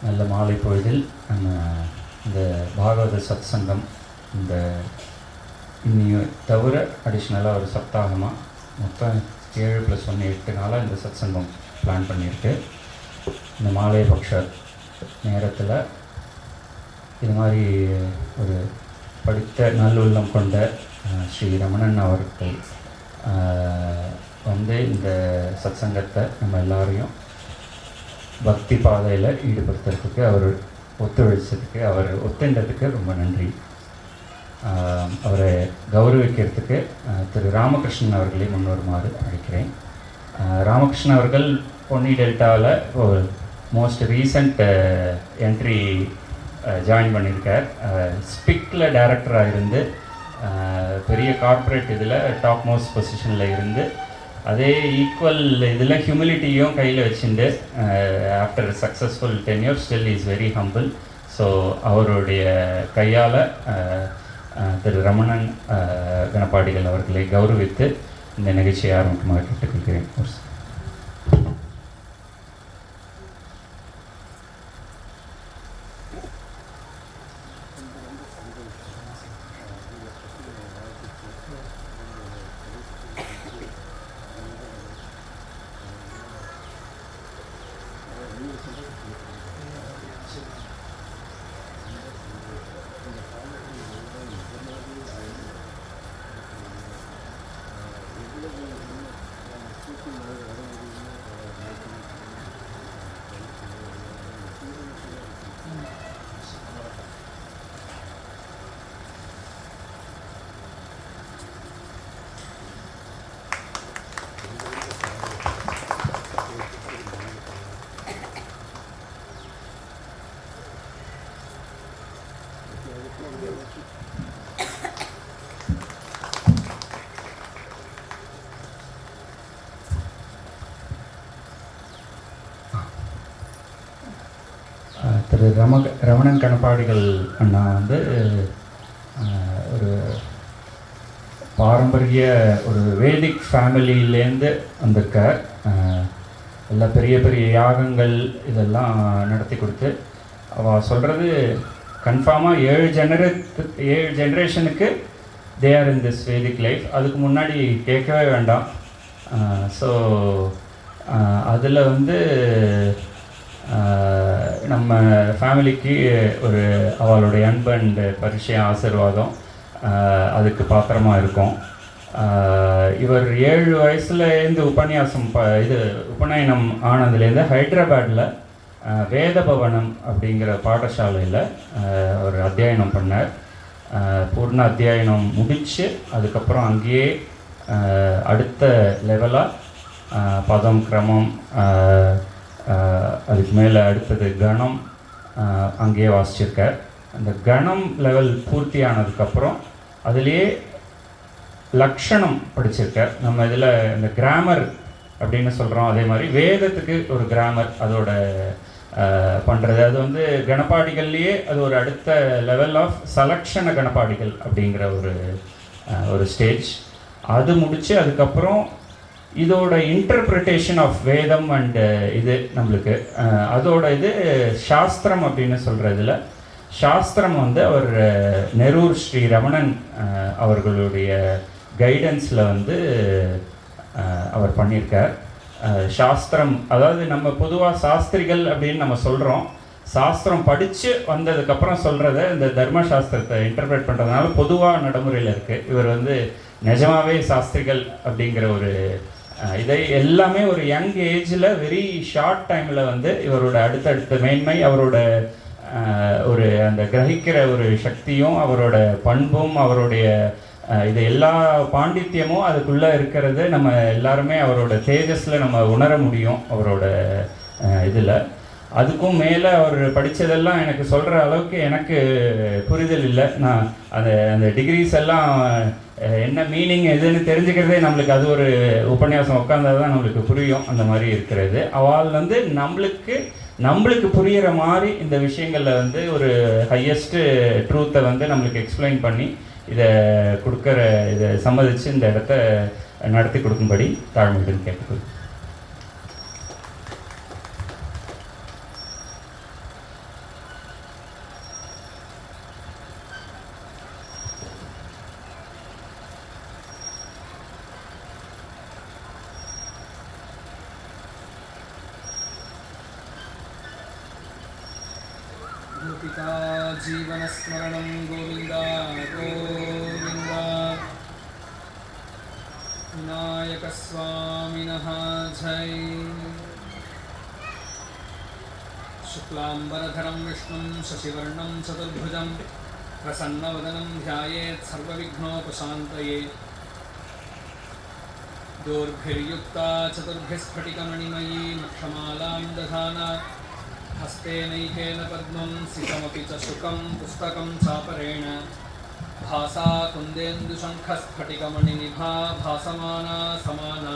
நல்ல மாலை பொழுதில் நம்ம இந்த பாகவத சத் சங்கம் இந்த இன்னையும் தவிர அடிஷ்னலாக ஒரு சப்தாகமாக மொத்தம் 7+1 8 நாளாக இந்த சத் சங்கம் பிளான் பண்ணியிருக்கு. இந்த மாலை பக்ஷ நேரத்தில் இது மாதிரி ஒரு படித்த நல்லுள்ளம் கொண்ட ஸ்ரீ ரமணன் அவர்கள் வந்து இந்த சத் சங்கத்தை நம்ம எல்லாரையும் பக்தி பாதையில் ஈடுபடுத்துறதுக்கு அவர் ஒத்துழைச்சதுக்கு, அவர் ஒத்துண்டதுக்கு ரொம்ப நன்றி. அவரை கௌரவிக்கிறதுக்கு திரு ராமகிருஷ்ணன் அவர்களை முன்வருமாறு அழைக்கிறேன். ராமகிருஷ்ணன் அவர்கள் பொன்னி டெல்டாவில் ஒரு மோஸ்ட் ரீசண்ட் என்ட்ரி ஜாயின் பண்ணியிருக்கார். ஸ்பிக்கில் டைரக்டராக இருந்து பெரிய கார்ப்பரேட் இதில் டாப் மோஸ்ட் பொசிஷனில் இருந்து அதே ஈக்குவல் இதில் ஹியூமிலிட்டியும் கையில் வச்சுட்டு after successful tenure still is very humble. So அவருடைய கையால் திரு ரமணன் கணபாடிகள் அவர்களை கௌரவித்து இந்த நிகழ்ச்சியை ஆரம்பிக்குமாறு கேட்டுக்கொள்கிறேன். திரு ரமணன் கணபாடிகள் அண்ணா வந்து ஒரு பாரம்பரிய ஒரு வேதிக் ஃபேமிலியிலேருந்து வந்திருக்கார். எல்லா பெரிய பெரிய யாகங்கள் இதெல்லாம் நடத்தி கொடுத்து அவள் சொல்கிறது கன்ஃபார்மாக 7 ஜென்ரேஷனுக்கு they are in this Vedic life. அதுக்கு முன்னாடி கேட்கவே வேண்டாம். ஸோ அதில் வந்து நம்ம ஃபேமிலிக்கு ஒரு அவளுடைய அன்பு அண்ட் பரிச்சயம் ஆசீர்வாதம் அதுக்கு பாத்திரமாக இருக்கும். இவர் 7 வயசுலேருந்து உபநயனம் ஆனதுலேருந்து ஹைதராபாடில் வேதபவனம் அப்படிங்கிற பாடசாலையில் ஒரு அத்தியாயனம் பண்ணார். பூர்ண அத்தியாயனம் முடித்து அதுக்கப்புறம் அங்கேயே அடுத்த லெவலாக பதம், கிரமம், அதுக்கு மேலே அடுத்தது கணம் அங்கேயே வாசிச்சிருக்கார். அந்த கணம் லெவல் பூர்த்தி ஆனதுக்கப்புறம் அதுலேயே லக்ஷணம் படிச்சிருக்கார். நம்ம இதில் இந்த கிராமர் அப்படின்னு சொல்கிறோம், அதே மாதிரி வேதத்துக்கு ஒரு கிராமர் அதோட பண்ணுறது. அது வந்து கணபாடிகள்லேயே அது ஒரு அடுத்த லெவல் ஆஃப் சலக்ஷண கணபாடிகள் அப்படிங்கிற ஒரு ஸ்டேஜ். அது முடித்து அதுக்கப்புறம் இதோட இன்டர்பிரிட்டேஷன் ஆஃப் வேதம் அண்டு இது நம்மளுக்கு அதோட இது சாஸ்திரம் அப்படின்னு சொல்கிறதுல சாஸ்திரம் வந்து அவர் நெரூர் ஸ்ரீ ரமணன் அவர்களுடைய கைடன்ஸில் வந்து அவர் பண்ணியிருக்கார். சாஸ்திரம் அதாவது நம்ம பொதுவாக சாஸ்திரிகள் அப்படின்னு நம்ம சொல்கிறோம். சாஸ்திரம் படித்து வந்ததுக்கப்புறம் சொல்கிறத இந்த தர்மசாஸ்திரத்தை இன்டர்பிரேட் பண்ணுறதுனால பொதுவாக நடைமுறையில் இருக்குது. இவர் வந்து நிஜமாகவே சாஸ்திரிகள் அப்படிங்கிற ஒரு இதை எல்லாமே ஒரு யங் ஏஜில் வெரி ஷார்ட் டைமில் வந்து இவரோட அடுத்தடுத்த மேன்மை, அவரோட ஒரு அந்த கிரகிக்கிற ஒரு சக்தியும், அவரோட பண்பும், அவருடைய இது எல்லா பாண்டித்யமும் அதுக்குள்ளே இருக்கிறது நம்ம எல்லாருமே அவரோட தேஜஸில் நம்ம உணர முடியும். அவரோட இதில் அதுக்கும் மேலே அவர் படித்ததெல்லாம் எனக்கு சொல்கிற அளவுக்கு எனக்கு புரிதல் இல்லை. நான் அந்த டிகிரிஸ் எல்லாம் என்ன மீனிங் எதுன்னு தெரிஞ்சுக்கிறதே நம்மளுக்கு அது ஒரு உபன்யாசம் உட்காந்தால் தான் நம்மளுக்கு புரியும். அந்த மாதிரி இருக்கிறது அவள் வந்து நம்மளுக்கு புரிகிற மாதிரி இந்த விஷயங்களில் வந்து ஒரு ஹையஸ்ட்டு ட்ரூத்தை வந்து நம்மளுக்கு எக்ஸ்பிளைன் பண்ணி இதை சம்மதித்து இந்த இடத்த நடத்தி கொடுக்கும்படி தாழ்மையுடன் கேட்டுக்கொள்கிறேன். गोपिका जीवनस्मरणं गोविन्द गोविन्द विनायकस्वामिनः जय। शुक्लाम्बरधरं विष्णुं शशिवर्णं चतुर्भुजं प्रसन्नवदनं ध्यायेत् सर्वविघ्नोपशान्तये। दोर्भिर्युक्ता चतुर्भिस्फटिकमणिमयी मक्षमालां दधाना हस्तेनैकेन पद्मं सिकमपि च शुकं पुस्तकं चापरेण भासा कुन्देन्दुशङ्खस्फटिकमणिनिभा भासमाना समाना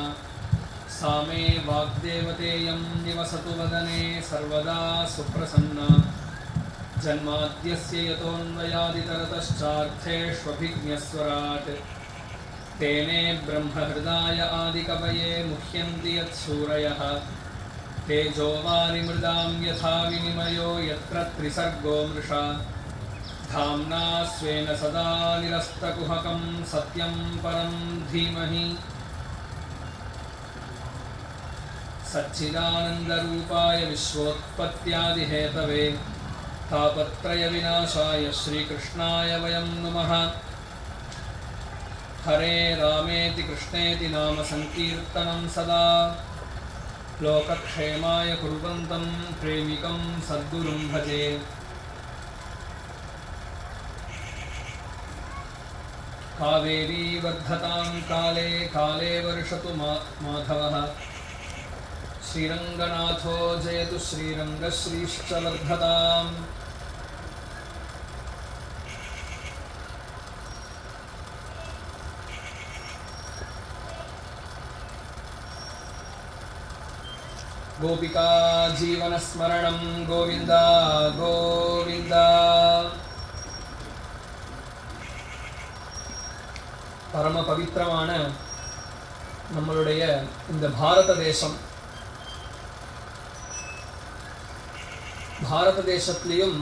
सा मे वाग्देवतेयं निवसतु वदने सर्वदा सुप्रसन्ना। जन्माद्यस्य यतोऽन्वयादितरतश्चार्थेष्वभिज्ञस्वराट् तेने ब्रह्महृदाय आदिकवये मुह्यन्ति यत्सूरयः। तेजोवारिमृदां यथा विनिमयो यत्र त्रिसर्गो मृषा धाम्ना स्वेन सदा निरस्तकुहकं सत्यं परं धीमहि। सच्चिदानन्दरूपाय विश्वोत्पत्त्यादिहेतवे तापत्रयविनाशाय श्रीकृष्णाय वयं नुमः। हरे रामेति कृष्णेति नाम संकीर्तनं सदा लोकक्षेमाय कुर्वन्तं प्रेमिकं सद्गुरुं भजे। कावेरी वर्धतां काले काले वर्षतु माधवः। श्रीरङ्गनाथो जयतु श्रीरङ्गश्रीश्च वर्धताम्। गोपिका जीवनस्मरणं गोविन्द गोविन्द। பரம பவித்திரமான நம்மளுடைய இந்த பாரத தேசத்திலையும்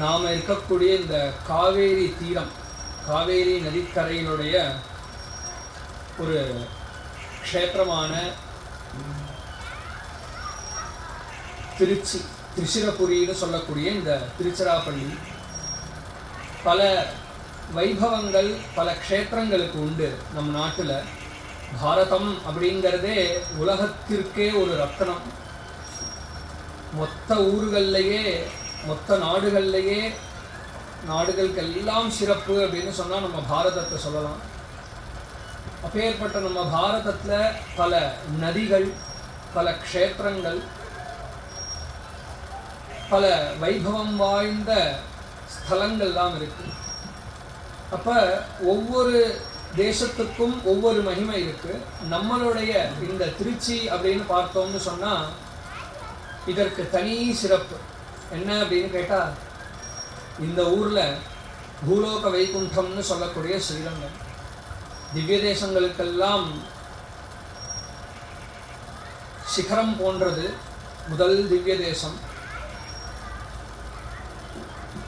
நாம் இருக்கக்கூடிய இந்த காவேரி தீரம், காவேரி நதிக்கரையினுடைய ஒரு க்ஷேத்திரமான திருச்சிராப்பள்ளின்னு சொல்லக்கூடிய இந்த திருச்சிராப்பள்ளி பல வைபவங்கள் பல க்ஷேத்திரங்களுக்கு உண்டு. நம் நாட்டில் பாரதம் அப்படிங்கிறதே உலகத்திற்கே ஒரு ரத்னம். மொத்த ஊர்கள்லையே மொத்த நாடுகளுக்கெல்லாம் சிறப்பு அப்படின்னு சொன்னால் நம்ம பாரதத்தை சொல்லலாம். அப்பேற்பட்ட நம்ம பாரதத்தில் பல நதிகள், பல க்ஷேத்திரங்கள், பல வைபவம் வாய்ந்த ஸ்தலங்கள்லாம் இருக்கு. அப்போ ஒவ்வொரு தேசத்துக்கும் ஒவ்வொரு மகிமை இருக்கு. நம்மளுடைய இந்த திருச்சி அப்படின்னு பார்த்தோம்னு சொன்னால் இதற்கு தனி சிறப்பு என்ன அப்படின்னு கேட்டால், இந்த ஊரில் பூலோக வைகுண்டம்னு சொல்லக்கூடிய ஸ்ரீரங்கம், திவ்ய தேசங்களுக்கெல்லாம் சிகரம் போன்றது முதல் திவ்ய தேசம்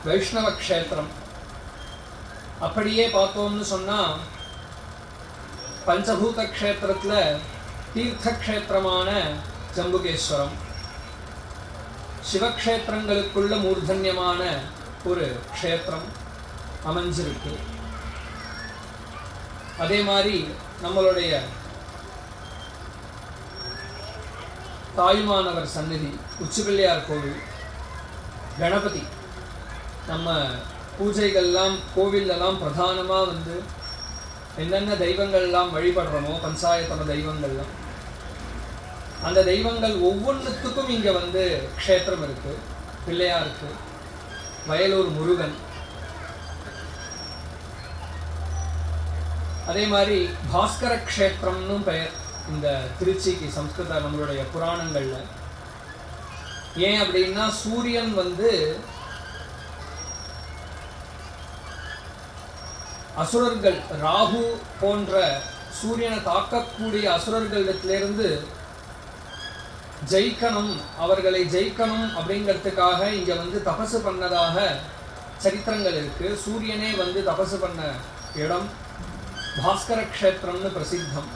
வைஷ்ணவ க்ஷேத்திரம். அப்படியே பார்த்தோம்னு சொன்னால் பஞ்சபூத க்ஷேத்திரத்தில் தீர்த்த க்ஷேத்திரமான ஜம்புகேஸ்வரம், சிவக்ஷேத்திரங்களுக்குள்ள மூர்தன்யமான ஒரு க்ஷேத்திரம் அமைஞ்சிருக்கு. அதே மாதிரி நம்மளுடைய தாயுமானவர் சந்நிதி, உச்சிப்பிள்ளையார் கோவில், கணபதி, நம்ம பூஜைகள்லாம் கோவிலெல்லாம் பிரதானமாக வந்து என்னென்ன தெய்வங்கள்லாம் வழிபடுறோமோ பஞ்சாயத்தன தெய்வங்கள்லாம், அந்த தெய்வங்கள் ஒவ்வொன்றுத்துக்கும் இங்கே வந்து க்ஷேத்திரம் இருக்குது. பிள்ளையாருக்கு வயலூர் முருகன், அதே மாதிரி பாஸ்கர க்ஷேத்திரம்னு பெயர் இந்த திருச்சிக்கு சம்ஸ்கிருத நம்மளுடைய புராணங்களில். ஏன் அப்படின்னா சூரியன் வந்து அசுரர்கள், ராகு போன்ற சூரியனை தாக்கக்கூடிய அசுரர்களிடத்திலிருந்து ஜெயிக்கணும், அவர்களை ஜெயிக்கணும் அப்படிங்கிறதுக்காக இங்கே வந்து தபசு பண்ணதாக சரித்திரங்கள் இருக்கு. சூரியனே வந்து தபசு பண்ண இடம் பாஸ்கர க்ஷேத்திரம்னு பிரசித்தம்.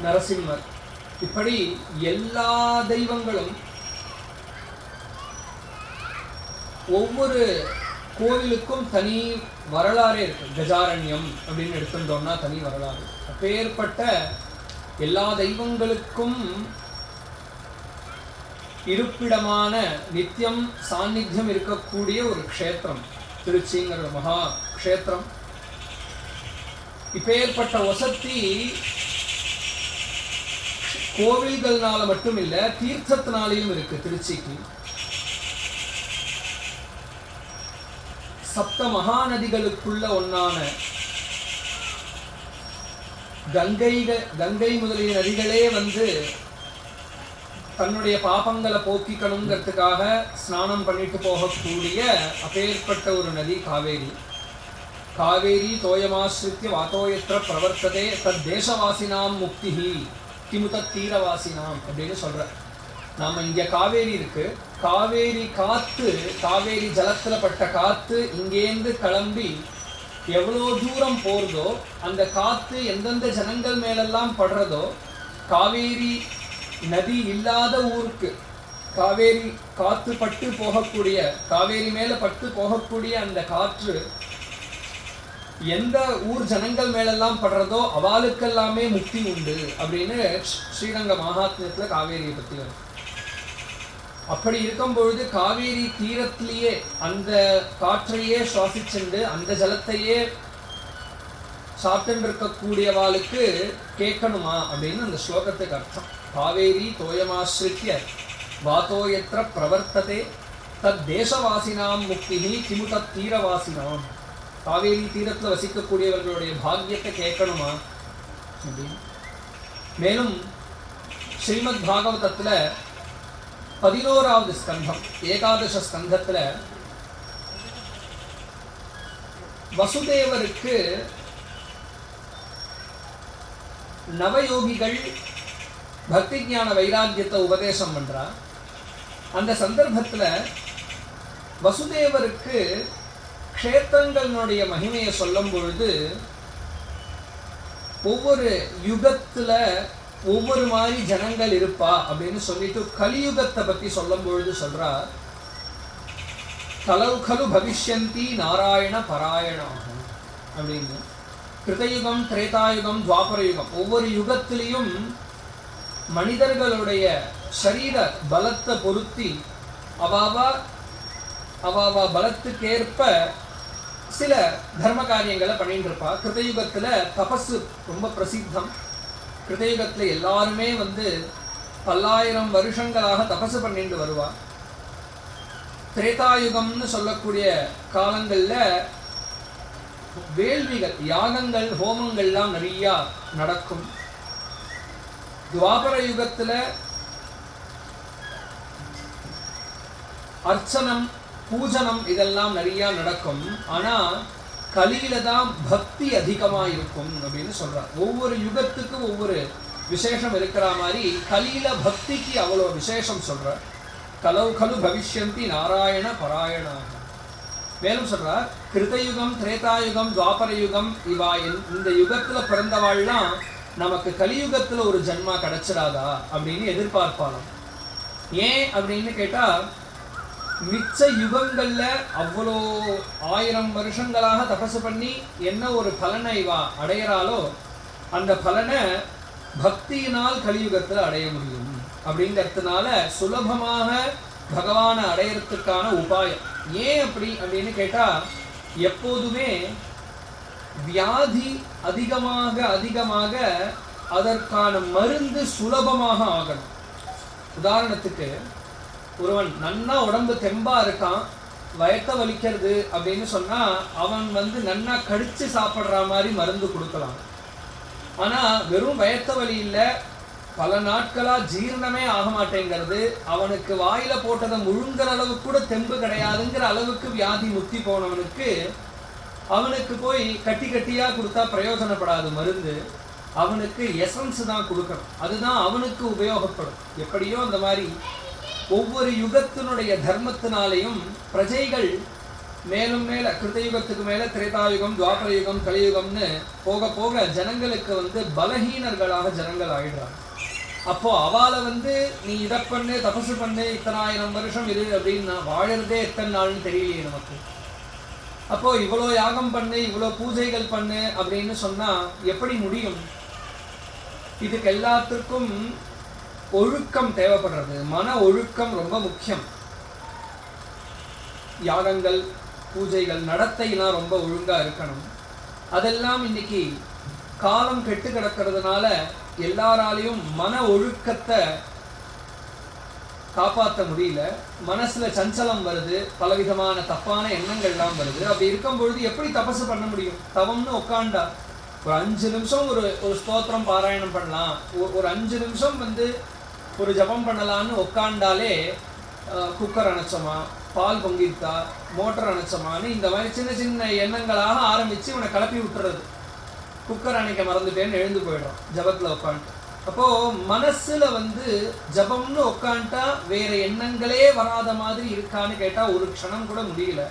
நரசிம்மர் இப்படி எல்லா தெய்வங்களும் ஒவ்வொரு கோவிலுக்கும் தனி வரலாறே இருக்கு. கஜாரண்யம் அப்படின்னு எடுத்துட்டோம்னா தனி வரலாறு. அப்பேற்பட்ட எல்லா தெய்வங்களுக்கும் இருப்பிடமான நித்தியம் சாநித்தியம் இருக்கக்கூடிய ஒரு க்ஷேத்திரம் திருச்சிங்கிற மகா க்ஷேத்திரம். இப்பேற்பட்ட வசதி கோவில்கள்னால மட்டும் இல்ல, தீர்த்தத்தினாலையும் இருக்கு. திருச்சிக்கு சப்த மகாநதிகளுக்குள்ள ஒன்னான கங்கை முதலிய நதிகளே தன்னுடைய பாபங்களை போக்கிக்கணுங்கிறதுக்காக ஸ்நானம் பண்ணிட்டு போகக்கூடிய அப்பேற்பட்ட ஒரு நதி காவேரி. காவேரி தோயமாஸ்ரித்ய வாத்தோயத்திர பிரவர்த்ததே தத் தேசவாசினாம் முக்திஹி கிமுத தீரவாசினாம் அப்படின்னு சொல்ற. நாம இங்க காவேரி இருக்கு, காவேரி காத்து, காவேரி ஜலத்துல பட்ட காத்து இங்கேருந்து கிளம்பி எவ்வளோ தூரம் போறதோ, அந்த காத்து எந்தெந்த ஜனங்கள் மேலெல்லாம் படுறதோ, காவேரி நதி இல்லாத ஊருக்கு காவேரி காத்து பட்டு போகக்கூடிய, காவேரி மேல பட்டு போகக்கூடிய அந்த காற்று எந்த ஊர் ஜனங்கள் மேலெல்லாம் படுறதோ அவளுக்கெல்லாமே முக்தி உண்டு அப்படின்னு ஸ்ரீரங்க மகாத்மியத்துல காவேரியை பத்தி வரும். அப்படி இருக்கும் பொழுது காவேரி தீரத்திலேயே அந்த காற்றையே சுவாசிச்சுண்டு அந்த ஜலத்தையே சாப்பிட்டு இருக்கக்கூடியவாளுக்கு கேட்கணுமா அப்படின்னு அந்த ஸ்லோகத்துக்கு அர்த்தம். காவேரி தோயமாஸ்ரித்ய வாத்தோயத்திர பிரவர்த்ததே தத் தேசவாசினாம் முக்திஹி கிமுத தீரவாசினாம். காவேரி தீரத்தில் வசிக்கக்கூடியவர்களுடைய பாக்கியத்தை கேட்கணுமா அப்படின்னு. மேலும் ஸ்ரீமத் பாகவதத்துல 11வது ஸ்கந்தம் ஏகாதச ஸ்கந்தத்துல வசுதேவருக்கு நவயோகிகள் பக்தி ஞான வைராக்கியத்தை உபதேசம் பண்றா. அந்த சந்தர்ப்பத்துல வசுதேவருக்கு க்ஷேத்திரங்களுடைய மகிமையை சொல்லும் பொழுது ஒவ்வொரு யுகத்துல ஒவ்வொரு மாதிரி ஜனங்கள் இருப்பா அப்படின்னு சொல்லிட்டு கலியுகத்தை பத்தி சொல்லும் பொழுது சொல்றா, கலவு கலு பவிஷ்யந்தி நாராயண பராயணாகும் அப்படின்னு. கிருதயுகம், திரேதாயுகம், துவாபர யுகம், ஒவ்வொரு யுகத்திலையும் மனிதர்களுடைய சரீர பலத்தை பொருத்தி அவாவா பலத்துக்கேற்ப சில தர்ம காரியங்களை பண்ணிட்டு இருப்பா. கிருதயுகத்துல தபசு ரொம்ப பிரசித்தம். கிருதயுகத்துல எல்லாருமே 1000 வருஷங்களாக தபசு பண்ணிட்டு வருவா. திரேதாயுகம்னு சொல்லக்கூடிய காலங்கள்ல வேள்விகள், யாகங்கள், ஹோமங்கள்லாம் நிறைய நடக்கும். துவாபர யுகத்துல அர்ச்சனம், பூஜனம் இதெல்லாம் நிறைய நடக்கும். ஆனா கலியில தான் பக்தி அதிகமா இருக்கும் அப்படின்னு சொல்றார். ஒவ்வொரு யுகத்துக்கு ஒவ்வொரு விசேஷம் இருக்கிற மாதிரி கலியில பக்திக்கு அவ்வளோ விசேஷம் சொல்றார். கலவு கலு பவிஷ்யந்தி நாராயண பராயணாக. மேலும் சொல்றார், கிருதயுகம், திரேதாயுகம், துவாபர யுகம் இவா இந்த யுகத்துல பிறந்தவாள்லாம் நமக்கு கலியுகத்துல ஒரு ஜன்மா கிடைச்சிடாதா அப்படின்னு எதிர்பார்ப்பாளாம். ஏன் அப்படின்னு கேட்டா, மிச்ச யுகங்கள்ல அவ்வளோ 1000 வருஷங்களாக தபசு பண்ணி என்ன ஒரு பலனை இவா அடையிறாளோ அந்த பலனை பக்தியினால் கலியுகத்துல அடைய முடியும் அப்படிங்கிறதுனால சுலபமாக பகவானை அடையறதுக்கான உபாயம். ஏன் அப்படி அப்படின்னு கேட்டா, எப்போதுமே வியாதி அதிகமாக அதற்கான மருந்து சுலபமாக ஆகணும். உதாரணத்துக்கு, ஒருவன் நன்னா உடம்பு தெம்பா இருக்கான், வயத்த வலிக்கிறது அப்படின்னு சொன்னா அவன் நன்னா கடிச்சு சாப்பிட்ற மாதிரி மருந்து கொடுக்கலாம். ஆனா வெறும் வயத்த வலி இல்லை, பல நாட்களா ஜீரணமே ஆக மாட்டேங்கிறது, அவனுக்கு வாயில போட்டதை முழுங்குற அளவுக்கு கூட தெம்பு கிடையாதுங்கிற அளவுக்கு வியாதி முத்தி போனவனுக்கு அவனுக்கு போய் கட்டி கட்டியா கொடுத்தா பிரயோஜனப்படாது மருந்து. அவனுக்கு எசன்ஸ் தான் கொடுக்கணும், அதுதான் அவனுக்கு உபயோகப்படும். எப்படியோ அந்த மாதிரி ஒவ்வொரு யுகத்தினுடைய தர்மத்தினாலையும் பிரஜைகள் மேலும் மேல கிருதயுகத்துக்கு மேல திரேதாயுகம், துவாபர யுகம், கலியுகம்னு போக போக ஜனங்களுக்கு பலஹீனர்களாக ஜனங்கள் ஆயிடுறாங்க. அப்போ அவளை வந்து நீ இதை பண்ணு, தபசு பண்ணு, இத்தனை 1000 வருஷம் இரு அப்படின்னு வாழறதே எத்தனை நாள்னு தெரியலையே நமக்கு. அப்போ இவ்வளோ யாகம் பண்ணு, இவ்வளோ பூஜைகள் பண்ணு அப்படின்னு சொன்னா எப்படி முடியும்? இதுக்கு எல்லாத்துக்கும் ஒழுக்கம் தேவைப்படுறது. மன ஒழுக்கம் ரொம்ப முக்கியம். யாகங்கள், பூஜைகள், நடத்தைலாம் ரொம்ப ஒழுங்கா இருக்கணும். அதெல்லாம் இன்னைக்கு காலம் கெட்டு கிடக்கிறதுனால எல்லாராலையும் மன ஒழுக்கத்தை காப்பாற்ற முடியல. மனசுல சஞ்சலம் வருது, பலவிதமான தப்பான எண்ணங்கள்லாம் வருது. அப்படி இருக்கும் பொழுது எப்படி தபசு பண்ண முடியும்? தவம்னு உட்காண்டா ஒரு 5 நிமிஷம் ஒரு ஸ்தோத்திரம் பாராயணம் பண்ணலாம், ஒரு 5 நிமிஷம் வந்து ஒரு ஜபம் பண்ணலான்னு உட்காண்டாலே குக்கர் அணைச்சோமா, பால் பொங்கிட்டா, மோட்டர் அணைச்சோமான்னு இந்த மாதிரி சின்ன சின்ன எண்ணங்களாக ஆரம்பித்து இவனை கிளப்பி விட்டுறது. குக்கர் அணைக்க மறந்துட்டேன்னு எழுந்து போயிடும் ஜபத்தில் உட்காந்துட்டு. அப்போது மனசில் வந்து ஜபம்னு உட்காந்துட்டா வேறு எண்ணங்களே வராத மாதிரி இருக்கான்னு கேட்டால் ஒரு க்ஷணம் கூட முடியல.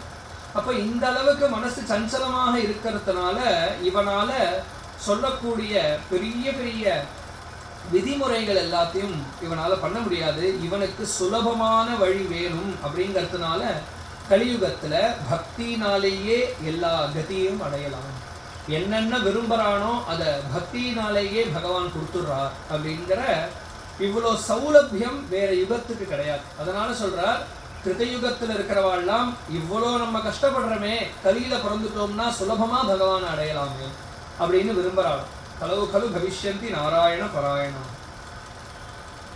அப்போ இந்த அளவுக்கு மனசு சஞ்சலமாக இருக்கிறதுனால இவனால் சொல்லக்கூடிய பெரிய பெரிய விதிமுறைகள் எல்லாத்தையும் இவனால் பண்ண முடியாது. இவனுக்கு சுலபமான வழி வேணும். அப்படிங்கிறதுனால கலியுகத்தில் பக்தினாலேயே எல்லா கதியும் அடையலாம். என்னென்ன விரும்புகிறானோ அதை பக்தினாலேயே பகவான் கொடுத்துட்றார். அப்படிங்கிற இவ்வளோ சௌலபியம் வேற யுகத்துக்கு கிடையாது. அதனால சொல்கிறார், கிருதயுகத்தில் இருக்கிறவாள்லாம் இவ்வளோ நம்ம கஷ்டப்படுறோமே, கலியில் பிறந்துட்டோம்னா சுலபமாக பகவான் அடையலாமே அப்படின்னு விரும்புகிறாள். கலவு கலு பவிஷ்யந்தி நாராயண பராயணா.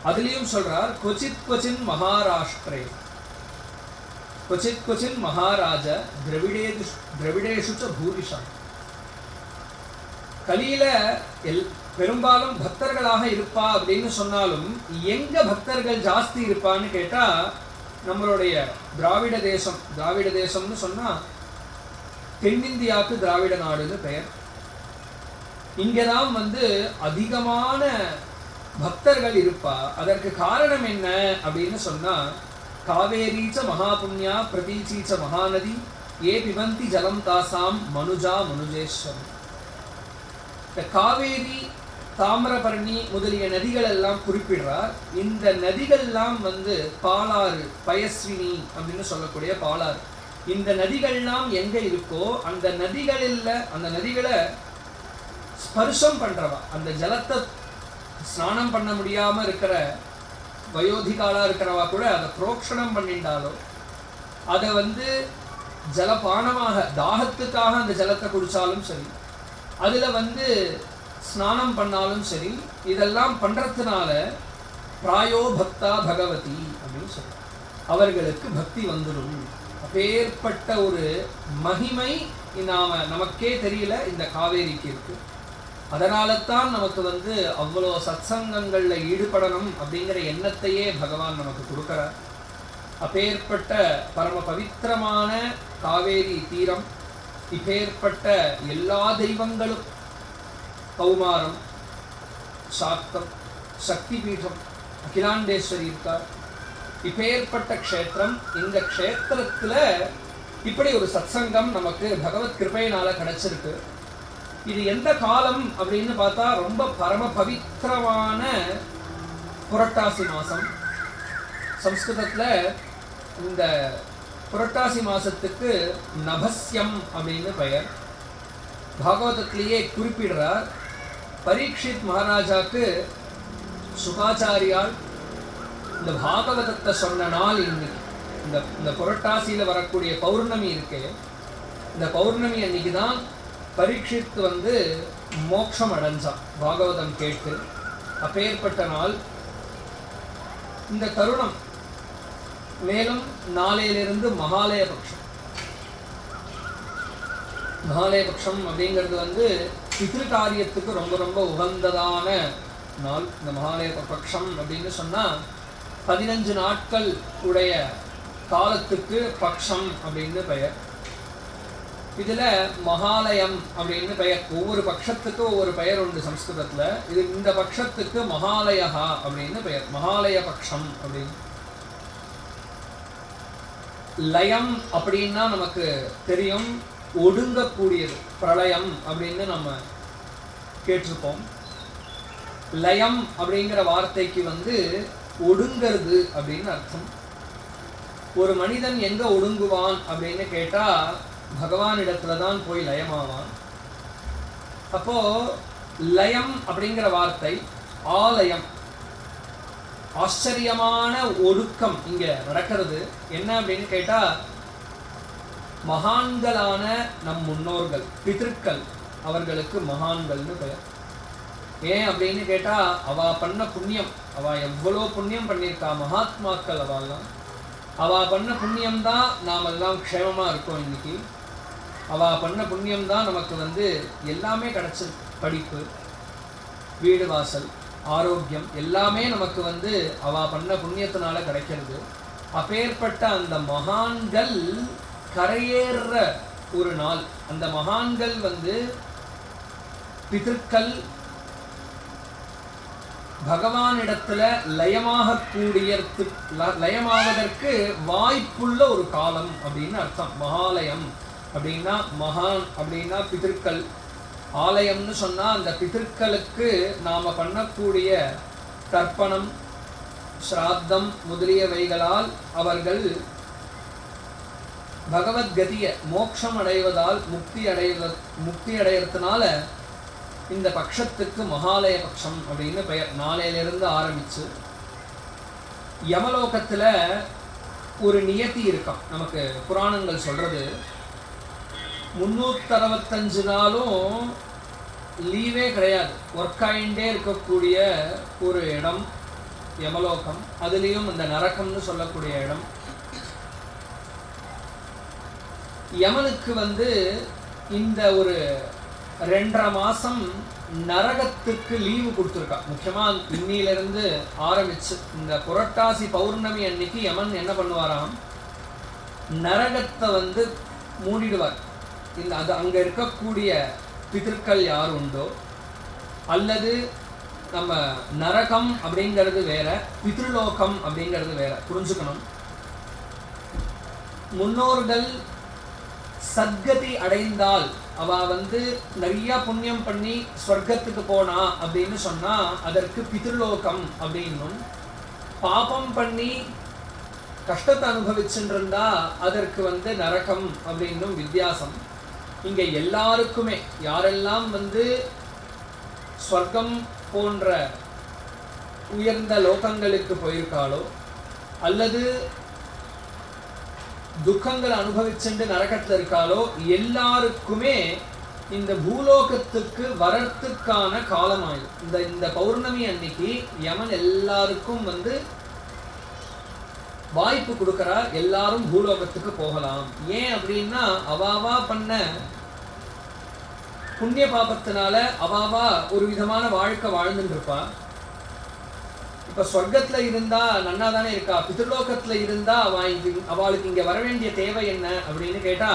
அதுலேயும் சொல்கிறார், கொச்சித் கொச்சின் மகாராஷ்டிரே கொச்சித் கொச்சின் மகாராஜ திரவிடேஷு ச பூரிஷா. கலியில பெரும்பாலும் பக்தர்களாக இருப்பா அப்படின்னு சொன்னாலும் எங்க பக்தர்கள் ஜாஸ்தி இருப்பான்னு கேட்டா நம்மளுடைய திராவிட தேசம்னு சொன்னா தென்னிந்தியாவுக்கு திராவிட நாடுன்னு பெயர். இங்கதான் வந்து அதிகமான பக்தர்கள் இருப்பா. அதற்கு காரணம் என்ன அப்படின்னு சொன்னா, காவேரீச்ச மகாபுண்யா பிரதீச்சீச்ச மகாநதி ஏ பிபந்தி ஜலம் தாசாம் மனுஜா மனுஜேஸ்வரம். இந்த காவேரி, தாமிரபரணி முதலிய நதிகள் எல்லாம் குறிப்பிடுறார். இந்த நதிகள்லாம் வந்து பாலாறு, பயஸ்வினி அப்படின்னு சொல்லக்கூடிய பாலாறு. இந்த நதிகள்லாம் எங்க இருக்கோ அந்த நதிகளை ஸ்பர்ஷம் பண்றவா, அந்த ஜலத்தை ஸ்நானம் பண்ண முடியாம இருக்கிற வயோதிகாலா இருக்கிறவா கூட அதை புரோக்ஷணம் பண்ணிட்டாலோ, அதை வந்து ஜலபானமாக தாகத்துக்காக அந்த ஜலத்தை குடித்தாலும் சரி, அதில் வந்து ஸ்நானம் பண்ணாலும் சரி, இதெல்லாம் பண்ணுறதுனால பிராயோ பக்தா பகவதி அப்படின்னு சொல்லுவாங்க. அவர்களுக்கு பக்தி வந்துடும். அப்பேற்பட்ட ஒரு மகிமை நமக்கே தெரியல இந்த காவேரிக்கு இருக்கு. அதனால தான் நமக்கு வந்து அவ்வளோ சத்சங்கங்களில் ஈடுபடணும் அப்படிங்கிற எண்ணத்தையே பகவான் நமக்கு கொடுக்குறார். அப்பேற்பட்ட பரம பவித்திரமான காவேரி தீரம், இப்பேற்பட்ட எல்லா தெய்வங்களும், கௌமாரம், சாக்தம், சக்தி பீடம், அகிலாண்டேஸ்வரி இருக்கார். இப்பேற்பட்ட க்ஷேத்திரம். இந்த க்ஷேத்திரத்தில் இப்படி ஒரு சத்சங்கம் நமக்கு பகவத் கிருபையினால கிடைச்சிருக்கு. இது எந்த காலம் அப்படின்னு பார்த்தா ரொம்ப பரம பவித்திரமான புரட்டாசி மாதம். சம்ஸ்கிருதத்தில் இந்த புரட்டாசி மாதத்துக்கு நபஸ்யம் அப்படின்னு பெயர். பாகவதத்திலேயே குறிப்பிடுறார். பரீட்சித் மகாராஜாவுக்கு சுகாச்சாரியால் இந்த பாகவதத்தை சொன்ன நாள் இன்னைக்கு. இந்த புரட்டாசியில் வரக்கூடிய பௌர்ணமி இருக்கே, இந்த பௌர்ணமி அன்னைக்கு தான் பரீட்சித் வந்து மோட்சம் அடைஞ்சான் பாகவதம் கேட்டு. அப்பேற்பட்ட நாள் இந்த தருணம். மேலும் நாளையிலிருந்து மகாலய பட்சம். மகாலய பட்சம் அப்படிங்கிறது வந்து பித்ரு காரியத்துக்கு ரொம்ப ரொம்ப உகந்ததான நாள். இந்த மகாலய பட்சம் அப்படின்னு சொன்னால் 15 நாட்கள் உடைய காலத்துக்கு பக்ஷம் அப்படின்னு பெயர். இதில் மகாலயம் அப்படின்னு பெயர். ஒவ்வொரு பட்சத்துக்கு ஒவ்வொரு பெயர் உண்டு சம்ஸ்கிருதத்தில். இந்த பட்சத்துக்கு மகாலயா அப்படின்னு பெயர். மகாலய பட்சம் அப்படின்னு. லயம் அப்படின்னா நமக்கு தெரியும், ஒடுங்கக்கூடியது. பிரளயம் அப்படின்னு நம்ம கேட்டிருப்போம். லயம் அப்படிங்கிற வார்த்தைக்கு வந்து ஒடுங்கிறது அப்படின்னு அர்த்தம். ஒரு மனிதன் எங்க ஒடுங்குவான் அப்படின்னு கேட்டா பகவானிடத்துல தான் போய் லயமாவான். அப்போ லயம் அப்படிங்கிற வார்த்தை ஆலயம், ஆச்சரியமான ஒடுக்கம் இங்க நடக்கிறது. என்ன அப்படின்னு கேட்டா மகான்களான நம் முன்னோர்கள் பிதர்கள், அவர்களுக்கு மகான்கள்னு பெயர். ஏன் அப்படின்னு கேட்டா அவ பண்ண புண்ணியம், அவ எவ்வளோ புண்ணியம் பண்ணியிருக்கா மகாத்மாக்கள். அவ பண்ண புண்ணியம் தான் நாமெல்லாம் க்ஷேமமா இருக்கோம் இன்னைக்கு. அவ பண்ண புண்ணியம் தான் நமக்கு வந்து எல்லாமே கிடைச்சது. படிப்பு, வீடு வாசல், ஆரோக்கியம் எல்லாமே நமக்கு வந்து அவ பண்ண புண்ணியத்தினால கிடைக்கிறது. அப்பேற்பட்ட அந்த மகான்கள் கரையேற ஒரு நாள். அந்த மகான்கள் வந்து பிதர்கள் பகவானிடத்துல லயமாவதற்கு வாய்ப்புள்ள ஒரு காலம் அப்படின்னு அர்த்தம். மகாலயம் அப்படின்னா மகான் அப்படின்னா பிதர்கள், ஆலயம்னு சொன்னா அந்த பிதர்களுக்கு நாம பண்ணக்கூடிய தர்ப்பணம், ஸ்ராத்தம் முதலியவைகளால் அவர்கள் பகவத்கதிய மோட்சம் அடைவதால் முக்தி அடையறதுனால இந்த பட்சத்துக்கு மகாலய பட்சம் அப்படின்னு பெயர். நாளையிலிருந்து ஆரம்பிச்சு யமலோகத்துல ஒரு நியதி இருக்காம். நமக்கு புராணங்கள் சொல்றது 365 நாளும் லீவே கிடையாது, ஒர்க் ஆகிண்டே இருக்கக்கூடிய ஒரு இடம் யமலோகம். அதுலேயும் இந்த நரகம்னு சொல்லக்கூடிய இடம். யமனுக்கு வந்து இந்த ஒரு 2.5 மாசம் நரகத்துக்கு லீவு கொடுத்துருக்கா. முக்கியமா இன்னிலிருந்து ஆரம்பிச்சு இந்த புரட்டாசி பௌர்ணமி அன்னைக்கு யமன் என்ன பண்ணுவாராம், நரகத்தை வந்து மூடிடுவார். இந்த அது அங்க இருக்கக்கூடிய பிதர்கள் யார் உண்டோ, அல்லது நம்ம நரகம் அப்படிங்கிறது வேற, பித்ருலோகம் அப்படிங்கிறது வேற, புரிஞ்சுக்கணும். முன்னோர்கள் சத்கதி அடைந்தால் அவ வந்து நிறைய புண்ணியம் பண்ணி ஸ்வர்க்கத்துக்கு போனா அப்படின்னு சொன்னா அதற்கு பித்ருலோகம் அப்படின்னும், பாபம் பண்ணி கஷ்டத்தை அனுபவிச்சுருந்தா அதற்கு வந்து நரகம் அப்படின்னும் வித்தியாசம். இங்க எல்லாருக்குமே யாரெல்லாம் வந்து ஸ்வர்க்கம் போன்ற உயர்ந்த லோகங்களுக்கு போயிருக்காளோ, அல்லது துக்கங்களை அனுபவிச்சுட்டு நரகத்தில் இருக்காளோ, எல்லாருக்குமே இந்த பூலோகத்துக்கு வரத்துக்கான காலம் ஆயிடும். இந்த பௌர்ணமி அன்னைக்கு யமன் எல்லாருக்கும் வந்து வாய்ப்பு கொடுக்கறா, எல்லாரும் பூலோகத்துக்கு போகலாம். ஏன் அப்படின்னா அவாவா பண்ண புண்ணிய பாபத்தினால அவாவா ஒரு விதமான வாழ்க்கை வாழ்ந்துட்டு இருப்பா. இப்ப சொர்க்கத்துல இருந்தா நன்னா தானே இருக்கா, பித்ருலோகத்துல இருந்தா அவளுக்கு இங்க வர வேண்டிய தேவை என்ன அப்படின்னு கேட்டா,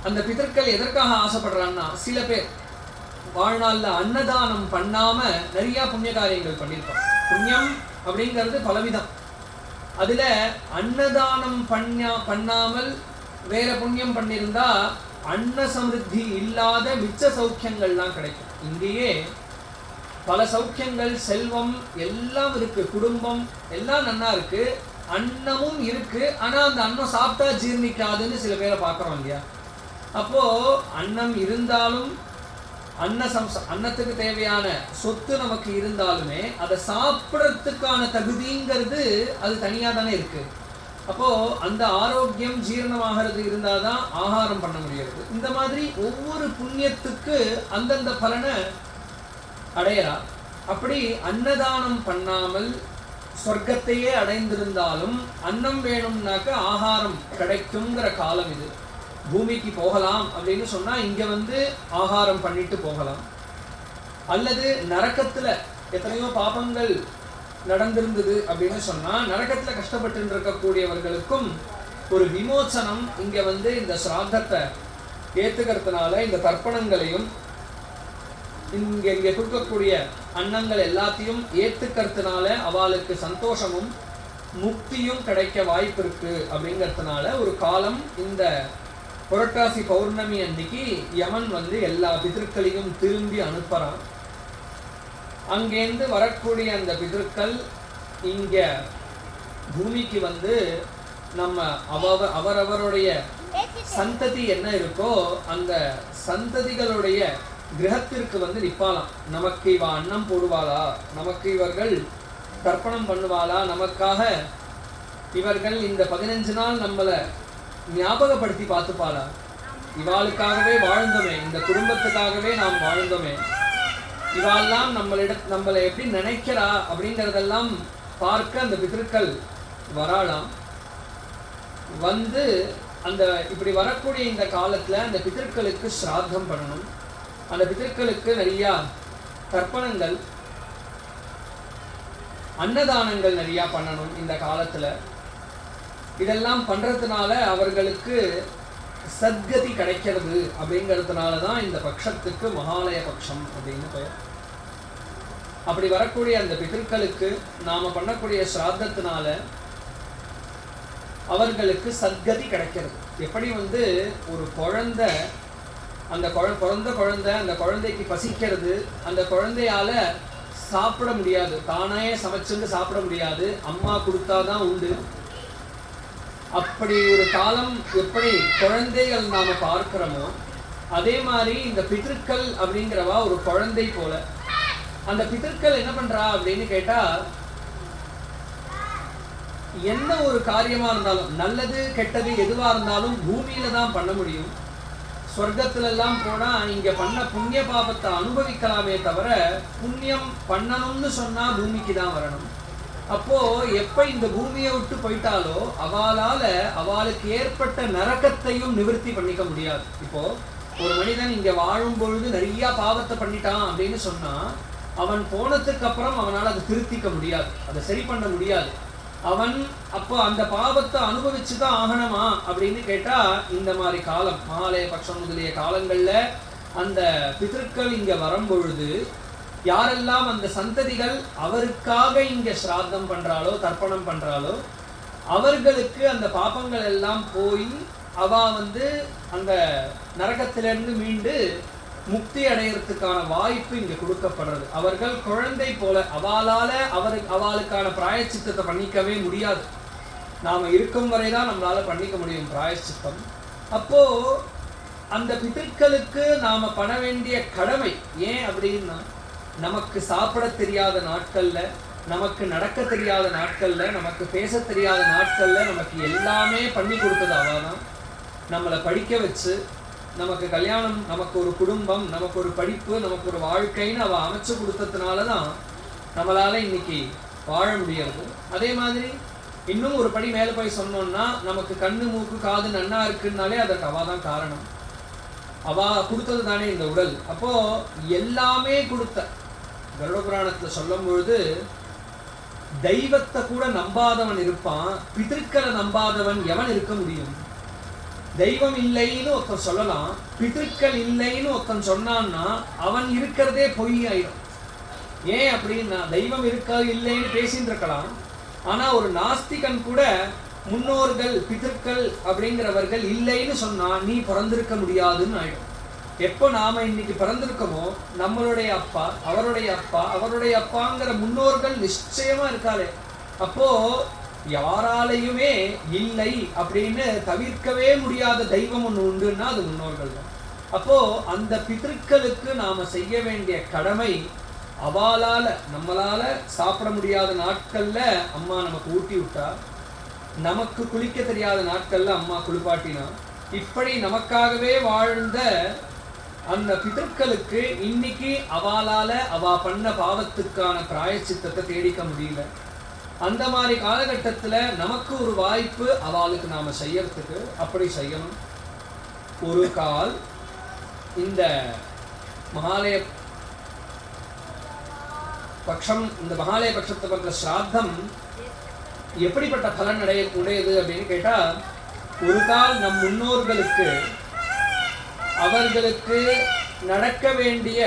அந்த பிதர்கள் எதற்காக ஆசைப்படுறான்னா, சில பேர் வாழ்நாள்ல அன்னதானம் பண்ணாம நிறைய புண்ணிய காரியங்கள் பண்ணியிருப்பான். புண்ணியம் அப்படிங்கிறது பலவிதம். அதுல அன்னதானம் பண்ணாமல் வேற புண்ணியம் பண்ணியிருந்தா அன்ன சமிருத்தி இல்லாத மிச்ச சௌக்கியங்கள்லாம் கிடைக்கும். இங்கேயே பல சௌக்கியங்கள், செல்வம் எல்லாம் இருக்கு, குடும்பம் எல்லாம் நன்னா இருக்கு, அன்னமும் இருக்கு. ஆனா அந்த அன்னம் சாப்பிட்டா ஜீர்ணிக்காதுன்னு சில பேரை பார்க்குறோம் இல்லையா. அப்போ அன்னம் இருந்தாலும் அன்னத்துக்கு தேவையான சொத்து நமக்கு இருந்தாலுமே அதை சாப்பிட்றதுக்கான தகுதிங்கிறது அது தனியா தானே இருக்கு. அப்போ அந்த ஆரோக்கியம் ஜீரணமாகிறது இருந்தாதான் ஆகாரம் பண்ண முடியாது. இந்த மாதிரி ஒவ்வொரு புண்ணியத்துக்கு அந்தந்த பலனை அடையறா. அப்படி அன்னதானம் பண்ணாமல் சொர்க்கத்தையே அடைந்திருந்தாலும் அன்னம் வேணும்னாக்க ஆகாரம் கிடைக்குங்கிற காலம் இது. பூமிக்கு போகலாம் அப்படின்னு சொன்னா இங்க வந்து ஆகாரம் பண்ணிட்டு போகலாம். அல்லது நரகத்துல எத்தனையோ பாபங்கள் நடந்திருந்தது அப்படின்னு சொன்னா நரகத்துல கஷ்டப்பட்டு இருக்கக்கூடியவர்களுக்கும் ஒரு விமோச்சனம் இங்க வந்து இந்த ஸ்ராத்தத்தை ஏத்துக்கிறதுனால, இந்த தர்ப்பணங்களையும் இங்க கொடுக்கக்கூடிய அன்னங்கள் எல்லாத்தையும் ஏத்துக்கிறதுனால அவளுக்கு சந்தோஷமும் முக்தியும் கிடைக்க வாய்ப்பு இருக்கு. அப்படிங்கிறதுனால ஒரு காலம் இந்த புரட்டாசி பௌர்ணமி அன்னைக்கு யமன் வந்து எல்லா பிதர்களையும் திரும்பி அனுப்புறான். அங்கேருந்து வரக்கூடிய அந்த பிதர்கள் இங்க பூமிக்கு வந்து நம்ம அவரவருடைய சந்ததி என்ன இருக்கோ அந்த சந்ததிகளுடைய கிரகத்திற்கு வந்து நிற்பாலாம். நமக்கு இவ அன்னம் போடுவாளா, நமக்கு இவர்கள் தர்ப்பணம் பண்ணுவாளா, நமக்காக இவர்கள் இந்த 15 நாள் நம்மளை ஞாபகப்படுத்தி பார்த்துப்பாளா, இவாளுக்காகவே வாழ்ந்தோமே, இந்த குடும்பத்துக்காகவே நாம் வாழ்ந்தோமே, இவாளெல்லாம் நம்மளை எப்படி நினைக்கிறா அப்படிங்கிறதெல்லாம் பார்க்க அந்த பிதர்கள் வராளாம். வந்து அந்த இப்படி வரக்கூடிய இந்த காலத்துல அந்த பிதர்களுக்கு ஸ்ராத்தம் பண்ணணும். அந்த பிதர்களுக்கு நிறைய தர்ப்பணங்கள் அன்னதானங்கள் நிறைய பண்ணணும் இந்த காலத்துல. இதெல்லாம் பண்றதுனால அவர்களுக்கு சத்கதி கிடைக்கிறது. அப்படிங்கிறதுனால தான் இந்த பட்சத்துக்கு மகாலய பட்சம் அப்படின்னு பெயர். அப்படி வரக்கூடிய அந்த பிதர்களுக்கு நாம பண்ணக்கூடிய ஸ்ராத்தத்தினால அவர்களுக்கு சத்கதி கிடைக்கிறது. எப்படி வந்து ஒரு குழந்தை அந்த பிறந்த குழந்தை அந்த குழந்தைக்கு பசிக்கிறது, அந்த குழந்தையால சாப்பிட முடியாது, தானே சமைச்சுன்னு சாப்பிட முடியாது, அம்மா கொடுத்தாதான் உண்டு. அப்படி ஒரு காலம் எப்படி குழந்தைகள் நாம பார்க்கிறோமோ அதே மாதிரி இந்த பிதர்கள் அப்படிங்கிறவா ஒரு குழந்தை போல. அந்த பிதர்கள் என்ன பண்றா அப்படின்னு கேட்டா, என்ன ஒரு காரியமா இருந்தாலும் நல்லது கெட்டது எதுவா இருந்தாலும் பூமியில தான் பண்ண முடியும். சொர்க்கத்துல எல்லாம் போனா இங்க பண்ண புண்ணிய பாபத்தை அனுபவிக்கலாமே தவிர புண்ணியம் பண்ணணும்னு சொன்னா பூமிக்கு தான் வரணும். அப்போ எப்ப இந்த பூமியை விட்டு போயிட்டாலோ அவளுக்கு ஏற்பட்ட நரகத்தையும் நிவர்த்தி பண்ணிக்க முடியாது. இப்போ ஒரு மனிதன் இங்க வாழும் பொழுது நிறைய பாவத்தை பண்ணிட்டான் அப்படின்னு சொன்னா அவன் போனதுக்கு அப்புறம் அவனால் அதை திருத்திக்க முடியாது, அதை சரி பண்ண முடியாது. அவன் அப்போ அந்த பாவத்தை அனுபவிச்சுதான் ஆகணுமா அப்படின்னு கேட்டா இந்த மாதிரி காலம் மகாலய பட்சம் முதலிய காலங்கள்ல அந்த பிதர்கள் இங்க வரும்பொழுது யாரெல்லாம் அந்த சந்ததிகள் அவருக்காக இங்க ஸ்ராத்தம் பண்றாளோ தர்ப்பணம் பண்றாளோ அவர்களுக்கு அந்த பாபங்கள் எல்லாம் போய் அவ வந்து அந்த நரகத்திலிருந்து மீண்டு முக்தி அடையறதுக்கான வாய்ப்பு இங்க கொடுக்கப்படுறது. அவர்கள் குழந்தை போல அவளுக்கான பிராயச்சித்தத்தை பண்ணிக்கவே முடியாது. நாம இருக்கும் வரைதான் நம்மளால பண்ணிக்க முடியும் பிராயச்சித்தம். அப்போ அந்த பிதர்களுக்கு நாம பண்ண வேண்டிய கடமை ஏன் அப்படின்னா, நமக்கு சாப்பிட தெரியாத நாட்கள்ல, நமக்கு நடக்க தெரியாத நாட்கள்ல, நமக்கு பேச தெரியாத நாட்கள்ல நமக்கு எல்லாமே பண்ணி கொடுத்தது அவதான். நம்மளை படிக்க வச்சு நமக்கு கல்யாணம், நமக்கு ஒரு குடும்பம், நமக்கு ஒரு படிப்பு, நமக்கு ஒரு வாழ்க்கைன்னு அவ அமைச்சு கொடுத்ததுனாலதான் நம்மளால இன்னைக்கு வாழ முடியாது. அதே மாதிரி இன்னும் ஒரு படி மேல போய் சொன்னோம்னா நமக்கு கண்ணு மூக்கு காது நன்னா இருக்குன்னாலே அதற்கு அவாதான் காரணம். அவ கொடுத்தது தானே இந்த உடல். அப்போ எல்லாமே கொடுத்த கருட புராணத்துல சொல்லும் பொழுது தெய்வத்தை கூட நம்பாதவன் இருப்பான், பிதர்களை நம்பாதவன் எவன் இருக்க முடியும்? தெய்வம் இல்லைன்னு ஒருத்தன் சொல்லலாம், பிதர்கள் இல்லைன்னு ஒருத்தன் சொன்னான்னா அவன் இருக்கிறதே பொய் ஆயிடும். ஏன் அப்படின்னா, தெய்வம் இருக்கா இல்லைன்னு பேசிட்டு இருக்கலாம், ஆனா ஒரு நாஸ்திகன் கூட முன்னோர்கள் பிதர்கள் அப்படிங்கிறவர்கள் இல்லைன்னு சொன்னா நீ பிறந்திருக்க முடியாதுன்னு ஆயிடும். எப்போ நாம இன்னைக்கு பிறந்திருக்கோமோ நம்மளுடைய அப்பா, அவருடைய அப்பா, அவருடைய அப்பாங்கிற முன்னோர்கள் நிச்சயமா இருக்காளே. அப்போ யாராலையுமே இல்லை அப்படின்னு தவிர்க்கவே முடியாத தெய்வம் ஒன்று உண்டுன்னா அது முன்னோர்கள் தான். அப்போ அந்த பிதர்களுக்கு நாம செய்ய வேண்டிய கடமை, அவளால நம்மளால சாப்பிட முடியாத நாட்கள்ல அம்மா நமக்கு ஊட்டி விட்டா, நமக்கு குளிக்க தெரியாத நாட்கள்ல அம்மா குளிப்பாட்டினா, இப்படி நமக்காகவே வாழ்ந்த அந்த பிதர்களுக்கு இன்னைக்கு அவளால அவ பண்ண பாவத்துக்கான பிராயச்சித்தத்தை தேடிக்க முடியல. அந்த மாதிரி காலகட்டத்துல நமக்கு ஒரு வாய்ப்பு அவளுக்கு நாம செய்யறதுக்கு, அப்படி செய்யணும். ஒரு கால் இந்த மகாலய பட்சம், இந்த மகாலய பட்சத்தை பண்ற ஸ்ராத்தம் எப்படிப்பட்ட பலன் உடையது அப்படின்னு கேட்டா, ஒரு கால் நம் முன்னோர்களுக்கு அவர்களுக்கு நடக்க வேண்டிய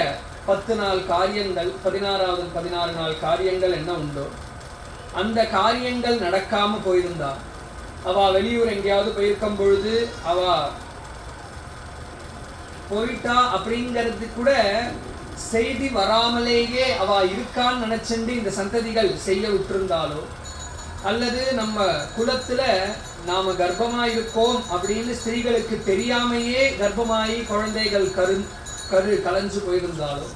10 நாள் காரியங்கள், 16 நாள் காரியங்கள் என்ன உண்டோ அந்த காரியங்கள் நடக்காம போயிருந்தா, அவ வெளியூர் எங்கேயாவது போயிருக்கும் பொழுது அவ போயிட்டா அப்படிங்கிறது கூட செய்தி வராமலேயே அவ இருக்கான்னு நினைச்சுண்டு இந்த சந்ததிகள் செய்ய விட்டிருந்தாலோ, அல்லது நம்ம குலத்துல நாம கர்ப்பமா இருக்கோம் அப்படின்னு ஸ்திரீகளுக்கு தெரியாமையே கர்ப்பமாயி குழந்தைகள் கரு கலைஞ்சு போயிருந்தாலும்,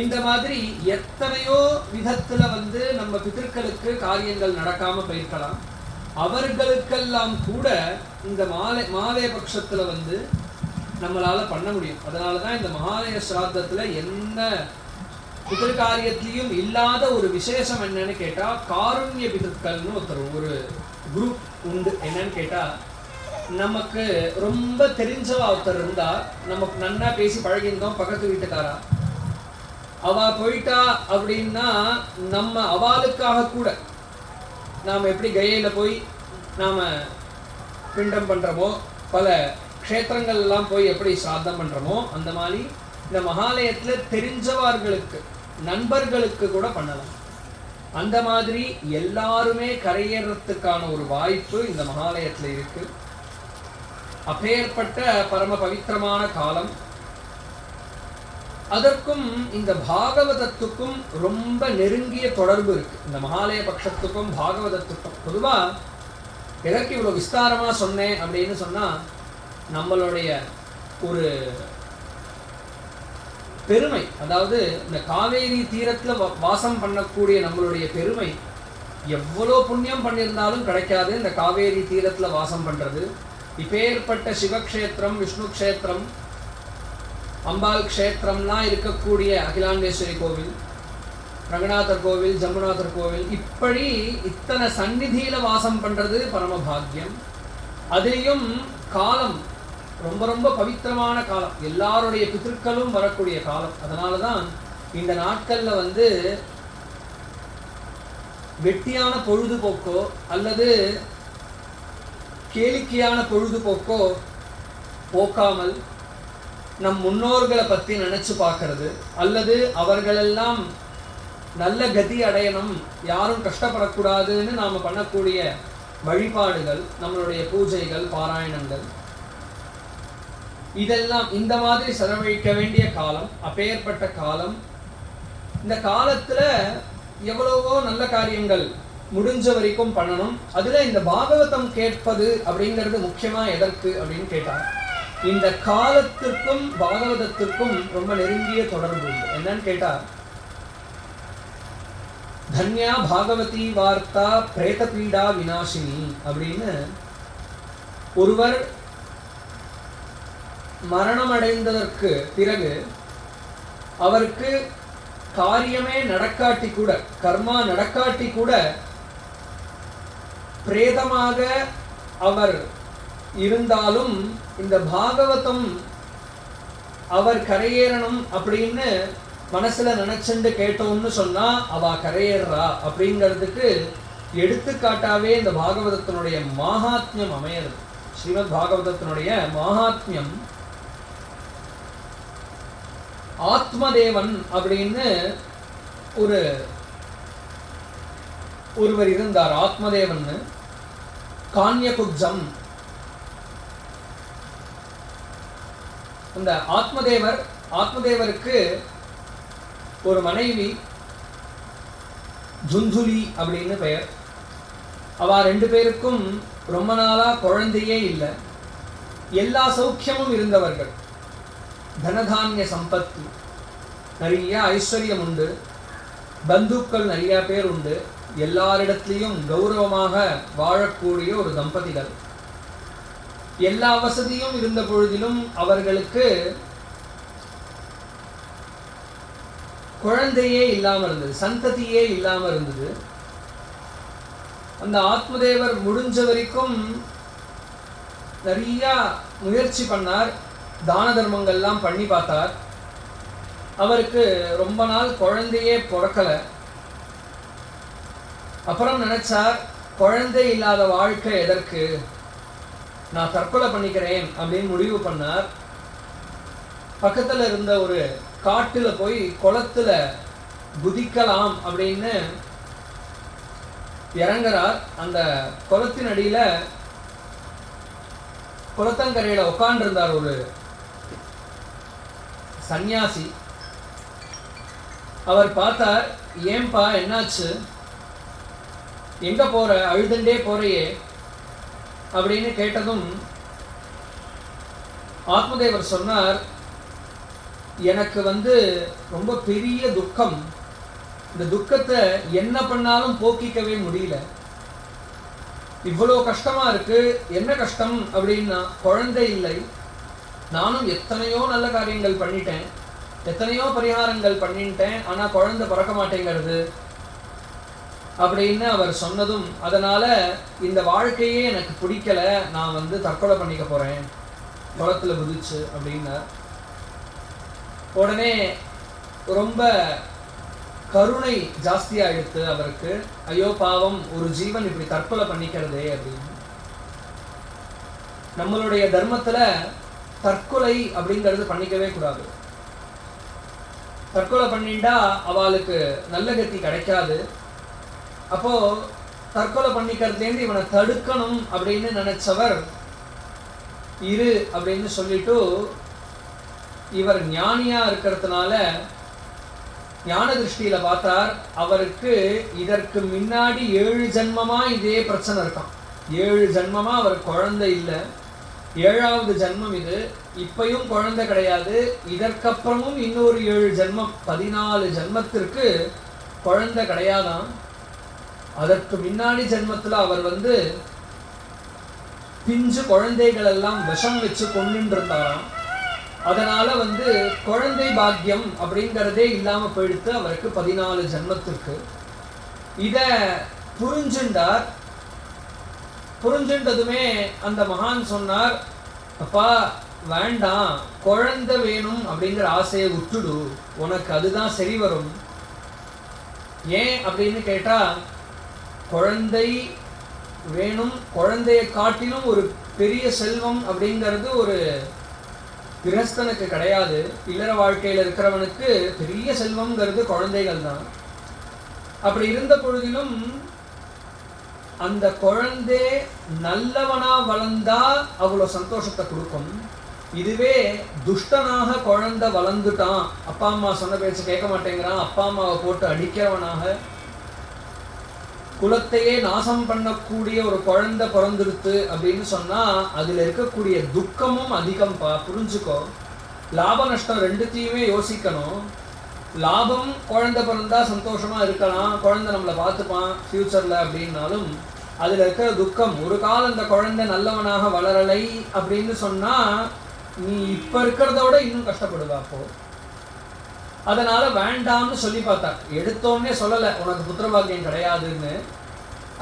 இந்த மாதிரி எத்தனையோ விதத்துல நம்ம பிதர்களுக்கு காரியங்கள் நடக்காம போயிருக்கலாம். அவர்களுக்கெல்லாம் கூட இந்த மாலை பட்சத்துல நம்மளால பண்ண முடியும். அதனாலதான் இந்த மகாலய சிராத்தத்துல என்ன பிதற்காரியத்திலையும் இல்லாத ஒரு விசேஷம் என்னன்னு கேட்டா, காருண்ய பிதற்கள்னு ஒரு குரூப் உண்டு. என்னன்னு கேட்டா, நமக்கு ரொம்ப தெரிஞ்சவா ஒருத்தர் இருந்தா, நமக்கு நன்னா பேசி பழகிருந்தோம், பக்கத்து வீட்டுக்காரா, அவ போயிட்டா அப்படின்னா நம்ம அவளுக்காக கூட நாம் எப்படி கயையில போய் நாம பிண்டம் பண்றோமோ, பல க்ஷேத்திரங்கள் எல்லாம் போய் எப்படி சிராத்தம் பண்றோமோ, அந்த மாதிரி இந்த மகாலயத்துல தெரிஞ்சவர்களுக்கு நண்பர்களுக்கு கூட பண்ணலாம். அந்த மாதிரி எல்லாருமே கரையேறத்துக்கான ஒரு வாய்ப்பு இந்த மகாலயத்துல இருக்கு. அப்பேற்பட்ட பரம பவித்திரமான காலம். அதற்கும் இந்த பாகவதத்துக்கும் ரொம்ப நெருங்கிய தொடர்பு இருக்கு. இந்த மகாலய பட்சத்துக்கும் பாகவதத்துக்கும். பொதுவா எதற்கு இவ்வளவு விஸ்தாரமா சொன்னேன் அப்படின்னு சொன்னா, நம்மளுடைய ஒரு பெருமை, அதாவது இந்த காவேரி தீரத்துல வாசம் பண்ணக்கூடிய நம்மளுடைய பெருமை எவ்வளோ புண்ணியம் பண்ணியிருந்தாலும் கிடைக்காது. இந்த காவேரி தீரத்துல வாசம் பண்றது, இப்பேற்பட்ட சிவக்ஷேத்திரம், விஷ்ணு க்ஷேத்திரம், அம்பாள் க்ஷேத்திரம்லாம் இருக்கக்கூடிய அகிலாண்டேஸ்வரி கோவில், ரங்கநாதர் கோவில், ஜம்புநாதர் கோவில், இப்படி இத்தனை சந்நிதியில வாசம் பண்றது பரமபாகியம். அதிலையும் காலம் ரொம்ப ரொம்ப பவித்திரமான காலம், எல்லாருடைய பிதர்களும் வரக்கூடிய காலம். அதனாலதான் இந்த நாட்கள்ல வெட்டியான பொழுதுபோக்கோ அல்லது கேளிக்கையான பொழுதுபோக்கோ போக்காமல் நம் முன்னோர்களை பத்தி நினைச்சு பார்க்கறது, அல்லது அவர்களெல்லாம் நல்ல கதி அடையணும், யாரும் கஷ்டப்படக்கூடாதுன்னு நாம பண்ணக்கூடிய வழிபாடுகள், நம்மளுடைய பூஜைகள், பாராயணங்கள், இதெல்லாம் இந்த மாதிரி செலவழிக்க வேண்டிய காலம். அப்பேற்பட்ட காலம். இந்த காலத்துல எவ்வளவோ நல்ல காரியங்கள் முடிஞ்ச வரைக்கும் பண்ணணும். அதுல இந்த பாகவதம் கேட்பது அப்படிங்கிறது முக்கியமா எதற்கு அப்படின்னு கேட்டார், இந்த காலத்திற்கும் பாகவதத்திற்கும் ரொம்ப நெருங்கிய தொடர்பு உண்டு. என்னன்னு கேட்டா, தன்யா பாகவதி வார்த்தா பிரேத பீடா விநாசினி அப்படின்னு ஒருவர் மரணம் அடைந்ததற்கு பிறகு அவருக்கு காரியமே நடக்காட்டி கூட, கர்மா நடக்காட்டி கூட, பிரேதமாக அவர் இருந்தாலும் இந்த பாகவதம் அவர் கரையேறணும் அப்படின்னு மனசுல நினைச்சுண்டு கேட்டோம்னு சொன்னா அவ கரையேறா அப்படிங்கிறதுக்கு எடுத்துக்காட்டாவே இந்த பாகவதத்தினுடைய மகாத்மியம் அமையிறது. ஸ்ரீமத் பாகவதத்தினுடைய மகாத்மியம். ஆத்மதேவன் அப்படின்னு ஒருவர் இருந்தார். ஆத்மதேவன் கான்யகுப்ஜம். அந்த ஆத்மதேவருக்கு ஒரு மனைவி ஜுந்துலி அப்படின்னு பெயர். அவ ரெண்டு பேருக்கும் ரொம்ப நாளா குழந்தையே இல்லை. எல்லா சௌக்கியமும் இருந்தவர்கள். தனதானிய சம்பத்தி, நிறைய ஐஸ்வர்யம் உண்டு, பந்துக்கள் நிறைய பேர் உண்டு, எல்லாரிடத்திலையும் கௌரவமாக வாழக்கூடிய ஒரு தம்பதிகள். எல்லா வசதியும் இருந்த பொழுதிலும் அவர்களுக்கு குழந்தையே இல்லாம இருந்தது, சந்ததியே இல்லாம இருந்தது. அந்த ஆத்மதேவர் முடிஞ்ச வரைக்கும் நிறைய முயற்சி பண்ணார், தான தர்மங்கள்லாம் பண்ணி பார்த்தார். அவருக்கு ரொம்ப நாள் குழந்தையே பிறக்கல. அப்புறம் நினைச்சார், குழந்தை இல்லாத வாழ்க்கை எதற்கு, நான் தற்கொலை பண்ணிக்கிறேன் அப்படின்னு முடிவு பண்ணார். பக்கத்துல இருந்த ஒரு காட்டுல போய் குளத்துல குதிக்கலாம் அப்படின்னு இறங்குறார். அந்த குளத்தின் அடியில குளத்தங்கரையில உட்கார்ந்து இருந்தார் ஒரு சன்னியாசி. அவர் பார்த்தார், ஏன்பா என்னாச்சு, எங்க போற, அழுதுண்டே போறையே அப்படின்னு கேட்டதும் ஆத்மதேவர் சொன்னார், எனக்கு ரொம்ப பெரிய துக்கம், இந்த துக்கத்தை என்ன பண்ணாலும் போக்கிக்கவே முடியல, இவ்வளோ கஷ்டமா இருக்கு. என்ன கஷ்டம் அப்படின்னா, குழந்தை இல்லை. நானும் எத்தனையோ நல்ல காரியங்கள் பண்ணிட்டேன், எத்தனையோ பரிகாரங்கள் பண்ணிட்டேன், ஆனா குழந்தை பிறக்க மாட்டேங்கிறது அப்படின்னு அவர் சொன்னதும், அதனால இந்த வாழ்க்கையே எனக்கு பிடிக்கல, நான் தற்கொலை பண்ணிக்க போறேன் குளத்துல குதிச்சு அப்படின்னார். உடனே ரொம்ப கருணை ஜாஸ்தியாயிடுத்து அவருக்கு. ஐயோ பாவம், ஒரு ஜீவன் இப்படி தற்கொலை பண்ணிக்கிறதே அப்படின்னு. நம்மளுடைய தர்மத்துல தற்கொலை அப்படிங்கிறது பண்ணிக்கவே கூடாது. தற்கொலை பண்ணிட்டா அவளுக்கு நல்ல கத்தி கிடைக்காது. அப்போ தற்கொலை பண்ணிக்கிறதுலேருந்து இவனை தடுக்கணும் அப்படின்னு நினைச்சவர் இரு அப்படின்னு சொல்லிட்டு, இவர் ஞானியா இருக்கிறதுனால ஞான திருஷ்டியில பார்த்தார். அவருக்கு இதற்கு முன்னாடி 7 ஜென்மமா இதே பிரச்சனை இருக்கான். 7 ஜென்மமா அவர் குழந்தை இல்லை, 7வது ஜென்மம் இது. இப்பயும் குழந்தை கிடையாது, இதற்கப்புறமும் இன்னொரு 7 ஜென்மம், 14 ஜென்மத்திற்கு குழந்தை கிடையாதான். அதற்கு முன்னாடி ஜென்மத்துல அவர் பிஞ்சு குழந்தைகள் எல்லாம் விஷம் வச்சு கொண்டு இருந்தாராம். அதனால குழந்தை பாக்கியம் அப்படிங்கிறதே இல்லாம போயிடுத்து அவருக்கு 14 ஜென்மத்திற்கு. இத புரிஞ்சுண்டார். புரிஞ்சுண்டதுமே அந்த மகான் சொன்னார், அப்பா வேண்டாம், குழந்தை வேணும் அப்படிங்கிற ஆசையை விட்டுடு, உனக்கு அதுதான் சரி வரும். ஏன் அப்படின்னு கேட்டா, குழந்தை வேணும், குழந்தையை காட்டிலும் ஒரு பெரிய செல்வம் அப்படிங்கிறது ஒரு கிரகஸ்தனுக்கு கிடையாது. இல்லற வாழ்க்கையில இருக்கிறவனுக்கு பெரிய செல்வம்ங்கிறது குழந்தைகள் தான். அப்படி இருந்த பொழுதிலும் அந்த குழந்தை நல்லவனா வளர்ந்தா அவ்வளவு சந்தோஷத்தை கொடுக்கும். இதுவே துஷ்டனாக குழந்தை வளர்ந்துட்டான், அப்பா அம்மா சொன்ன பேச்சு கேட்க மாட்டேங்கிறான், அப்பா அம்மாவை போட்டு அடிக்கிறவனாக, குலத்தையே நாசம் பண்ணக்கூடிய ஒரு குழந்தை பிறந்துடுத்து அப்படின்னு சொன்னா அதுல இருக்கக்கூடிய துக்கமும் அதிகம்பா. புரிஞ்சுக்கோ, லாப நஷ்டம் ரெண்டுத்தையுமே யோசிக்கணும். லாபம், குழந்தை பிறந்தா சந்தோஷமா இருக்கலாம், குழந்தை நம்மளை பார்த்துப்பான் ஃபியூச்சர்ல அப்படின்னாலும் அதுல இருக்கிற துக்கம், ஒரு காலம் அந்த குழந்தை நல்லவனாக வளரலை அப்படின்னு சொன்னா நீ இப்ப இருக்கிறத விட இன்னும் கஷ்டப்படுவா. அப்போ அதனால வேண்டாம்னு சொல்லி பார்த்தா, எடுத்தோன்னே சொல்லலை உனக்கு புத்திரபாக்கியம் கிடையாதுன்னு,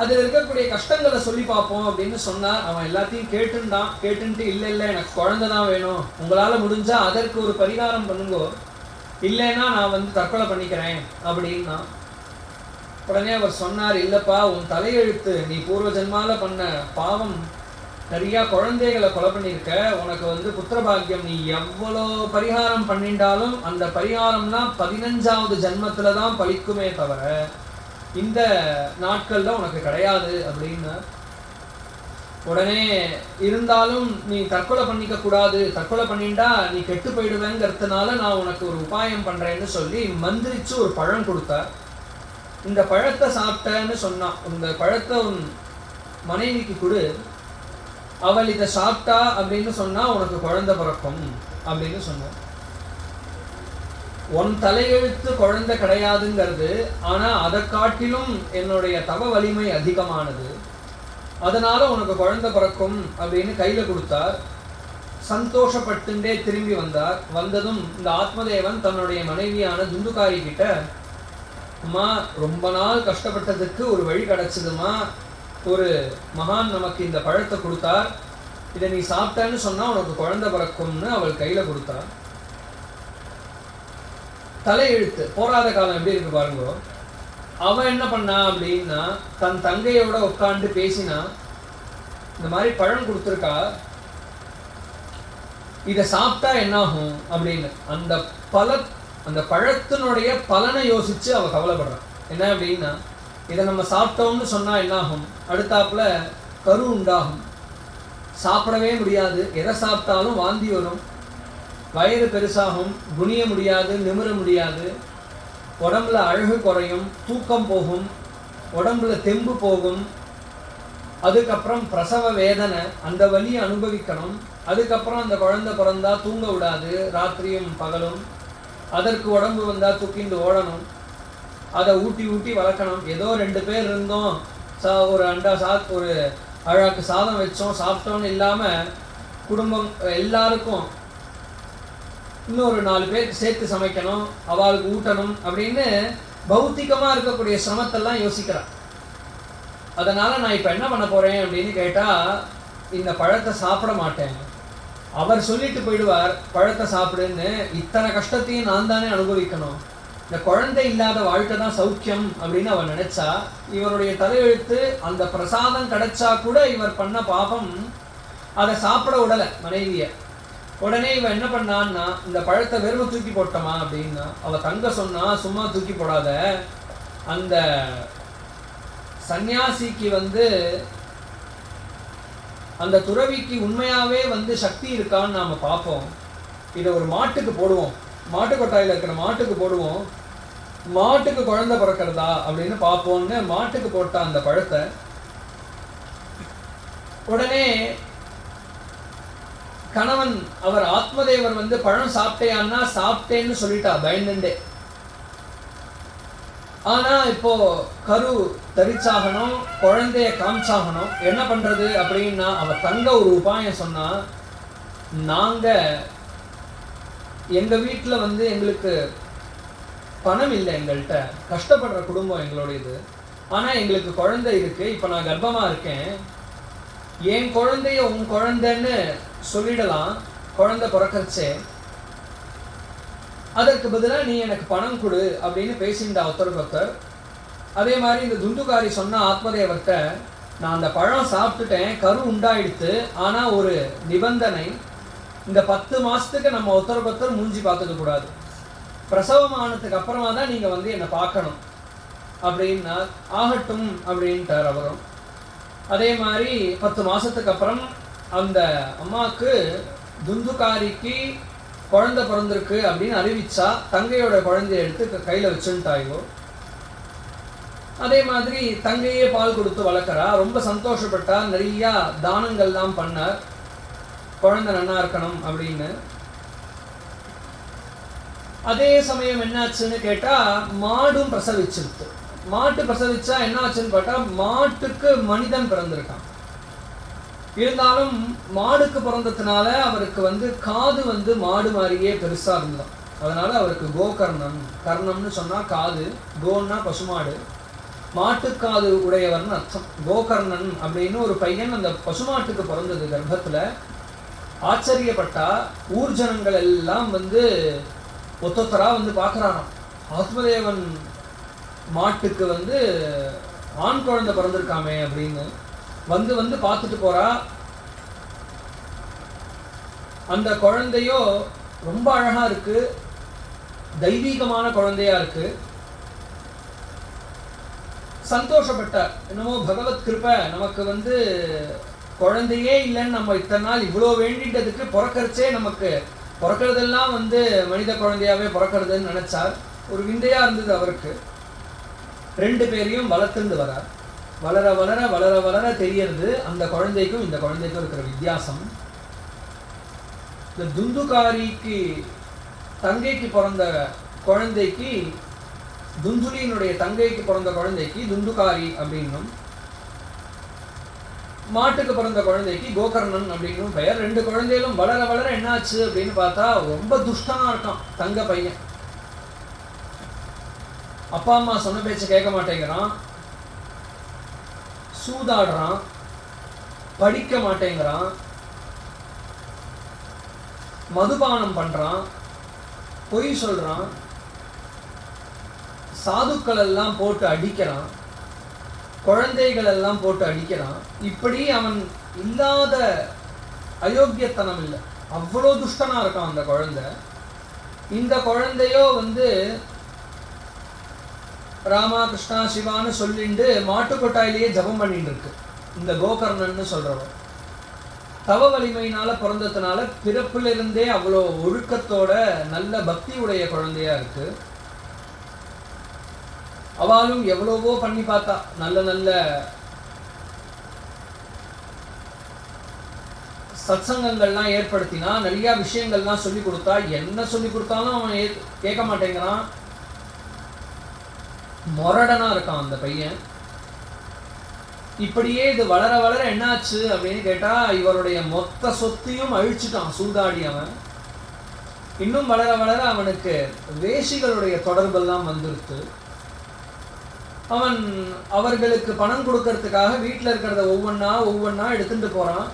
அதில் இருக்கக்கூடிய கஷ்டங்களை சொல்லி பார்ப்போம் அப்படின்னு சொன்னார். அவன் எல்லாத்தையும் கேட்டுட்டான். கேட்டுன்ட்டு இல்லை இல்லை எனக்கு குழந்தை தான் வேணும், உங்களால் முடிஞ்சா அதற்கு ஒரு பரிகாரம் பண்ணுங்கோ, இல்லைன்னா நான் தற்கொலை பண்ணிக்கிறேன் அப்படின்னா. உடனே அவர் சொன்னார், இல்லைப்பா உன் தலையெழுத்து, நீ பூர்வ ஜென்மால பண்ண பாவம், நிறைய குழந்தைகளை கொலை பண்ணியிருக்க, உனக்கு புத்திரபாக்கியம் நீ எவ்வளோ பரிகாரம் பண்ணிட்டாலும் அந்த பரிகாரம்லாம் 15வது ஜென்மத்துல தான் பலிக்குமே தவிர இந்த நாட்கள்ல உனக்கு கிடையாது அப்படின்னு. உடனே இருந்தாலும் நீ தற்கொலை பண்ணிக்க கூடாது, தற்கொலை பண்ணிட்டா நீ கெட்டு போயிடுவேங்கிறதுனால நான் உனக்கு ஒரு உபாயம் பண்றேன்னு சொல்லி மந்திரிச்சு ஒரு பழம் கொடுத்தார். இந்த பழத்தை சாப்பிட்டேன்னு சொன்னான், இந்த பழத்தை உன் மனைவிக்கு கொடு, அவள் இதை சாப்பிட்டா அப்படின்னு சொன்னா உனக்கு குழந்தை பிறக்கும் அப்படின்னு சொன்னார். உன் தலையெழுத்து குழந்தை கிடையாதுங்கிறது, ஆனா அதை காட்டிலும் என்னுடைய தவ வலிமை அதிகமானது, அதனால உனக்கு குழந்தை பிறக்கும் அப்படின்னு கையில கொடுத்தார். சந்தோஷப்பட்டுண்டே திரும்பி வந்தார். வந்ததும் இந்த ஆத்மதேவன் தன்னுடைய மனைவியான துந்துகாரி கிட்ட, அம்மா ரொம்ப நாள் கஷ்டப்பட்டதுக்கு ஒரு வழி கிடைச்சதுமா, ஒரு மகான் நமக்கு இந்த பழத்தை கொடுத்தார், இதை நீ சாப்பிட்டேன்னு சொன்னா உனக்கு குழந்தை பிறக்கும்னு அவள் கையில கொடுத்தார். தலையெழுத்து போராத காலம் எப்படி இருக்கு பாருங்க. அவன் என்ன பண்ணா அப்படின்னா, தன் தங்கையோட உட்காந்து பேசினா, இந்த மாதிரி பழம் கொடுத்துருக்கா, இதை சாப்பிட்டா என்ன ஆகும் அப்படின்னு. அந்த பழத்தினுடைய பலனை யோசிச்சு அவ கவலைப்படுறான். என்ன அப்படின்னா, இதை நம்ம சாப்பிட்டோம்னு சொன்னா என்ன ஆகும், அடுத்தாப்புல கரு உண்டாகும், சாப்பிடவே முடியாது, எதை சாப்பிட்டாலும் வாந்தி வரும், வயிறு பெருசாகும், குனிய முடியாது, நிமிர முடியாது, உடம்புல அழகு குறையும், தூக்கம் போகும், உடம்புல தெம்பு போகும். அதுக்கப்புறம் பிரசவ வேதனை, அந்த வலியை அனுபவிக்கணும். அதுக்கப்புறம் அந்த குழந்தை பிறந்தா தூங்க விடாது, ராத்திரியும் பகலும். அதற்கு உடம்பு வந்தால் தூக்கிண்டு ஓடணும், அதை ஊட்டி ஊட்டி வளர்க்கணும். ஏதோ 2 பேர் இருந்தோம், ஒரு அண்டா ஒரு அழகாக்கு சாதம் வச்சோம் சாப்பிட்டோன்னு இல்லாமல் குடும்பம் எல்லாருக்கும் இன்னொரு 4 பேருக்கு சேர்த்து சமைக்கணும், அவளுக்கு ஊட்டணும் அப்படின்னு பௌத்திகமாக இருக்கக்கூடிய சிரமத்தெல்லாம் யோசிக்கிறான். அதனால் நான் இப்போ என்ன பண்ண போகிறேன் அப்படின்னு கேட்டால், இந்த பழத்தை சாப்பிட மாட்டேன். அவர் சொல்லிட்டு போயிடுவார் பழத்தை சாப்பிடுன்னு. இத்தனை கஷ்டத்தையும் நான் தானே அனுபவிக்கணும், இந்த குழந்தை இல்லாத வாழ்க்கை தான் சௌக்கியம் அப்படின்னு அவர் நினைச்சா, இவருடைய தலையெழுத்து அந்த பிரசாதம் கிடைச்சா கூட இவர் பண்ண பாபம் அதை சாப்பிட விடலை மனைவியை. உடனே இவன் என்ன பண்ணான்னா, இந்த பழத்தை வெறும் தூக்கி போட்டோமா அப்படின்னா, அவள் தங்க சொன்னா, சும்மா தூக்கி போடாத, அந்த சன்னியாசிக்கு அந்த துறவிக்கு உண்மையாவே சக்தி இருக்கான்னு நாம பார்ப்போம். இதை ஒரு மாட்டுக்கு போடுவோம், மாட்டு கொட்டாயில் இருக்கிற மாட்டுக்கு போடுவோம், மாட்டுக்கு குழந்தை பிறக்கிறதா அப்படின்னு பார்ப்போம்னு மாட்டுக்கு போட்ட அந்த பழத்தை உடனே கணவன் அவர் ஆத்மதேவர் பழம் சாப்பிட்டேன்னா சாப்பிட்டேன்னு சொல்லிட்டா பயந்துண்டே. ஆனா இப்போ கரு தரிச்சாகணும், குழந்தைய காமிச்சாகணும், என்ன பண்றது அப்படின்னா அவ தங்க ஒரு உபாயம் சொன்னா, நாங்க எங்க வீட்டுல எங்களுக்கு பணம் இல்லை, எங்கள்கிட்ட கஷ்டப்படுற குடும்பம் எங்களுடையது, ஆனா எங்களுக்கு குழந்தை இருக்கு, இப்ப நான் கர்ப்பமா இருக்கேன், என் குழந்தைய உன் குழந்தைன்னு சொல்லிடலாம் குழந்தை பிறக்கச்சே, அதற்கு பதிலாக நீ எனக்கு பணம் கொடு அப்படின்னு பேசிண்டா ஒருத்தர். அதே மாதிரி இந்த துந்துகாரி சொன்ன ஆத்மதேவர்கிட்ட, நான் அந்த பழம் சாப்பிட்டுட்டேன், கரு உண்டாயிடுத்து, ஆனா ஒரு நிபந்தனை, இந்த 10 மாசத்துக்கு நம்ம ஒருத்தர் மூஞ்சி பார்த்துக்க கூடாது, பிரசவமானதுக்கு அப்புறமா தான் நீங்க என்னை பார்க்கணும் அப்படின்னா. ஆகட்டும் அப்படின்ட்டார் அவரும். அதே மாதிரி 10 மாசத்துக்கு அப்புறம் அந்த அம்மாவுக்கு துந்துகாரிக்கு குழந்தை பிறந்திருக்கு அப்படின்னு அறிவிச்சா, தங்கையோட குழந்தைய எடுத்து கையில வச்சுட்டாயோ. அதே மாதிரி தங்கையே பால் கொடுத்து வளர்க்குறா, ரொம்ப சந்தோஷப்பட்டா, நிறைய தானங்கள்லாம் பண்ணார், குழந்தை நன்னா இருக்கணும் அப்படின்னு. அதே சமயம் என்னாச்சுன்னு கேட்டா, மாடும் பிரசவிச்சிருக்கு. மாட்டு பிரசவிச்சா என்ன ஆச்சுன்னு பார்த்தா, மாட்டுக்கு மனிதன் பிறந்திருக்கான். இருந்தாலும் மாடுக்கு பிறந்ததுனால அவருக்கு காது மாடு மாதிரியே பெருசா இருந்தான். அதனால அவருக்கு கோகர்ணம், கர்ணம்னு சொன்னா காது, கோன்னா பசுமாடு, மாட்டுக்காது உடையவர்னு அர்த்தம். கோகர்ணன் அப்படின்னு ஒரு பையன் அந்த பசுமாட்டுக்கு பிறந்தது கர்ப்பத்துல. ஆச்சரியப்பட்டா, ஊர் ஜனங்கள் எல்லாம் ஒத்தொத்தரா பார்க்கறானாம், ஆத்மதேவன் மாட்டுக்கு ஆண் குழந்தை பிறந்திருக்காமே அப்படின்னு பார்த்துட்டு போறா. அந்த குழந்தையோ ரொம்ப அழகா இருக்கு, தெய்வீகமான குழந்தையா இருக்கு. சந்தோஷப்பட்டார், என்னமோ பகவத் கிருபை, நமக்கு குழந்தையே இல்லைன்னு நம்ம இத்தனை நாள் இவ்வளோ வேண்டிட்டதுக்கு பிறக்கிறச்சே நமக்கு பிறக்கிறதெல்லாம் மனித குழந்தையாவே பிறக்கிறதுன்னு நினைச்சார். ஒரு விந்தையா இருந்தது அவருக்கு. 2 பேரையும் வளர்த்துண்டு வரார். வளர வளர வளர வளர தெரியறது அந்த குழந்தைக்கும் இந்த குழந்தைக்கும் இருக்கிற வித்தியாசம். இந்த துந்துகாரிக்கு தங்கைக்கு பிறந்த குழந்தைக்கு, துந்துலியினுடைய தங்கைக்கு பிறந்த குழந்தைக்கு துந்துகாரி அப்படின்னும், மாட்டுக்கு பிறந்த குழந்தைக்கு கோகர்ணன் அப்படின்னும் பெயர். 2 குழந்தைகளும் வளர வளர என்னாச்சு அப்படின்னு பார்த்தா, ரொம்ப துஷ்டனா இருக்கான் தங்க பையன். அப்பா அம்மா சொன்ன பேச்ச கேட்க மாட்டேங்கிறான், சூதாடுறான், படிக்க மாட்டேங்கிறான், மதுபானம் பண்றான், பொய் சொல்றான், சாதுக்கள் எல்லாம் போட்டு அடிக்கிறான், குழந்தைகள் எல்லாம் போட்டு அடிக்கிறான். இப்படி அவன் இல்லாத அயோக்கியத்தனம் இல்லை, அவ்வளோ துஷ்டனா இருக்கான் அந்த குழந்தை. இந்த குழந்தையோ ராமா கிருஷ்ணா சிவான்னு சொல்லிட்டு மாட்டுக்கொட்டாயிலேயே ஜபம் பண்ணிட்டு இருக்கு. இந்த கோகர்ணன்னு சொல்றவன் தவ வலிமையினால பிறந்ததுனால பிறப்பிலிருந்தே அவ்வளோ ஒழுக்கத்தோட நல்ல பக்தி உடைய குழந்தையா இருக்கு. அவளும் எவ்வளவோ பண்ணி பார்த்தா, நல்ல நல்ல சத்சங்கங்கள்லாம் ஏற்படுத்தினா, நிறைய விஷயங்கள்லாம் சொல்லி கொடுத்தா. என்ன சொல்லி கொடுத்தாலும் அவன் கேட்க மாட்டேங்கிறான். மொரடனா இருக்கான் அந்த பையன். இப்படியே இது வளர வளர என்னாச்சு அப்படின்னு கேட்டா, இவருடைய மொத்த சொத்தையும் அழிச்சுட்டான் சூதாடி அவன். இன்னும் வளர வளர அவனுக்கு வேஷிகளுடைய தொடர்பெல்லாம் வந்துருத்து. அவன் அவர்களுக்கு பணம் கொடுக்கறதுக்காக வீட்டில் இருக்கிறத ஒவ்வொன்றா எடுத்துட்டு போறான்.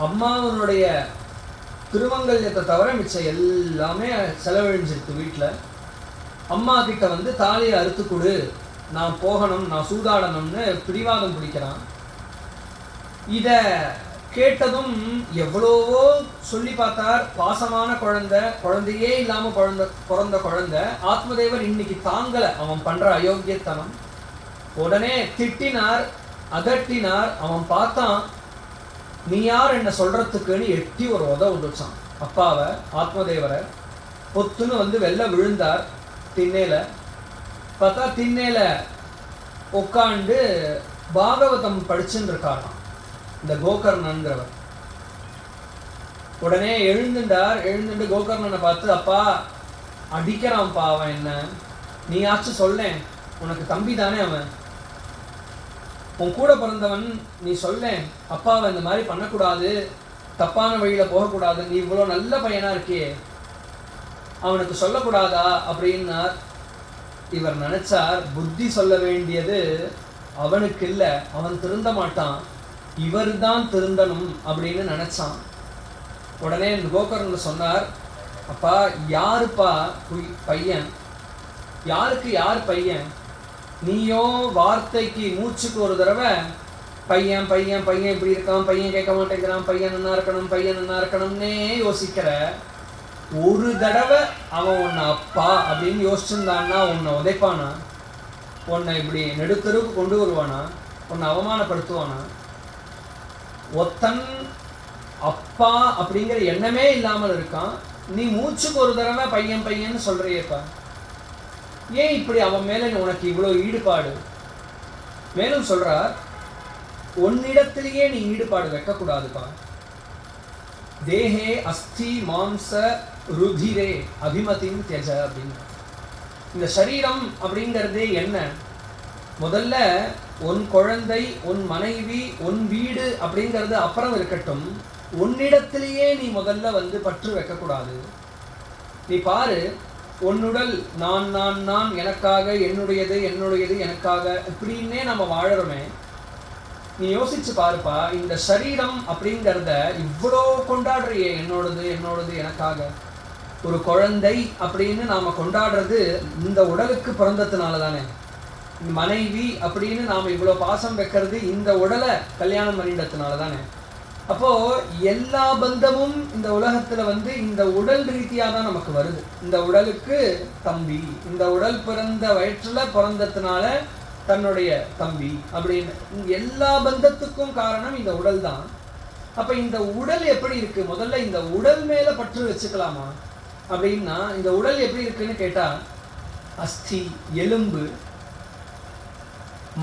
அம்மாவனுடைய திருமங்கல்யத்தை தவிர மிச்சம் எல்லாமே செலவழிஞ்சிருக்கு வீட்டில். அம்மா கிட்ட வந்து தாலியை அறுத்து கொடு, நான் போகணும், நான் சூதாடணும்னு பிடிவாதம் பிடிக்கிறான். இதை கேட்டதும் எவ்வளவோ சொல்லி பார்த்தார். பாசமான குழந்தையே இல்லாமல் பிறந்த குழந்தை ஆத்மதேவர் இன்னைக்கு தாங்கலை அவன் பண்ற அயோக்கியத்தனம். உடனே திட்டினார், அதட்டினார். அவன் பார்த்தான், நீ யார் என்ன சொல்றதுக்குன்னு எட்டி ஒரு உதவுச்சான் அப்பாவை, ஆத்மதேவரை. பொத்துன்னு வந்து வெளில விழுந்தார் திண்ணையில. பார்த்தா திண்ணையில உட்காண்டு பாகவதம் படிச்சுன்னு இருக்காராம் இந்த கோகர்ணன்கிறவர். உடனே எழுந்துட்டு கோகர்ணனை பார்த்து, அப்பா அடிக்கிறான்ப்பா அவன் என்ன, நீயாச்சும் சொல்லேன், உனக்கு தம்பி தானே அவன், உன் கூட பிறந்தவன், நீ சொல்லேன் அப்பாவை இந்த மாதிரி பண்ணக்கூடாது, தப்பான வழியில போகக்கூடாது, நீ இவ்வளோ நல்ல பையனா இருக்கியே, அவனுக்கு சொல்லக்கூடாதா அப்படின்னார். இவர் நினைச்சார், புத்தி சொல்ல வேண்டியது அவனுக்கு இல்லை, அவன் திருந்த மாட்டான், இவர் தான் திருந்தணும் அப்படின்னு நினைச்சான். உடனே கோகர்ணன் சொன்னார், அப்பா யாருப்பா பையன், யாருக்கு யார் பையன், நீயோ வார்த்தைக்கு மூச்சுக்கு ஒரு தடவை பையன் பையன் பையன் இப்படி இருக்கான், பையன் கேட்க மாட்டேங்கிறான், பையன் நல்லா இருக்கணும், பையன் நல்லா இருக்கணும்னே யோசிக்கிற. ஒரு தடவை அவன் உன்னை அப்பா அப்படின்னு யோசிச்சிருந்தான்னா உன்னை உதைப்பானா, உன்னை இப்படி நெடுத்தருவுக்கு கொண்டு வருவானா, உன்னை அவமானப்படுத்துவானா? ஒத்தன் அப்பா அப்படிங்கிற எண்ணமே இல்லாமல் இருக்கான், நீ மூச்சுக்கு ஒரு தடவை பையன் பையன்னு சொல்றியப்பா, ஏன் இப்படி அவன் மேல உனக்கு இவ்வளவு ஈடுபாடு? மேலும் சொல்றார், உன்னிடத்திலேயே நீ ஈடுபாடு வைக்கக்கூடாதுப்பா. தேஹே அஸ்தி மாம்ச ருதிரே அபிமதின் தியஜ அப்படின்னு. இந்த சரீரம் அப்படிங்கிறதே என்ன? முதல்ல உன் குழந்தை, உன் மனைவி, உன் வீடு அப்படிங்கிறது அப்புறம் இருக்கட்டும், உன்னிடத்திலேயே நீ முதல்ல வந்து பற்று வைக்கக்கூடாது. நீ பாரு, உன்னுடல் நான் நான் நான் எனக்காக, என்னுடையது என்னுடையது எனக்காக இப்படின்னே நம்ம வாழறோமே. நீ யோசிச்சு பாருப்பா, இந்த சரீரம் அப்படிங்கிறத இவ்வளோ கொண்டாடுறியே, என்னோடது என்னோடது எனக்காக. ஒரு குழந்தை அப்படின்னு நாம கொண்டாடுறது இந்த உடலுக்கு பிறந்ததுனால தானே. மனைவி அப்படின்னு நாம இவ்வளோ பாசம் வைக்கிறது இந்த உடலை கல்யாணம் பண்ணிட்டதுனால தானே. அப்போ எல்லா பந்தமும் இந்த உலகத்துல வந்து இந்த உடல் ரீதியா தான் நமக்கு வருது. இந்த உடலுக்கு தம்பி, இந்த உடல் பிறந்த வயிற்றுல பிறந்ததுனால தன்னுடைய தம்பி அப்படின்னு எல்லா பந்தத்துக்கும் காரணம் இந்த உடல் தான். அப்ப இந்த உடல் எப்படி இருக்கு? முதல்ல இந்த உடல் மேல பற்று வச்சுக்கலாமா அப்படின்னா, இந்த உடல் எப்படி இருக்குன்னு கேட்டா, அஸ்தி எலும்பு,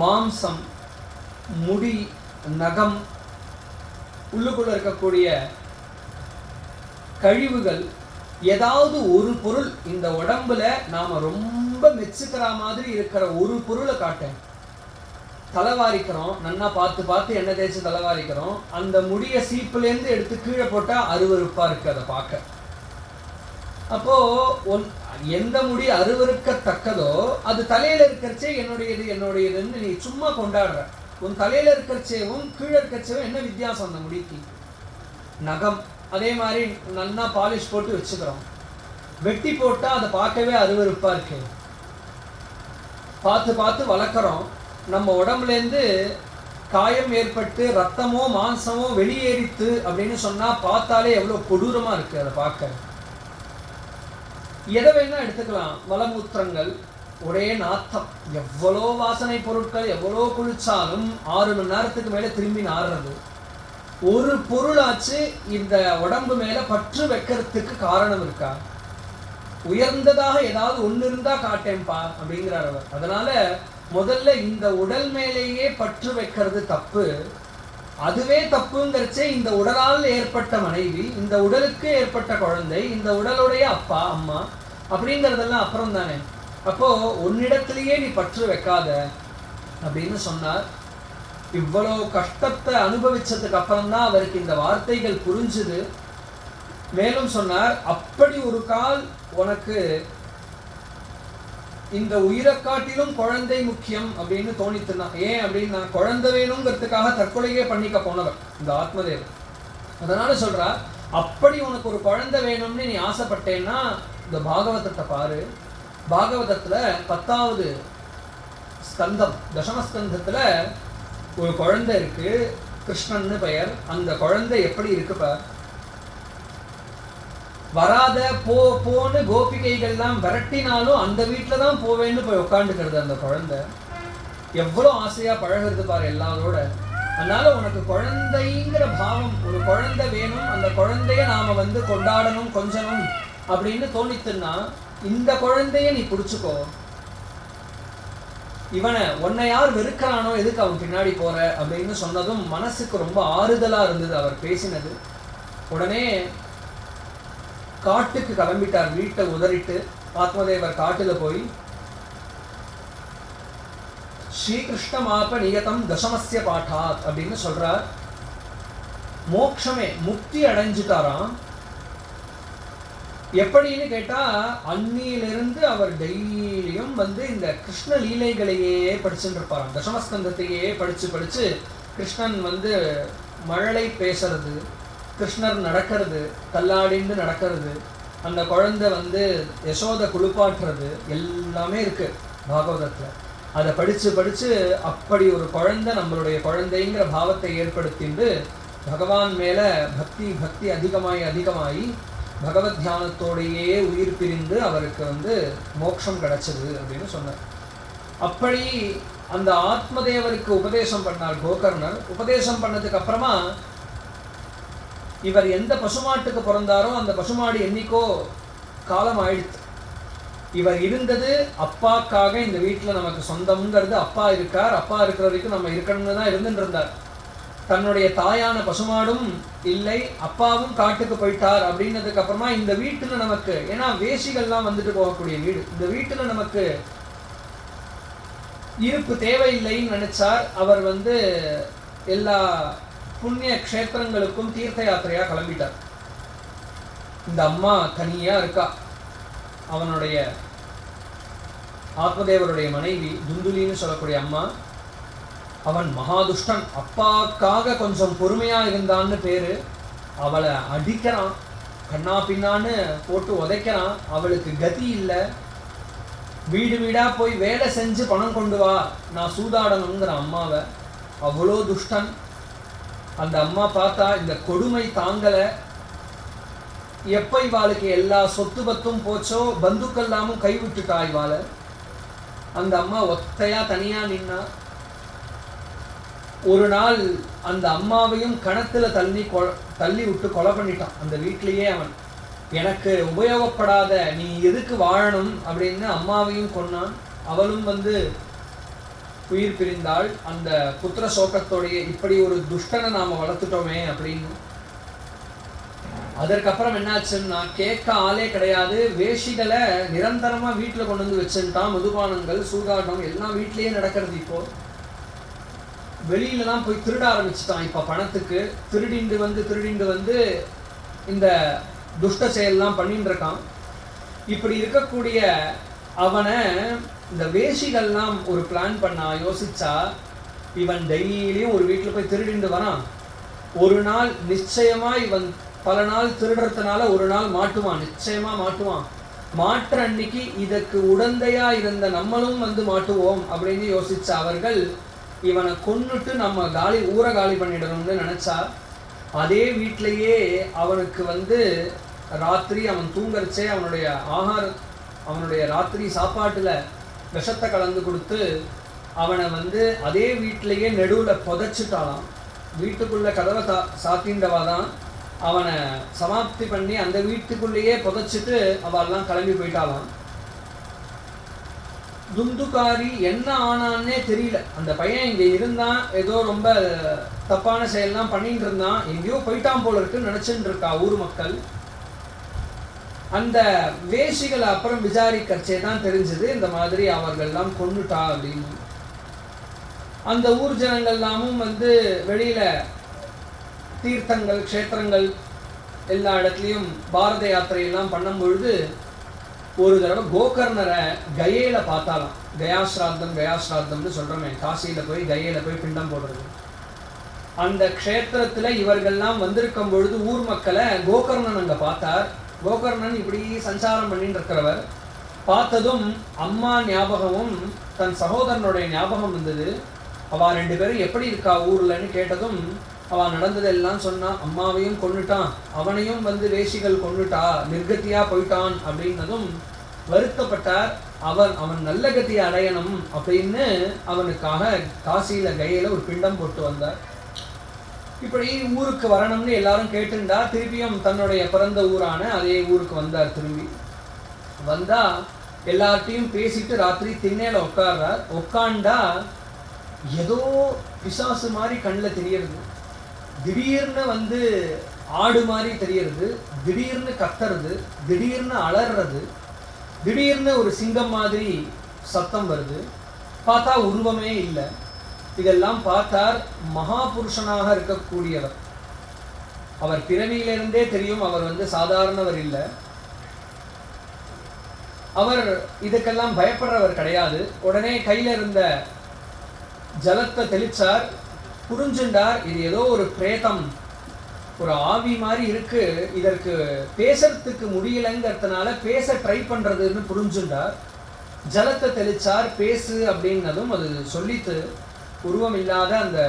மாம்சம், முடி, நகம், உள்ளுக்குள்ள இருக்கக்கூடிய கழிவுகள், ஏதாவது ஒரு பொருள் இந்த உடம்புல நாம ரொம்ப மெச்சுக்கிற மாதிரி இருக்கிற ஒரு பொருளை காட்டேன். தலைவாரிக்கிறோம், நன்னா பார்த்து பார்த்து எண்ணெய் தேய்ச்சி தலைவாரிக்கிறோம், அந்த முடிய சீப்புலேருந்து எடுத்து கீழே போட்டா அருவருப்பா இருக்கு அதை பார்க்க. அப்போ எந்த முடி அருவருக்கத்தக்கதோ அது தலையில இருக்கிறச்சே என்னுடையது என்னுடையதுன்னு நீ சும்மா கொண்டாடுற. உன் தலையில இருக்கிறச்சேவும் கீழே இருக்கிறச்சேவும் என்ன வித்தியாசம் அந்த முடிக்கு? நகம் அதே மாதிரி நல்லா பாலிஷ் போட்டு வச்சுக்கிறோம், வெட்டி போட்டா அதை பார்க்கவே அருவருப்பா இருக்கு. பார்த்து பார்த்து வளர்க்குறோம். நம்ம உடம்புலேருந்து காயம் ஏற்பட்டு ரத்தமோ மாംസமோ வெளியேறித்து அப்படின்னு சொன்னா பார்த்தாலே எவ்வளோ கொடூரமா இருக்கு அதை பார்க்க. எதை வேணா எடுத்துக்கலாம், மலமூத்திரங்கள், ஒரே நாத்தம், எவ்வளோ வாசனை பொருட்கள் எவ்வளோ குளிச்சாலும் 6 மணி நேரத்துக்கு மேலே திரும்பி நாடுறது. ஒரு பொருளாச்சு இந்த உடம்பு மேல பற்று வைக்கிறதுக்கு காரணம் இருக்கா? உயர்ந்ததாக ஏதாவது ஒன்று இருந்தா காட்டேன்பா அப்படிங்கிறார் அவர். அதனால முதல்ல இந்த உடல் மேலேயே பற்று வைக்கிறது தப்பு. அதுவே தப்புங்கிறச்சே இந்த உடலால் ஏற்பட்ட மனைவி, இந்த உடலுக்கு ஏற்பட்ட குழந்தை, இந்த உடலுடைய அப்பா அம்மா அப்படிங்கிறதெல்லாம் அப்புறம் தானே. அப்போ உன்னிடத்திலேயே நீ பற்று வைக்காத அப்படின்னு சொன்னார். இவ்வளோ கஷ்டத்தை அனுபவிச்சதுக்கு அப்புறம்தான் அவருக்கு இந்த வார்த்தைகள் புரிஞ்சுது. மேலும் சொன்னார், அப்படி ஒரு கால் உனக்கு இந்த உயிரை காட்டிலும் குழந்தை முக்கியம் அப்படின்னு தோணித்துனா, ஏன் அப்படின்னா குழந்தை வேணுங்கிறதுக்காக தற்கொலையே பண்ணிக்க போனவர் இந்த ஆத்மதேவர். அதனால சொல்றார், அப்படி உனக்கு ஒரு குழந்தை வேணும்னு நீ ஆசைப்பட்டேன்னா இந்த பாகவதத்தை பாரு. பாகவதத்துல 10வது ஸ்கந்தம் தசமஸ்கந்தத்துல ஒரு குழந்தை இருக்கு, கிருஷ்ணன்னு பெயர். அந்த குழந்தை எப்படி இருக்கு பார். வராத போன்னு கோபிகைகள்லாம் விரட்டினாலும் அந்த வீட்டில தான் போவேன்னு போய் உட்காந்துக்கிறது அந்த குழந்தை. எவ்வளோ ஆசையா பழகிறது பாரு எல்லாரோட. அதனால உனக்கு குழந்தைங்கிற பாவம், ஒரு குழந்தை வேணும், அந்த குழந்தைய நாம வந்து கொண்டாடணும் கொஞ்சணும் அப்படின்னு தோணித்துன்னா இந்த குழந்தைய நீ பிடிச்சுக்கோ. இவனை உன்னை யார் வெறுக்கிறானோ எதுக்கு அவன் பின்னாடி போற அப்படின்னு சொன்னதும் மனசுக்கு ரொம்ப ஆறுதலா இருந்தது அவர் பேசினது. உடனே காட்டுக்கு கிளம்பிட்டார். வீட்டை உதறிட்டு ஆத்மதேவர் காட்டுல போய் ஸ்ரீகிருஷ்ணமாப நியதம் தசமஸ்ய பாட்டாத் அப்படின்னு சொல்றார். மோட்சமே முக்தி அடைஞ்சிட்டாராம். எப்படின்னு கேட்டா அன்னியிலிருந்து அவர் டெய்லியும் வந்து இந்த கிருஷ்ண லீலைகளையே படிச்சுட்டு இருப்பாராம். தசமஸ்கந்தத்தையே படிச்சு கிருஷ்ணன் வந்து மழலை பேசுறது, கிருஷ்ணர் நடக்கிறது, தள்ளாடிந்து நடக்கிறது, அந்த குழந்தை வந்து யசோதை குளிப்பாட்டுறது எல்லாமே இருக்கு பாகவதத்துல. அதை படிச்சு அப்படி ஒரு குழந்தை நம்மளுடைய குழந்தைங்கிற பாவத்தை ஏற்படுத்திண்டு பகவான் மேல பக்தி அதிகமாயி பகவத் தியானத்தோடையே உயிர் பிரிந்து அவருக்கு வந்து மோட்சம் கிடைச்சது அப்படின்னு சொன்னார். அப்படி அந்த ஆத்மதேவருக்கு உபதேசம் பண்ணார் கோகர்ணர். உபதேசம் பண்ணதுக்கு அப்புறமா இவர் எந்த பசுமாட்டுக்கு பிறந்தாரோ அந்த பசுமாடு என்னைக்கோ காலம் ஆயிடுச்சு. இவர் இருந்தது அப்பாக்காக. இந்த வீட்டில் நமக்கு சொந்தம்ங்கிறது அப்பா இருக்கார். அப்பா இருக்கிற வரைக்கும் நம்ம இருக்கணும்னு தான் இருந்துட்டு இருந்தார். தன்னுடைய தாயான பசுமாடும் இல்லை, அப்பாவும் காட்டுக்கு போயிட்டார் அப்படின்னதுக்கு அப்புறமா இந்த வீட்டுல நமக்கு, ஏன்னா வேசிகள்லாம் வந்துட்டு போகக்கூடிய வீடு, இந்த வீட்டுல நமக்கு இருப்பு தேவையில்லைன்னு நினைச்சார். அவர் வந்து எல்லா புண்ணிய க்ஷேத்திரங்களுக்கும் தீர்த்த யாத்திரையா கிளம்பிட்டார். இந்த அம்மா தனியா இருக்கா. அவனுடைய ஆத்மதேவருடைய மனைவி துந்துலின்னு சொல்லக்கூடிய அம்மா. அவன் மகாதுஷ்டன். அப்பாக்காக கொஞ்சம் பொறுமையா இருந்தான்னு பேரு. அவளை அடிக்கிறான், கண்ணா பின்னான்னு போட்டு உதைக்கிறான். அவளுக்கு கதி இல்லை. வீடு வீடா போய் வேலை செஞ்சு பணம் கொண்டு வா, நான் சூதாடணுங்கிற அம்மாவை. அவ்வளோ துஷ்டன். அந்த அம்மா பார்த்தா இந்த கொடுமை தாங்கல. எப்ப இவாளுக்கு எல்லா சொத்து பத்தும் போச்சோ, பந்துக்கெல்லாமும் கைவிட்டுட்டா இவாள. அந்த அம்மா ஒத்தையா தனியா நின்னா. ஒரு நாள் அந்த அம்மாவையும் கணத்துல தள்ளி விட்டு கொலை பண்ணிட்டான் அந்த வீட்டிலேயே. அவன் எனக்கு உபயோகப்படாத, நீ எதுக்கு வாழணும் அப்படின்னு அம்மாவையும் கொன்னான். அவளும் வந்து உயிர் பிரிந்தாள் அந்த புத்திர சோகத்தோடைய. இப்படி ஒரு துஷ்டனை நாம வளர்த்துட்டோமே அப்படின்னு. அதற்கப்புறம் என்னாச்சுன்னா, கேட்க ஆளே கிடையாது. வேஷிகளை நிரந்தரமா வீட்டுல கொண்டு வந்து வச்சுட்டான். மதுபானங்கள், சூதாட்டம் எல்லாம் வீட்லயே நடக்கிறது. இப்போ வெளியில தான் போய் திருட ஆரம்பிச்சுட்டான். இப்ப பணத்துக்கு திருடிண்டு வந்து இந்த துஷ்ட செயல்லாம் பண்ணிட்டு இருக்கான். இப்படி இருக்கக்கூடிய அவனை இந்த வேஷிகள்லாம் ஒரு பிளான் பண்ணா, யோசிச்சா, இவன் டெய்லியும் ஒரு வீட்டுல போய் திருடிண்டு வரான். ஒரு நாள் நிச்சயமா இவன் பல நாள் திருடுறதுனால ஒரு நாள் மாட்டுவான், நிச்சயமா மாட்டுவான். மாற்ற அன்னைக்கு இதற்கு உடந்தையா இருந்த நம்மளும் வந்து மாட்டுவோம் அப்படின்னு யோசிச்ச அவர்கள் இவனை கொன்னுட்டு நம்ம ஊரை காலி பண்ணிடணும்னு நினைச்சா. அதே வீட்டிலேயே அவனுக்கு வந்து ராத்திரி அவன் தூங்கரிச்சே அவனுடைய ராத்திரி சாப்பாட்டுல விஷத்தை கலந்து கொடுத்து அவனை வந்து அதே வீட்டிலேயே நடுவுல புதைச்சிட்டாலாம். வீட்டுக்குள்ள கதவை சாத்தின்றவா தான் அவனை சமாப்தி பண்ணி அந்த வீட்டுக்குள்ளேயே புதைச்சிட்டு அவெல்லாம் கிளம்பி போயிட்டாலாம். துந்துகாரி என்ன ஆனான்னே தெரியல. அந்த பையன் இங்கே இருந்தான், ஏதோ ரொம்ப தப்பான செயல்லாம் பண்ணிட்டு இருந்தான், எங்கேயோ போயிட்டான் போல இருக்குன்னு நினச்சிட்டு இருக்கா ஊர் மக்கள். அந்த வேஷிகளை அப்புறம் விசாரிக்கச்சே தான் தெரிஞ்சது இந்த மாதிரி அவர்கள்லாம் கொன்னுட்டா அப்படின்னு. அந்த ஊர் ஜனங்கள்லாமும் வெளியில தீர்த்தங்கள் க்ஷேத்திரங்கள் எல்லா இடத்துலையும் பாரத யாத்திரையெல்லாம் பண்ணும் பொழுது ஒரு தடவை கோகர்ணரை கயையில பார்த்தாலாம். கயாஸ்ராத்தம்னு சொல்றோமே, காசியில போய் கயையில போய் பிண்டம் போடுறது. அந்த க்ஷேத்திரத்துல இவர்கள்லாம் வந்திருக்கும் பொழுது ஊர் மக்களை கோகர்ணன் அங்க பார்த்தார். கோகர்ணன் இப்படி சஞ்சாரம் பண்ணிட்டு இருக்கிறவர். பார்த்ததும் அம்மா ஞாபகமும் தன் சகோதரனுடைய ஞாபகம் வந்தது. அவ 2 பேரும் எப்படி இருக்கா ஊர்லன்னு கேட்டதும் அவ நடந்ததெல்லாம் சொன்னான். அம்மாவையும் கொன்னுட்டான், அவனையும் வேஷிகள் கொன்னுட்டா, நிர்கத்தியா போயிட்டான் அப்படின்னதும் வருத்தப்பட்டார். அவன் நல்ல கத்தியை அடையணும் அப்படின்னு அவனுக்காக காசியில கயையில ஒரு பிண்டம் போட்டு வந்தார். இப்படி ஊருக்கு வரணும்னு எல்லாரும் கேட்டுண்டா. திருப்பியும் தன்னுடைய பிறந்த ஊரான அதே ஊருக்கு வந்தார். திரும்பி வந்தா எல்லார்ட்டையும் பேசிட்டு ராத்திரி திண்ணையில உட்கார்றார். உட்காண்டா ஏதோ பிசாசு மாதிரி கண்ணில் தெரியறது. திடீர்னு ஆடு மாதிரி தெரியறது, திடீர்னு கத்துறது, திடீர்னு அலறது, திடீர்னு ஒரு சிங்கம் மாதிரி சத்தம் வருது. பார்த்தா உருவமே இல்லை. இதெல்லாம் பார்த்தார். மகாபுருஷனாக இருக்கக்கூடியவர். அவர் பிறவியிலிருந்தே தெரியும் அவர் சாதாரணவர் இல்லை. அவர் இதுக்கெல்லாம் பயப்படுறவர் கிடையாது. உடனே கையில இருந்த ஜலத்தை தெளிச்சார். புரிஞ்சுண்டார், இது ஏதோ ஒரு பிரேதம், ஒரு ஆவி மாதிரி இருக்கு, இதற்கு பேசுறதுக்கு முடியலைங்கிறதுனால பேச ட்ரை பண்றதுன்னு புரிஞ்சுண்டார். ஜலத்தை தெளிச்சார். பேசு அப்படின்னதும் அது சொல்லித்து உருவம் இல்லாத அந்த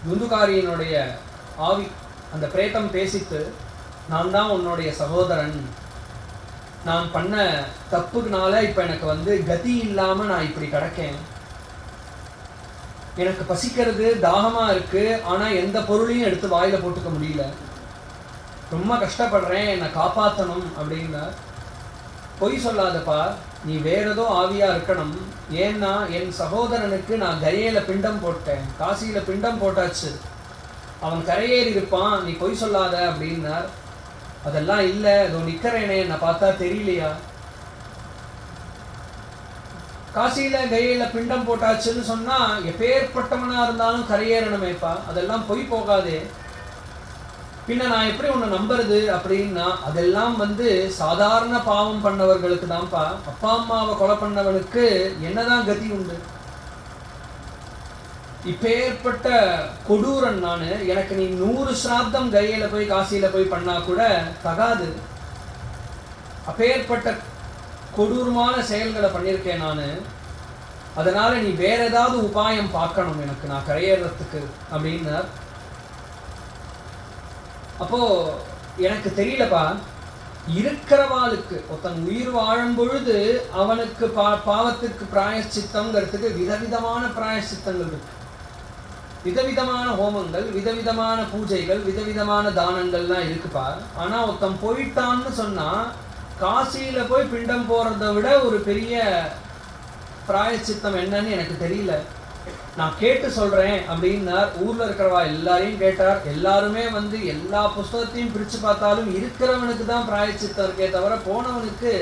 துந்துகாரியினுடைய ஆவி, அந்த பிரேதம் பேசித்து, நான் தான் உன்னுடைய சகோதரன், நான் பண்ண தப்புனால இப்ப எனக்கு கதி இல்லாம நான் இப்படி கிடக்கேன், எனக்கு பசிக்கிறது, தாகமா இருக்கு, ஆனா எந்த பொருளையும் எடுத்து வாயில போட்டுக்க முடியல, ரொம்ப கஷ்டப்படுறேன், என்னை காப்பாற்றணும் அப்படின்னா. பொய் சொல்லாதப்பா, நீ வேற ஏதோ ஆவியா இருக்கணும். ஏன்னா என் சகோதரனுக்கு நான் கரையில பிண்டம் போட்டேன், காசியில பிண்டம் போட்டாச்சு, அவன் கரையேறி இருப்பான், நீ பொய் சொல்லாத அப்படின்னார். அதெல்லாம் இல்லை, இதோ நிக்கிறேனே, என்னை பார்த்தா தெரியலையா? காசியில கயையில பிண்டம் போட்டாச்சுன்னு சொன்னா எப்பேற்பட்டவனா இருந்தாலும் கரையேறணுமேப்பா, அதெல்லாம் பொய் போகாதே, பின்ன நான் எப்படி உன்னை நம்புறது அப்படின்னா, அதெல்லாம் சாதாரண பாவம் பண்ணவர்களுக்கு தான்ப்பா. அப்பா அம்மாவை கொலை பண்ணவனுக்கு என்னதான் கதி உண்டு? இப்பேற்பட்ட கொடூரன் நானு, எனக்கு நீ 100 சிராத்தம் கயையில போய் காசியில போய் பண்ணா கூட தகாது. அப்பேற்பட்ட கொடூரமான செயல்களை பண்ணியிருக்கேன் நான். அதனால நீ வேற ஏதாவது உபாயம் பார்க்கணும் எனக்கு, நான் கரையேறதுக்கு அப்படின்னார். அப்போ எனக்கு தெரியலப்பா, இருக்கிறவாளுக்கு ஒருத்தன் உயிர் வாழும் பொழுது அவனுக்கு பாவத்துக்கு பிராயச்சித்தங்கிறதுக்கு விதவிதமான பிராயச்சித்தங்கள் இருக்கு, விதவிதமான ஹோமங்கள், விதவிதமான பூஜைகள், விதவிதமான தானங்கள்லாம் இருக்குப்பா. ஆனா ஒருத்தன் போயிட்டான்னு சொன்னா காசியில போய் பிண்டம் போறதை விட ஒரு பெரிய பிராயச்சித்தம் என்னன்னு எனக்கு தெரியல, நான் கேட்டு சொல்றேன் அப்படின்னார். ஊர்ல இருக்கிறவா எல்லாரையும் கேட்டார். எல்லாருமே எல்லா புஸ்தகத்தையும் பிரிச்சு பார்த்தாலும் இருக்கிறவனுக்கு தான் பிராயச்சித்தம் இருக்கே தவிர போனவனுக்கு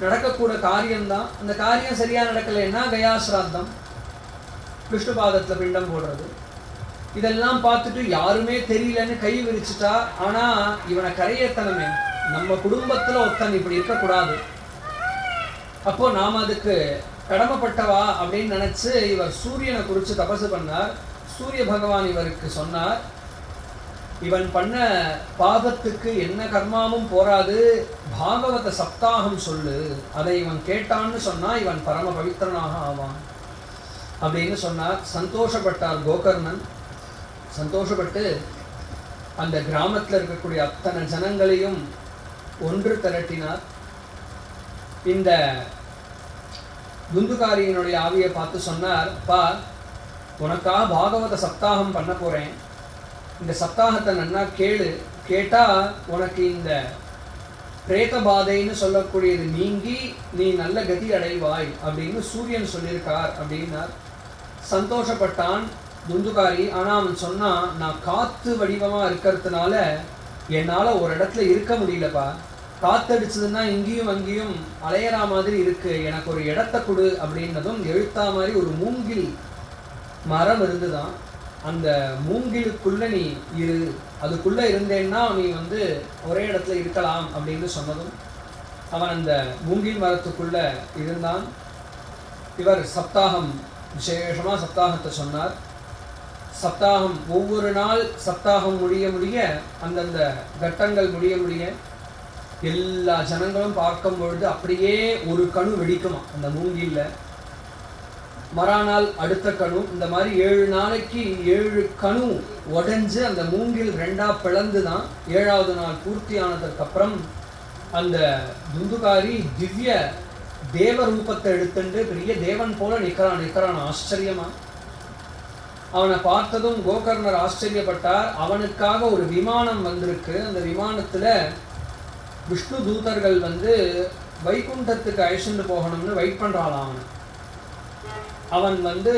நடக்கக்கூட காரியம்தான். அந்த காரியம் சரியா நடக்கலைன்னா கயாஸ்ராத்தம், விஷ்ணுபாதத்துல பிண்டம் போடுறது, இதெல்லாம் பார்த்துட்டு யாருமே தெரியலன்னு கை விரிச்சுட்டா. ஆனா இவனை கரையேத்தனமே, நம்ம குடும்பத்துல ஒருத்தன் இப்படி இருக்கக்கூடாது, அப்போ நாம அதுக்கு கடமைப்பட்டவா அப்படின்னு நினைச்சு இவர் சூரியனை குறித்து தபசு பண்ணார். சூரிய பகவான் இவருக்கு சொன்னார், இவன் பண்ண பாபத்துக்கு என்ன கர்மாவும் போராது, பாகவத சப்தாகம் சொல்லு, அதை இவன் கேட்டான்னு சொன்னா இவன் பரம பவித்திரனாக ஆவான் அப்படின்னு சொன்னார். சந்தோஷப்பட்டார் கோகர்ணன். சந்தோஷப்பட்டு அந்த கிராமத்தில் இருக்கக்கூடிய அத்தனை ஜனங்களையும் ஒன்று திரட்டினார். இந்த துந்துகாரியினுடைய ஆவியை பார்த்து சொன்னார், பா, உனக்காக பாகவத சப்தாகம் பண்ண போறேன், இந்த சப்தாகத்தை நன்னா கேளு, கேட்டால் உனக்கு இந்த பிரேத பாதைன்னு சொல்லக்கூடியது நீங்கி நீ நல்ல கதி அடைவாய் அப்படின்னு சூரியன் சொல்லியிருக்கார் அப்படின்னார். சந்தோஷப்பட்டான் துந்துகாரி. ஆனால் அவன் சொன்னான், நான் காற்று வடிவமாக இருக்கிறதுனால என்னால் ஒரு இடத்துல இருக்க முடியலப்பா, காத்தடிச்சதுன்னா இங்கேயும் அங்கேயும் அலையிற மாதிரி இருக்கு, எனக்கு ஒரு இடத்த கொடு அப்படின்னதும் எழுத்தா மாதிரி ஒரு மூங்கில் மரம் இருந்துதான். அந்த மூங்கிலுக்குள்ளே நீ இரு, அதுக்குள்ளே இருந்தேன்னா நீ வந்து ஒரே இடத்துல இருக்கலாம் அப்படின்னு சொன்னதும் அவன் அந்த மூங்கில் மரத்துக்குள்ளே இருந்தான். இவர் சப்தாகம் விசேஷமாக சப்தாகத்தை சொன்னார். சப்தாகம் ஒவ்வொரு நாள் சப்தாகம் முடிய முடிய அந்தந்த கட்டங்கள் முடிய முடிய எல்லா ஜனங்களும் பார்க்கும் பொழுது அப்படியே ஒரு கணு வெடிக்குமா அந்த மூங்கில்ல. மறாநாள் அடுத்த கணு, இந்த மாதிரி 7 நாளைக்கு 7 கணு உடஞ்சு அந்த மூங்கில் 2ஆ பிளந்து தான் 7ஆவது நாள் பூர்த்தி ஆனதுக்கப்புறம் அந்த துந்துகாரி திவ்ய தேவ ரூபத்தை எடுத்துட்டு பெரிய தேவன் போல நிற்கிறான் ஆச்சரியமா. அவனை பார்த்ததும் கோகர்ணர் ஆச்சரியப்பட்டார். அவனுக்காக ஒரு விமானம் வந்திருக்கு. அந்த விமானத்தில் விஷ்ணு தூதர்கள் வந்து வைகுண்டத்துக்கு அழைச்சிட்டு போகணும்னு வெயிட் பண்ணுறான். அவன் வந்து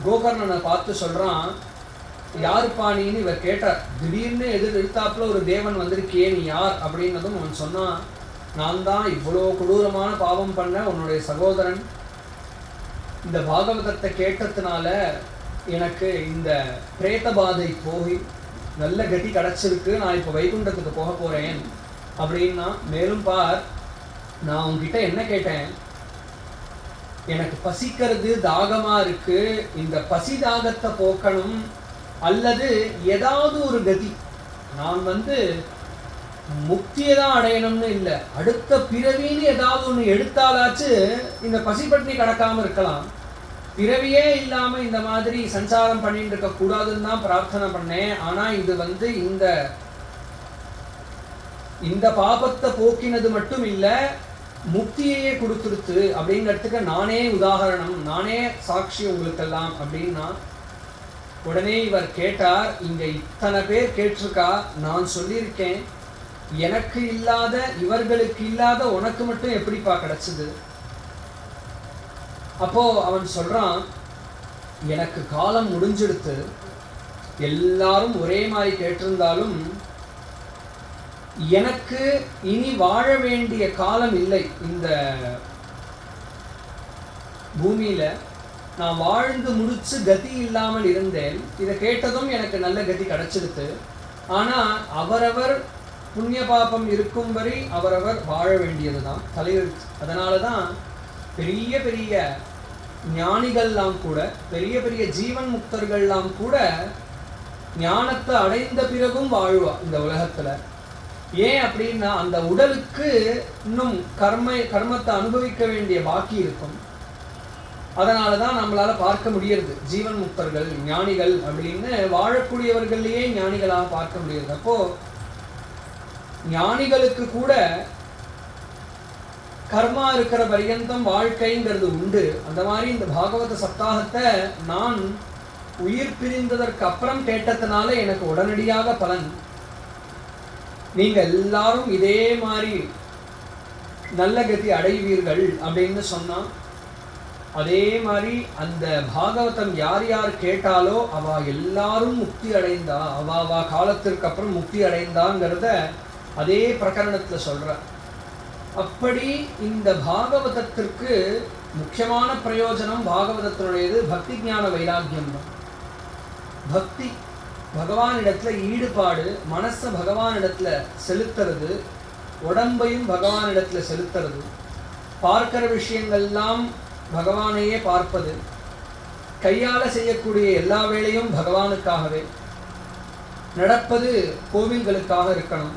கோகர்ணனை பார்த்து சொல்கிறான், யாருப்பா நீன்னு இவர் கேட்டார். திடீர்னு எதிர்த்தாப்புல ஒரு தேவன் வந்திருக்கே, நீ யார் அப்படின்னதும் அவன் சொன்னான், நான் தான் இவ்வளோ கொடூரமான பாவம் பண்ண உன்னுடைய சகோதரன். இந்த பாகவதத்தை கேட்டதுனால எனக்கு இந்த பிரேத பாதை போய் நல்ல கதி கிடச்சிருக்கு, நான் இப்போ வைகுண்டத்துக்கு போக போகிறேன் அப்படின்னா. மேலும் பார், நான் உங்ககிட்ட என்ன கேட்டேன், எனக்கு பசிக்கிறது தாகமாக இருக்கு, இந்த பசி தாகத்தை போக்கணும் அல்லது ஏதாவது ஒரு கதி, நான் வந்து முக்தியை தான் அடையணும்னு இல்லை, அடுத்த பிறவின்னு ஏதாவது ஒன்று எடுத்தாலாச்சு இந்த பசிப்பட்டினி கிடக்காமல் இருக்கலாம். பிறவியே இல்லாமல் இந்த மாதிரி சஞ்சாரம் பண்ணிட்டு இருக்கக்கூடாதுன்னு தான் பிரார்த்தனை பண்ணேன். ஆனால் இது வந்து இந்த பாபத்தை போக்கினது மட்டும் இல்லை, முக்தியையே கொடுத்துருத்து அப்படிங்கிறதுக்கு நானே உதாரணம், நானே சாட்சி உங்களுக்கெல்லாம் அப்படின்னா. உடனே இவர் கேட்டார், இங்கே இத்தனை பேர் கேட்டிருக்கா, நான் சொல்லியிருக்கேன், எனக்கு இல்லாத இவர்களுக்கு இல்லாத உனக்கு மட்டும் எப்படிப்பா கிடைச்சது? அப்போ அவன் சொல்றான், எனக்கு காலம் முடிஞ்சிடுத்து, எல்லாரும் ஒரே மாதிரி கேட்டிருந்தாலும் எனக்கு இனி வாழ வேண்டிய காலம் இல்லை இந்த பூமியில. நான் வாழ்ந்து முடிச்சு கதி இல்லாமல் இருந்தேன். இதை கேட்டதும் எனக்கு நல்ல கதி கிடைச்சிடுத்து. ஆனா அவரவர் புண்ணிய பாபம் இருக்கும் வரை அவரவர் வாழ வேண்டியதுதான் தலையெழுத்து. அதனாலதான் பெரிய பெரிய ஞானிகள்லாம் கூட, பெரிய பெரிய ஜீவன் முக்தர்கள்லாம் கூட ஞானத்தை அடைந்த பிறகும் வாழ்வா இந்த உலகத்துல. ஏன் அப்படின்னா அந்த உடலுக்கு இன்னும் கர்மத்தை அனுபவிக்க வேண்டிய பாக்கி இருக்கும். அதனால தான் நம்மளால பார்க்க முடியறது ஜீவன் முக்தர்கள் ஞானிகள் அப்படின்னு, வாழக்கூடியவர்களையே ஞானிகளாக பார்க்க முடியுது. அப்போ ஞானிகளுக்கு கூட கர்மா இருக்கிற பரியந்தம் வாழ்க்கைங்கிறது உண்டு. அந்த மாதிரி இந்த பாகவத சப்தாகத்தை நான் உயிர் பிரிந்ததற்கு அப்புறம் கேட்டதுனால எனக்கு உடனடியாக பலன். நீங்க எல்லாரும் இதே மாதிரி நல்ல கதி அடைவீர்கள் அப்படின்னு சொன்னா, அதே மாதிரி அந்த பாகவதம் யார் யார் கேட்டாலோ அவ எல்லாரும் முக்தி அடைந்தா, அவ காலத்திற்கு அப்புறம் முக்தி அடைந்தாங்கிறத அதே பிரகரணத்துல சொல்ற. அப்படி இந்த பாகவதத்திற்கு முக்கியமான பிரயோஜனம் பாகவதத்தினுடையது பக்தி ஞான வைராக்கியம் தான். பக்தி, பகவானிடத்துல ஈடுபாடு, மனசை பகவானிடத்துல செலுத்துறது, உடம்பையும் பகவானிடத்துல செலுத்துறது, பார்க்கிற விஷயங்கள்லாம் பகவானையே பார்ப்பது, கையால செய்யக்கூடிய எல்லா வேலையும் பகவானுக்காகவே, நடப்பது கோவில்களுக்காக இருக்கணும்,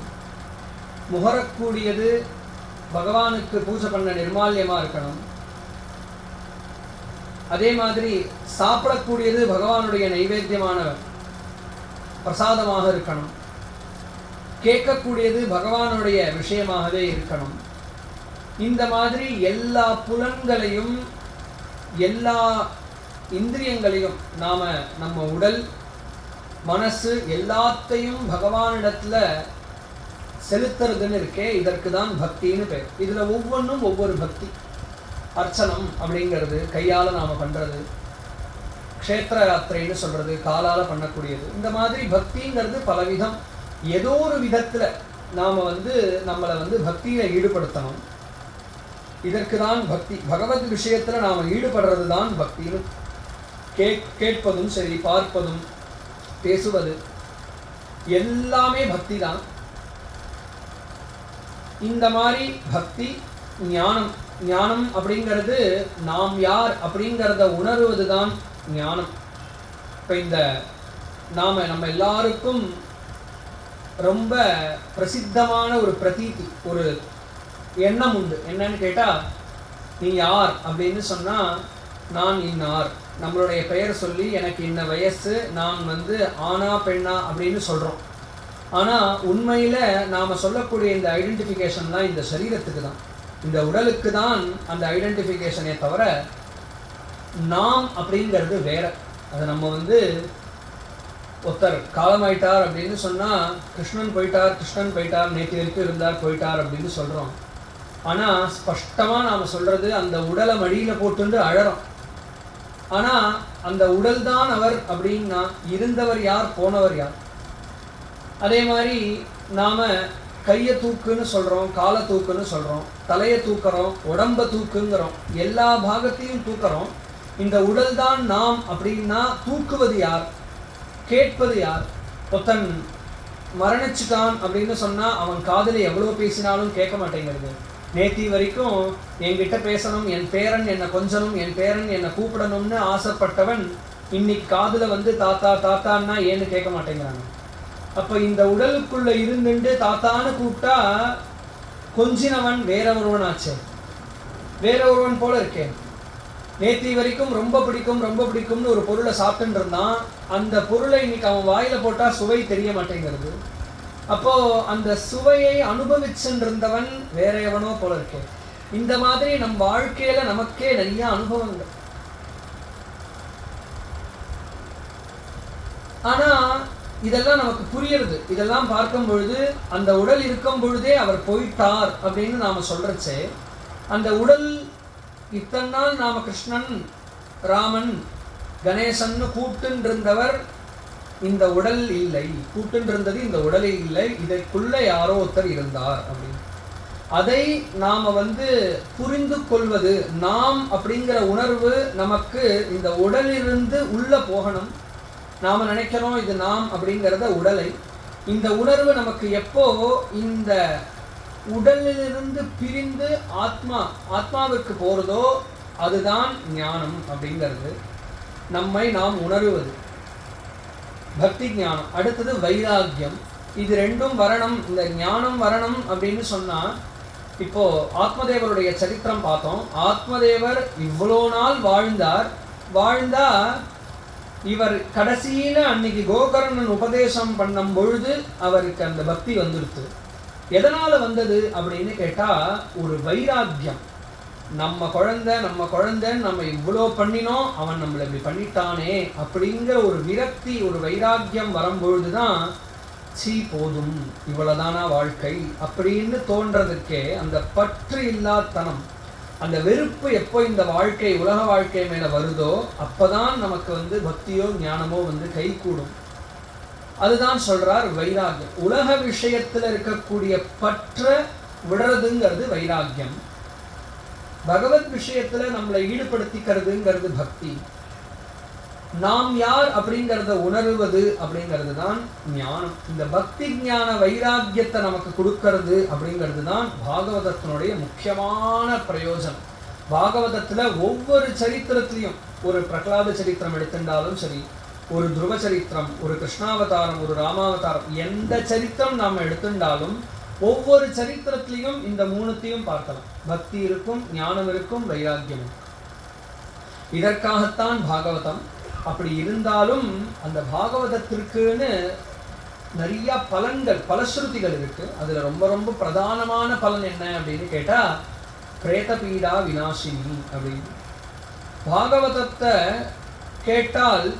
முகரக்கூடியது பகவானுக்கு பூஜை பண்ண நிர்மால்யமா இருக்கணும், அதே மாதிரி சாப்பிடக்கூடியது பகவானுடைய நைவேத்தியமான பிரசாதமாக இருக்கணும், கேட்கக்கூடியது பகவானுடைய விஷயமாகவே இருக்கணும். இந்த மாதிரி எல்லா புலன்களையும் எல்லா இந்திரியங்களையும் நம்ம உடல், மனசு எல்லாத்தையும் பகவானிடத்துல செலுத்துறதுன்னு இருக்கே, இதற்கு தான் பக்தின்னு பேர். இதுல ஒவ்வொன்றும் ஒவ்வொரு பக்தி. அர்ச்சனம் அப்படிங்கிறது கையால் நாம் பண்ணுறது, க்ஷேத்திர யாத்திரைன்னு சொல்கிறது காலால் பண்ணக்கூடியது. இந்த மாதிரி பக்திங்கிறது பலவிதம். ஏதோ ஒரு விதத்தில் நாம் நம்மளை பக்தியில் ஈடுபடுத்தணும். இதற்கு தான் பக்தி. பகவத் விஷயத்தில் நாம் ஈடுபடுறது தான் பக்தின்னு. கேட்பதும் சரி, பார்ப்பதும் பேசுவது எல்லாமே பக்தி தான். இந்த மாதிரி பக்தி ஞானம். ஞானம் அப்படிங்கிறது நாம் யார் அப்படிங்கிறத உணர்வது தான் ஞானம். இப்போ நம்ம எல்லாருக்கும் ரொம்ப பிரசித்தமான ஒரு பிரதீதி, ஒரு எண்ணம் உண்டு. என்னன்னு கேட்டால், நீ யார் அப்படின்னு சொன்னால் நான் இன்னார், நம்மளுடைய பெயர் சொல்லி எனக்கு இன்ன வயசு, நான் ஆனா பெண்ணா அப்படின்னு சொல்கிறோம். ஆனால் உண்மையில் நாம் சொல்லக்கூடிய இந்த ஐடென்டிஃபிகேஷன்லாம் இந்த சரீரத்துக்கு தான், இந்த உடலுக்கு தான் அந்த ஐடென்டிஃபிகேஷனே தவிர நாம் அப்படிங்கிறது வேற. அதை நம்ம ஒருத்தர் காலமாயிட்டார் அப்படின்னு சொன்னால் கிருஷ்ணன் போயிட்டார், நேற்று வரைக்கும் இருந்தார், போயிட்டார் அப்படின்னு சொல்கிறோம். ஆனால் ஸ்பஷ்டமாக நாம் சொல்கிறது அந்த உடலை மடியில் போட்டுண்டு அழறோம். ஆனால் அந்த உடல் தான் அவர் அப்படின்னா இருந்தவர் யார், போனவர் யார்? அதே மாதிரி நாம் கையை தூக்குன்னு சொல்கிறோம், காலை தூக்குன்னு சொல்கிறோம், தலையை தூக்குறோம், உடம்பை தூக்குங்கிறோம், எல்லா பாகத்தையும் தூக்குறோம். இந்த உடல் தான் நாம் அப்படின்னா தூக்குவது யார், கேட்பது யார்? ஒருத்தன் மரணிச்சுட்டான் அப்படின்னு சொன்னால் அவன் காதில் எவ்வளோ பேசினாலும் கேட்க மாட்டேங்கிறது. நேத்தி வரைக்கும் என்கிட்ட பேசணும், என் பேரன் என்னை கொஞ்சணும், என் பேரன் என்னை கூப்பிடணும்னு ஆசைப்பட்டவன் இன்னைக்கு காதில் தாத்தா தாத்தான்னா ஏன்னு கேட்க மாட்டேங்கிறாங்க. அப்போ இந்த உடலுக்குள்ளே இருந்துட்டு தாத்தான்னு கூப்பிட்டா கொஞ்சினவன் வேற ஒருவனாச்சே, வேற ஒருவன் போல இருக்கேன். நேத்தி வரைக்கும் ரொம்ப பிடிக்கும்னு ஒரு பொருளை சாப்பிட்டுட்டு இருந்தான். அந்த பொருளை இன்னைக்கு அவன் வாயில போட்டால் சுவை தெரிய மாட்டேங்கிறது. அப்போ அந்த சுவையை அனுபவிச்சுருந்தவன் வேற எவனோ போல இருக்கேன். இந்த மாதிரி நம் வாழ்க்கையில நமக்கே நிறைய அனுபவங்கள். ஆனா இதெல்லாம் நமக்கு புரியுறது. இதெல்லாம் பார்க்கும் பொழுது அந்த உடல் இருக்கும் பொழுதே அவர் போயிட்டார் அப்படின்னு நாம சொல்றச்சே, அந்த உடல் இத்தனை நாள் நாம கிருஷ்ணன், ராமன், கணேசன்னு கூப்பிட்டு இருந்தவர் இந்த உடல் இல்லை, கூப்பிட்டு இருந்தது இந்த உடலே இல்லை, இதற்குள்ள யாரோ ஒருத்தர் இருந்தார் அப்படின்னு. அதை நாம புரிந்து கொள்வது, நாம் அப்படிங்கிற உணர்வு நமக்கு இந்த உடலிலிருந்து உள்ள போகணும். நாம நினைக்கிறோம் இது நாம் அப்படிங்கிறத உடலை. இந்த உணர்வு நமக்கு எப்போ இந்த உடலிலிருந்து பிரிந்து ஆத்மாவிற்கு போறதோ அதுதான் ஞானம் அப்படிங்கிறது. நம்மை நாம் உணருவது பக்தி ஞானம். அடுத்தது வைராக்கியம். இது ரெண்டும் வரணும். இந்த ஞானம் வரணும் அப்படின்னு சொன்னா, இப்போ ஆத்மதேவருடைய சரித்திரம் பார்த்தோம். ஆத்மதேவர் இவ்வளோ நாள் வாழ்ந்தா இவர் கடைசியில அன்னைக்கு கோகர்ணன் உபதேசம் பண்ணும் பொழுது அவருக்கு அந்த பக்தி வந்துடுது. எதனால வந்தது அப்படின்னு கேட்டா, ஒரு வைராக்கியம். நம்ம குழந்தைன்னு நம்ம இவ்வளோ பண்ணினோம், அவன் நம்மளை இப்படி பண்ணிட்டானே அப்படிங்கிற ஒரு விரக்தி, ஒரு வைராக்கியம் வரும்பொழுதுதான் போதும், இவ்வளவுதானா வாழ்க்கை அப்படின்னு தோன்றதுக்கே அந்த பற்று இல்லாதனம், அந்த வெறுப்பு எப்போ இந்த வாழ்க்கை, உலக வாழ்க்கை மேல வருதோ அப்பதான் நமக்கு பக்தியோ ஞானமோ கை கூடும். அதுதான் சொல்றார் வைராக்கியம். உலக விஷயத்துல இருக்கக்கூடிய பற்ற விடுறதுங்கிறது வைராக்கியம். பகவத் விஷயத்துல நம்மளை ஈடுபடுத்திக்கிறதுங்கிறது பக்தி. நாம் யார் அப்படிங்கிறத உணர்வது அப்படிங்கிறது தான் ஞானம். இந்த பக்தி ஞான வைராக்கியத்தை நமக்கு கொடுக்கறது அப்படிங்கிறது தான் பாகவதத்தினுடைய முக்கியமான பிரயோஜனம். பாகவதத்துல ஒவ்வொரு சரித்திரத்திலையும், ஒரு பிரகலாத சரித்திரம் எடுத்துட்டாலும் சரி, ஒரு துருவ சரித்திரம், ஒரு கிருஷ்ணாவதாரம், ஒரு ராமாவதாரம், எந்த சரித்திரம் நாம் எடுத்துட்டாலும் ஒவ்வொரு சரித்திரத்திலையும் இந்த மூணுத்தையும் பார்க்கலாம். பக்தி இருக்கும், ஞானம் இருக்கும், வைராக்கியம் இருக்கும். இதற்காகத்தான் பாகவதம். அப்படி இருந்தாலும் அந்த பாகவதத்திற்குன்னு நிறைய பலன்கள், பலஸ்ருதிகள் இருக்கு. அதுல ரொம்ப ரொம்ப பிரதானமான பலன் என்ன அப்படின்னு கேட்டா, பிரேத பீடா விநாசினி அப்படின்னு. பாகவதத்தை கேட்டால்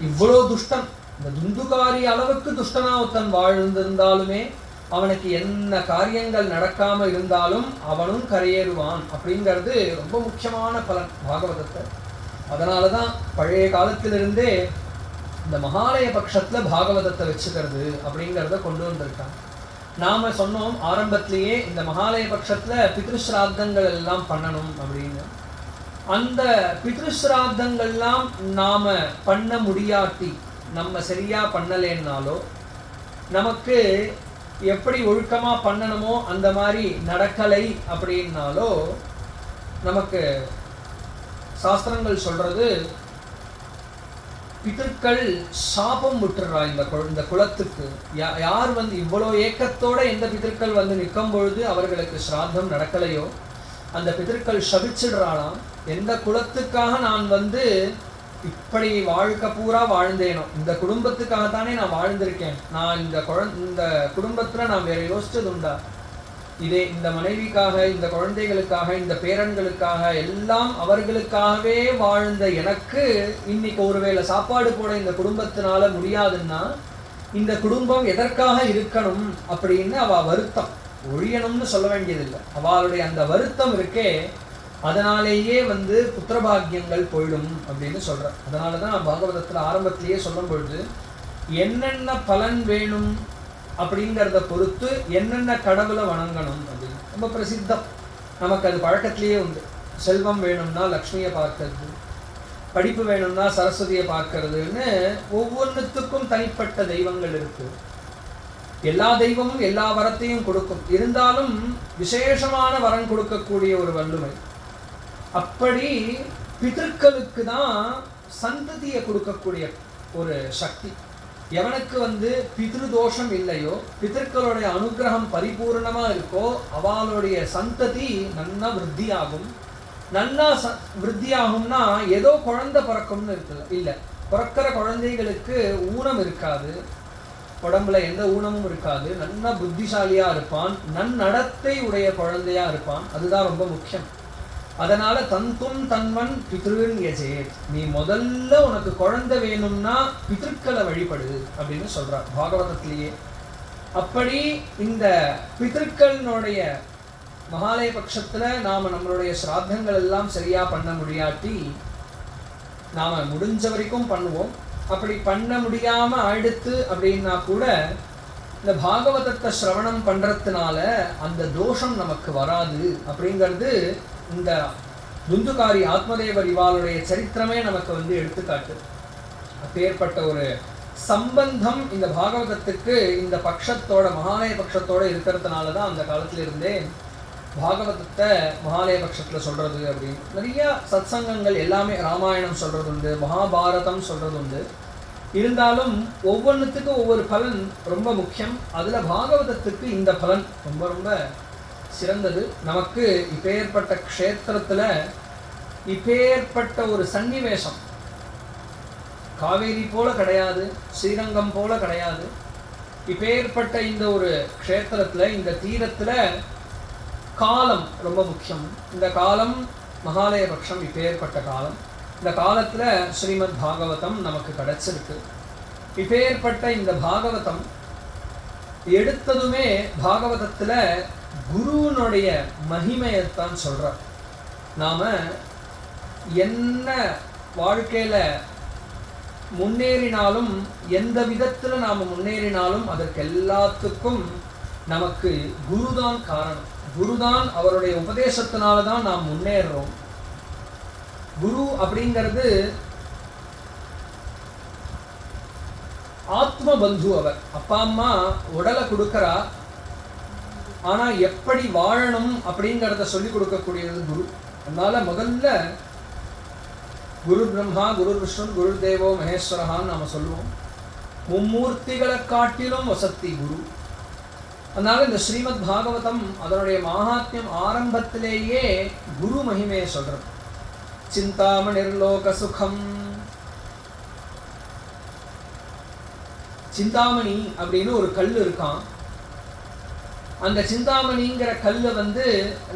இவ்வளோ துஷ்டன், இந்த துந்துகாரி அளவுக்கு துஷ்டனா ஒருத்தன் வாழ்ந்திருந்தாலுமே அவனுக்கு என்ன காரியங்கள் நடக்காம இருந்தாலும் அவனும் கரையேறுவான் அப்படிங்கிறது ரொம்ப முக்கியமான பலன் பாகவதத்தை. அதனாலதான் பழைய காலத்திலிருந்தே இந்த மகாலய பட்சத்துல பாகவதத்தை வச்சுக்கிறது அப்படிங்கிறத கொண்டு வந்திருக்காங்க. நாம சொன்னோம் ஆரம்பத்திலேயே இந்த மகாலய பட்சத்துல பித்ருஸ்ராத்தங்கள் எல்லாம் பண்ணணும் அப்படின்னு. அந்த பித்ருஸ்ராத்தங்கள்லாம் நாம பண்ண முடியாட்டி, நம்ம சரியா பண்ணலேன்னாலோ, நமக்கு எப்படி ஒழுக்கமா பண்ணணுமோ அந்த மாதிரி நடக்கலை அப்படின்னாலோ, நமக்கு சாஸ்திரங்கள் சொல்றது பிதர்கள் சாபம் விட்டுறா இந்த குலத்துக்கு. யார் வந்து இவ்வளோ ஏக்கத்தோட எந்த பிதர்கள் வந்து நிற்கும் பொழுது அவர்களுக்கு ஸ்ராத்தம் நடக்கலையோ அந்த பிதர்கள் சபிச்சிடுறாளாம். எந்த குலத்துக்காக நான் வந்து இப்படி வாழ்க்கை பூரா வாழ்ந்தேனோ, இந்த குடும்பத்துக்காகத்தானே நான் வாழ்ந்திருக்கேன், நான் இந்த குடும்பத்துல நான் வேற யோசிச்சது உண்டா? இதே இந்த மனைவிக்காக, இந்த குழந்தைகளுக்காக, இந்த பேரன்களுக்காக எல்லாம் அவர்களுக்காகவே வாழ்ந்த எனக்கு இன்னைக்கு ஒருவேளை சாப்பாடு போட இந்த குடும்பத்தினால முடியாதுன்னா இந்த குடும்பம் எதற்காக இருக்கணும் அப்படின்னு அவ வருத்தம், ஒழியணும்னு சொல்ல வேண்டியதில்லை, அவளுடைய அந்த வருத்தம் இருக்கே, அதனாலேயே வந்து புத்திரபாகியங்கள் போயிடும் அப்படின்னு சொல்ற. அதனாலதான் பாகவதத்துல ஆரம்பத்திலேயே சொல்லும் பொழுது என்னென்ன பலன் வேணும் அப்படிங்கிறத பொறுத்து என்னென்ன கடவுளை வணங்கணும் அப்படின்னு ரொம்ப பிரசித்தம். நமக்கு அது பழக்கத்திலேயே உண்டு. செல்வம் வேணும்னா லக்ஷ்மியை பார்க்கறது, படிப்பு வேணும்னா சரஸ்வதியை பார்க்கறதுன்னு ஒவ்வொன்றுத்துக்கும் தனிப்பட்ட தெய்வங்கள் இருக்கு. எல்லா தெய்வமும் எல்லா வரத்தையும் கொடுக்கும், இருந்தாலும் விசேஷமான வரம் கொடுக்கக்கூடிய ஒரு வல்லுமை. அப்படி பிதர்களுக்கு தான் சந்ததியை கொடுக்கக்கூடிய ஒரு சக்தி. எவனுக்கு வந்து பித்ருதோஷம் இல்லையோ, பிதர்களுடைய அனுகிரகம் பரிபூர்ணமா இருக்கோ, அவளுடைய சந்ததி நன்னா விருத்தியாகும். நன்னா விருத்தியாகும்னா ஏதோ குழந்தை பிறக்கும்னு இருக்குல்ல, இல்லை, பிறக்கிற குழந்தைகளுக்கு ஊனம் இருக்காது, உடம்புல எந்த ஊனமும் இருக்காது, நன்னா புத்திசாலியா இருப்பான், நன்னடத்தை உடைய குழந்தையா இருப்பான். அதுதான் ரொம்ப முக்கியம். அதனால தந்தும் தன்வன் பித்ருன் யஜேத், நீ முதல்ல உனக்கு குழந்தை வேணும்னா பிதர்களை வழிபடு அப்படின்னு சொல்றார் பாகவதத்திலேயே. அப்படி இந்த பிதர்களுடைய மகாலய பட்சத்துல நாம நம்மளுடைய சிராத்தங்கள் எல்லாம் சரியா பண்ண முடியாட்டி, நாம முடிஞ்ச வரைக்கும் பண்ணுவோம். அப்படி பண்ண முடியாம ஆயிடுத்து அப்படின்னா கூட இந்த பாகவதத்தை சிரவணம் பண்றதுனால அந்த தோஷம் நமக்கு வராது அப்படிங்கிறது இந்த துந்துகாரி ஆத்மதேவர் இவாளுடைய சரித்திரமே நமக்கு வந்து எடுத்துக்காட்டு. அப்பேற்பட்ட ஒரு சம்பந்தம் இந்த பாகவதத்துக்கு இந்த பட்சத்தோட, மகாலய பட்சத்தோட இருக்கிறதுனால தான் அந்த காலத்துல இருந்தே பாகவதத்தை மகாலய பட்சத்துல சொல்றது அப்படின்னு நிறைய சத்சங்கங்கள் எல்லாமே, ராமாயணம் சொல்றது உண்டு, மகாபாரதம் சொல்றது உண்டு. இருந்தாலும் ஒவ்வொன்றுத்துக்கும் ஒவ்வொரு பலன் ரொம்ப முக்கியம். அதுல பாகவதத்துக்கு இந்த பலன் ரொம்ப ரொம்ப சிறந்தது. நமக்கு இப்பேற்பட்ட க்ஷேத்திரத்துல இப்பேற்பட்ட ஒரு சன்னிவேசம் காவேரி போல கிடையாது, ஸ்ரீரங்கம் போல கிடையாது. இப்பேற்பட்ட இந்த ஒரு க்ஷேத்திரத்துல, இந்த தீரத்துல காலம் ரொம்ப முக்கியம். இந்த காலம் மகாலய பட்சம், இப்பேற்பட்ட காலம். இந்த காலத்துல ஸ்ரீமத் பாகவதம் நமக்கு கிடைச்சிருக்கு. இப்பேற்பட்ட இந்த பாகவதம் எடுத்ததுமே பாகவதத்துல குருவனுடைய மகிமையத்தான் சொல்றார். நாம என்ன வாழ்க்கையில முன்னேறினாலும், எந்த விதத்துல நாம முன்னேறினாலும் அதற்கு எல்லாத்துக்கும் நமக்கு குருதான் காரணம். குருதான், அவருடைய உபதேசத்தினாலதான் நாம் முன்னேறுறோம். குரு அப்படிங்கிறது ஆத்ம பந்து. அவர் அப்பா அம்மா உடலை கொடுக்கறா, ஆனா எப்படி வாழணும் அப்படிங்கிறத சொல்லி கொடுக்கக்கூடியது குரு. அதனால முதல்ல குரு பிரம்மா, குரு விஷ்ணு, குரு தேவோ மகேஸ்வரஹான்னு நாம சொல்லுவோம். மும்மூர்த்திகளை காட்டிலும் வசத்தி குரு. அதனால இந்த ஸ்ரீமத் பாகவதம் அதனுடைய மகாத்மியம் ஆரம்பத்திலேயே குரு மகிமையை சொல்றது. சிந்தாமணிர்லோக சுகம். சிந்தாமணி அப்படின்னு ஒரு கல் இருக்கான். அந்த சிந்தாமணிங்கிற கல்லை வந்து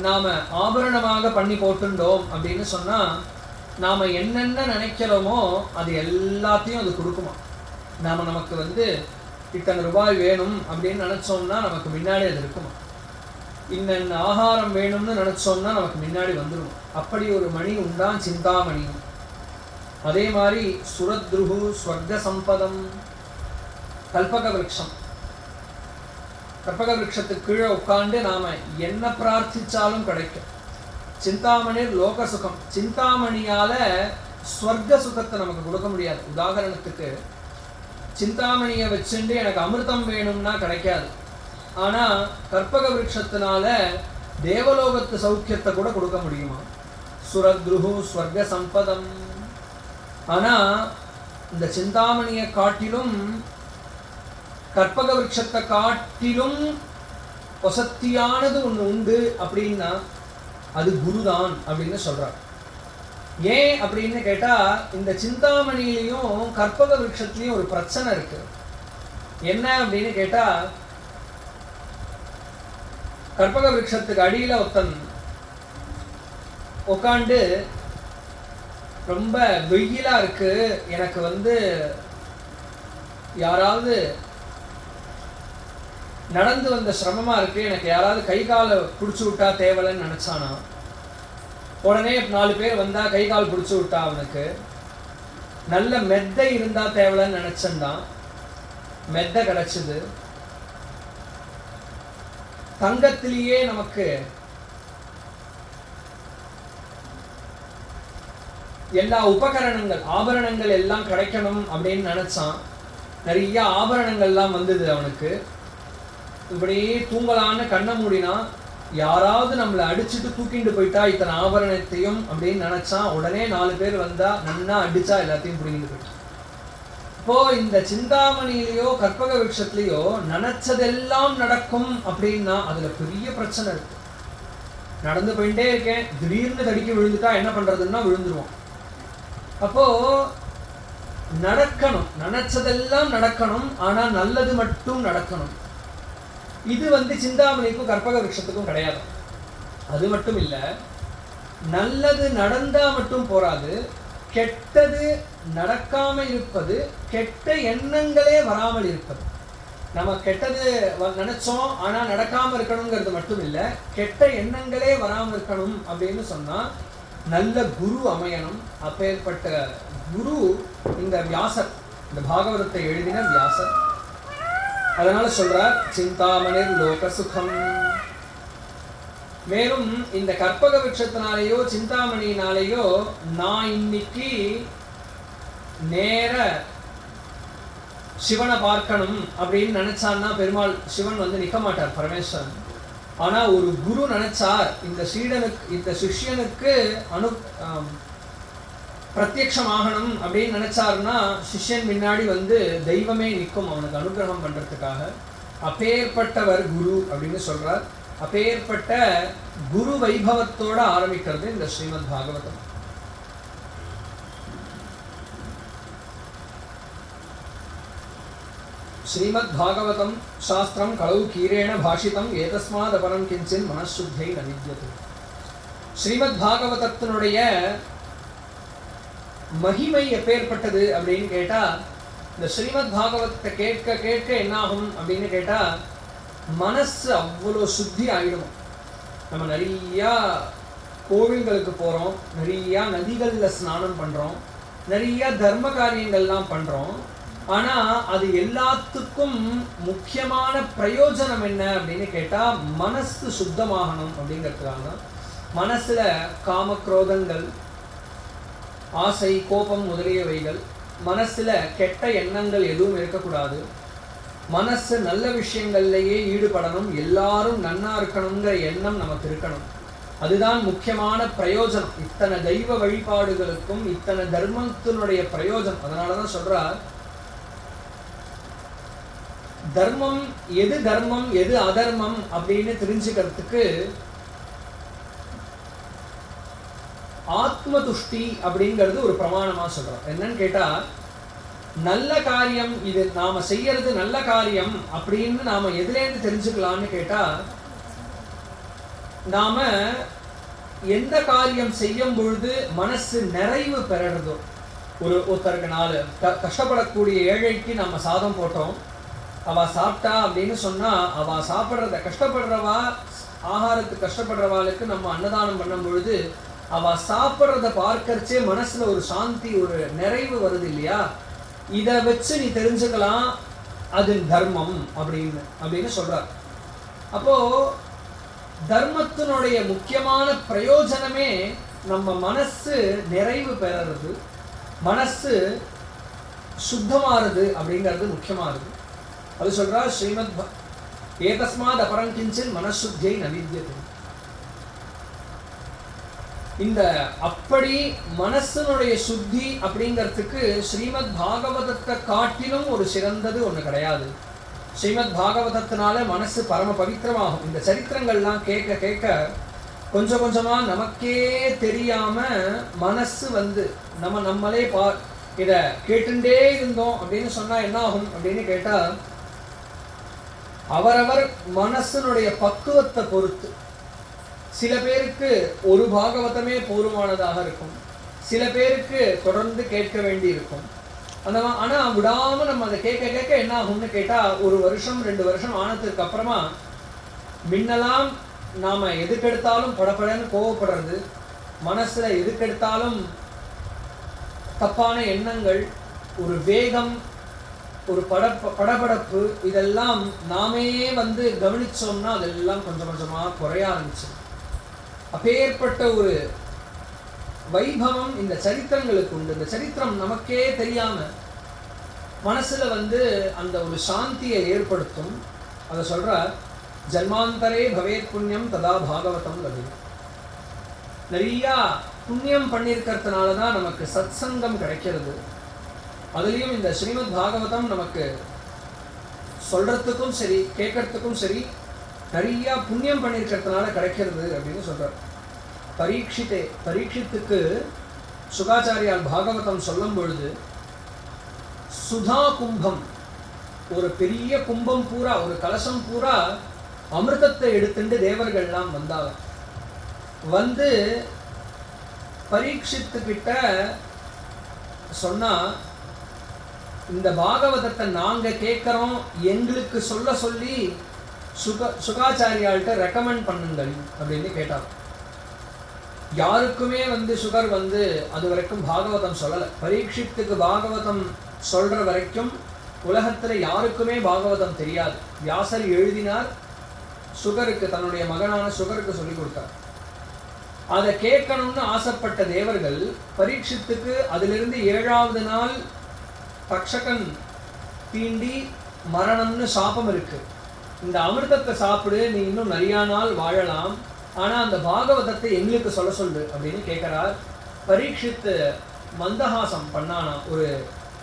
நாம ஆபரணமாக பண்ணி போட்டுண்டோம் அப்படின்னு சொன்னா நாம் என்னென்ன நினைக்கிறோமோ அது எல்லாத்தையும் அது கொடுக்குமா. நாம் நமக்கு வந்து இத்தனை ரூபாய் வேணும் அப்படின்னு நினச்சோம்னா நமக்கு முன்னாடி அது இருக்குமா. இன்னென்ன ஆகாரம் வேணும்னு நினச்சோம்னா நமக்கு முன்னாடி வந்துடும். அப்படி ஒரு மணி உண்டான் சிந்தாமணி. அதே மாதிரி சுரத்ருஹு ஸ்வர்க சம்பதம், கல்பக விருட்சம். கல்பக விருட்சத்துக்கு கீழே உட்காந்து நாம் என்ன பிரார்த்திச்சாலும் கிடைக்கும். சிந்தாமணி லோக சுகம். சிந்தாமணியால் ஸ்வர்க சுகத்தை நமக்கு கொடுக்க முடியாது. உதாரணத்துக்கு சிந்தாமணியை வச்சுட்டு எனக்கு அமிர்தம் வேணும்னா கிடைக்காது. ஆனால் கற்பக விருட்சத்தினால தேவலோகத்து சௌக்கியத்தை கூட கொடுக்க முடியுமா. சுரத்ருஹு ஸ்வர்க சம்பதம். ஆனால் இந்த சிந்தாமணியை காட்டிலும் கற்பக விருட்சத்தை காட்டிலும் வசத்தியானது ஒன்று உண்டு அப்படின்னா அது குருதான் அப்படின்னு சொல்றார். ஏன் அப்படின்னு கேட்டா இந்த சிந்தாமணியிலையும் கற்பக விருட்சத்துலையும் ஒரு பிரச்சனை இருக்கு. என்ன அப்படின்னு கேட்டா கற்பக விருட்சத்துக்கு அடியில ஒருத்தன் உட்காண்டு ரொம்ப வெயிலா இருக்கு, எனக்கு வந்து யாராவது நடந்து வந்த சிரமமா இருக்கு, எனக்கு யாராவது கை காலை பிடிச்சி விட்டா தேவலைன்னு நினைச்சானா. உடனே 4 பேர் வந்தா கை கால் பிடிச்சி விட்டா அவனுக்கு. நல்ல மெத்தை இருந்தா தேவலைன்னு நினைச்சான். மெத்தை கிடைச்சது. தங்கத்திலேயே நமக்கு எல்லா உபகரணங்கள் ஆபரணங்கள் எல்லாம் கிடைக்கணும் அப்படின்னு நினைச்சான். நிறைய ஆபரணங்கள்லாம் வந்தது அவனுக்கு. இப்படியே தூங்கலான்னு கண்ணை மூடினா யாராவது நம்மளை அடிச்சுட்டு தூக்கிட்டு போயிட்டா இத்தனை ஆபரணத்தையும் அப்படின்னு நினைச்சான். உடனே 4 பேர் வந்தா நன்னா அடிச்சா எல்லாத்தையும் பிடிங்கிட்டு போயிட்டான். இப்போ இந்த சிந்தாமணியிலையோ கற்பக விருட்சத்திலேயோ நினைச்சதெல்லாம் நடக்கும் அப்படின்னா அதுல பெரிய பிரச்சனை இருக்கு. நடந்து போயிட்டே இருக்கேன், திடீர்னு தடிக்க விழுந்துட்டா என்ன பண்றதுன்னா விழுந்துருவான். அப்போ நடக்கணும், நினைச்சதெல்லாம் நடக்கணும், ஆனா நல்லது மட்டும் நடக்கணும். இது வந்து சிந்தாமணிக்கும் கற்பக விருட்சத்துக்கும் கிடையாது. அது மட்டும் இல்ல, நல்லது நடந்தா மட்டும் போராது, கெட்டது நடக்காம இருப்பது, கெட்ட எண்ணங்களே வராமல் இருப்பது. நம்ம கெட்டது நினைச்சோம் ஆனா நடக்காம இருக்கணுங்கிறது மட்டும் இல்ல, கெட்ட எண்ணங்களே வராமல் இருக்கணும் அப்படின்னு சொன்னா நல்ல குரு அமையணும். அப்பேற்பட்ட குரு இந்த வியாசர், இந்த பாகவதத்தை எழுதின வியாசர். அதனால சொல்றார் சிந்தாமணிர் லோக சுகம். மேலும் இந்த கற்பக விருட்சத்தினாலேயோ சிந்தாமணியினாலேயோ நான் இன்னைக்கு நேர சிவனை பார்க்கணும் அப்படின்னு நினைச்சான்னா பெருமாள் சிவன் வந்து நிற்க மாட்டார், பரமேஸ்வரன். ஆனா ஒரு குரு நினைச்சார் இந்த சீடனுக்கு இந்த சிஷ்யனுக்கு பிரத்யக்ஷமாகணும் அப்படின்னு நினைச்சாருன்னா சிஷ்யன் முன்னாடி வந்து தெய்வமே நிற்கும் அவனுக்கு அனுகிரகம் பண்றதுக்காக. அப்பேற்பட்டவர் குரு அப்படின்னு சொல்றார். அப்பேற்பட்ட குரு வைபவத்தோட ஆரம்பிக்கிறது இந்த ஸ்ரீமத் பாகவதம். ஸ்ரீமத் பாகவதம் சாஸ்திரம் களவு கீரேண பாஷிதம் ஏதஸ்மாத் அபரம் கிஞ்சின் மனசுத்தை நவித்யது. ஸ்ரீமத் பாகவதத்தினுடைய மகிமை எப்பேற்பட்டது அப்படின்னு கேட்டா, இந்த ஸ்ரீமத் பாகவதத்தை கேட்க கேட்க என்னாகும் அப்படின்னு கேட்டா மனசு அவ்வளோ சுத்தி ஆகிடும். நம்ம நிறையா கோவில்களுக்கு போகிறோம், நிறையா நதிகளில் ஸ்நானம் பண்ணுறோம், நிறையா தர்ம காரியங்கள்லாம் பண்ணுறோம். ஆனால் அது எல்லாத்துக்கும் முக்கியமான பிரயோஜனம் என்ன அப்படின்னு கேட்டால் மனசு சுத்தமாகணும் அப்படிங்கிறதுக்காக தான். மனசில் காமக்ரோதங்கள், ஆசை, கோபம் முதலியவைகள், மனசில் கெட்ட எண்ணங்கள் எதுவும் இருக்கக்கூடாது. மனசு நல்ல விஷயங்கள்லேயே ஈடுபடணும், எல்லாரும் நன்னா இருக்கணுங்கிற எண்ணம் நமக்கு இருக்கணும். அதுதான் முக்கியமான பிரயோஜனம். இத்தனை தெய்வ வழிபாடுகளுக்கும் இத்தனை தர்மத்தினுடைய பிரயோஜனம். அதனால தான் சொல்றார், தர்மம் எது அதர்மம் அப்படின்னு தெரிஞ்சுக்கிறதுக்கு ஆத்ம துஷ்டி அப்படிங்கிறது ஒரு பிரமாணமா சொல்றோம். என்னன்னு கேட்டா, நல்ல காரியம் இது நாம செய்யறது நல்ல காரியம் அப்படின்னு நாம எதுலேருந்து தெரிஞ்சுக்கலாம்னு கேட்டா, நாம எந்த காரியம் செய்யும் பொழுது மனசு நிறைவு பெறறதோ, ஒருத்தருக்கு நாலு கஷ்டப்படக்கூடிய ஏழைக்கு நம்ம சாதம் போட்டோம், அவ சாப்பிட்டா அப்படின்னு சொன்னா, அவ சாப்பிட்றத கஷ்டப்படுறவா, ஆகாரத்துக்கு கஷ்டப்படுறவாளுக்கு நம்ம அன்னதானம் பண்ணும் பொழுது அவ சாப்பிட்றத பார்க்கறச்சே மனசுல ஒரு சாந்தி, ஒரு நிறைவு வருது இல்லையா? இதை வச்சு நீ தெரிஞ்சுக்கலாம் அது தர்மம் அப்படின்னு சொல்றார். அப்போ தர்மத்தினுடைய முக்கியமான பிரயோஜனமே நம்ம மனசு நிறைவு பெறது, மனசு சுத்தமாறுது அப்படிங்கிறது முக்கியமானது. அது சொல்றார் ஸ்ரீமத் ஏதஸ்மாத் அபரங்கிஞ்சின் மனசுத்தியை நவித்யத்தை. இந்த அப்படி மனசனுடைய சுத்தி அப்படிங்கிறதுக்கு ஸ்ரீமத் பாகவதத்தை காட்டிலும் ஒரு சிறந்தது ஒண்ணு கிடையாது. ஸ்ரீமத் பாகவதத்தினால மனசு பரம பவித்திரமாகும். இந்த சரித்திரங்கள்லாம் கேட்க கேட்க கொஞ்சம் கொஞ்சமா நமக்கே தெரியாம மனசு வந்து நம்மளே இத கேட்டுண்டே இருந்தோம் அப்படின்னு சொன்னா என்ன ஆகும் அப்படின்னு கேட்டா, அவரவர் மனசனுடைய பக்குவத்தை பொறுத்து சில பேருக்கு ஒரு பாகவதமே போதுமானதாக இருக்கும், சில பேருக்கு தொடர்ந்து கேட்க வேண்டி இருக்கும். ஆனா விடாம நம்ம அதை கேட்க கேட்க என்ன ஆகும்னு கேட்டா, 1 வருஷம் 2 வருஷம் ஆனதுக்கு அப்புறமா முன்னெல்லாம் நாம எதுக்கெடுத்தாலும் படப்படன்னு கோவப்படுறது, மனசுல எதுக்கெடுத்தாலும் தப்பான எண்ணங்கள், ஒரு வேகம், ஒரு படபடப்பு, இதெல்லாம் நாமே வந்து கவனிச்சோம்னா அதெல்லாம் கொஞ்சம் கொஞ்சமா குறைய ஆரம்பிச்சு. அப்பேற்பட்ட ஒரு வைபவம் இந்த சரித்திரங்களுக்கு உண்டு. இந்த சரித்திரம் நமக்கே தெரியாம மனசுல வந்து அந்த ஒரு சாந்தியை ஏற்படுத்தும். அதை சொல்ற ஜன்மாந்தரே பவேத் புண்ணியம் ததா பாகவதம் லபி. நிறைய புண்ணியம் பண்ணியிருக்கிறதுனாலதான் நமக்கு சத் சங்கம் கிடைக்கிறது. அதுலயும் இந்த ஸ்ரீமத் பாகவதம் நமக்கு சொல்றதுக்கும் சரி கேட்கறதுக்கும் சரி நிறைய புண்ணியம் பண்ணியிருக்கிறதுனால கிடைக்கிறது அப்படின்னு சொல்றார். பரீட்சித்துக்கு சுகாச்சாரியால் பாகவதம் சொல்லும் பொழுது சுதா கும்பம், ஒரு பெரிய கும்பம் பூரா, ஒரு கலசம் பூரா அமிர்தத்தை எடுத்துட்டு தேவர்கள்லாம் வந்தாங்க. வந்து பரீட்சித்துக்கிட்ட சொன்னா, இந்த பாகவதத்தை நாங்க கேட்கிறோம், எங்களுக்கு சொல்ல சொல்லி சுகாச்சாரியால்கிட்ட ரெக்கமெண்ட் பண்ணுங்கள் அப்படின்னு கேட்டார். யாருக்குமே வந்து சுகர் வந்து அது வரைக்கும் பாகவதம் சொல்லலை. பரீட்சித்துக்கு பாகவதம் சொல்ற வரைக்கும் உலகத்துல யாருக்குமே பாகவதம் தெரியாது. வியாசர் எழுதினார், சுகருக்கு, தன்னுடைய மகனான சுகருக்கு சொல்லி கொடுத்தார். அதை கேட்கணும்னு ஆசைப்பட்ட தேவர்கள் பரீட்சித்துக்கு அதிலிருந்து 7வது நாள் தக்ஷகன் தீண்டி மரணம்னு சாபம் இருக்கு, இந்த அமிர்தத்தை சாப்பிடு, நீ இன்னும் நிறைய நாள் வாழலாம், ஆனா அந்த பாகவதத்தை எங்களுக்கு சொல்ல சொல்லு அப்படின்னு கேட்கிறார். பரீட்சித்து மந்தஹாசம் பண்ணானா, ஒரு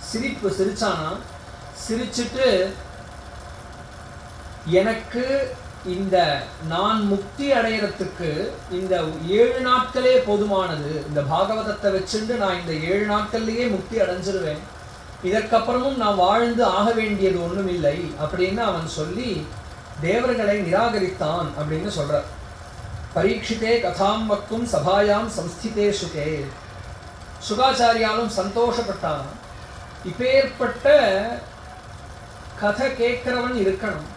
சிரிப்பு சிரிச்சானா. சிரிச்சுட்டு, எனக்கு இந்த நான் முக்தி அடையறதுக்கு இந்த 7 நாட்களே போதுமானது, இந்த பாகவதத்தை வச்சுட்டு நான் இந்த 7 நாட்கள்லயே முக்தி அடைஞ்சிருவேன், இதற்கப்புறமும் நான் வாழ்ந்து ஆக வேண்டியது ஒண்ணும் இல்லை அப்படின்னு அவன் சொல்லி தேவர்களை நிராகரித்தான் அப்படின்னு சொல்றார். பரீட்சித்தே கதாம் வக்தும் சபாயாம் சம்ஸ்திதே சுகே. சுகாச்சாரியாலும் சந்தோஷப்பட்டான். இப்பேற்பட்ட கதை கேட்கிறவன் இருக்கணும்.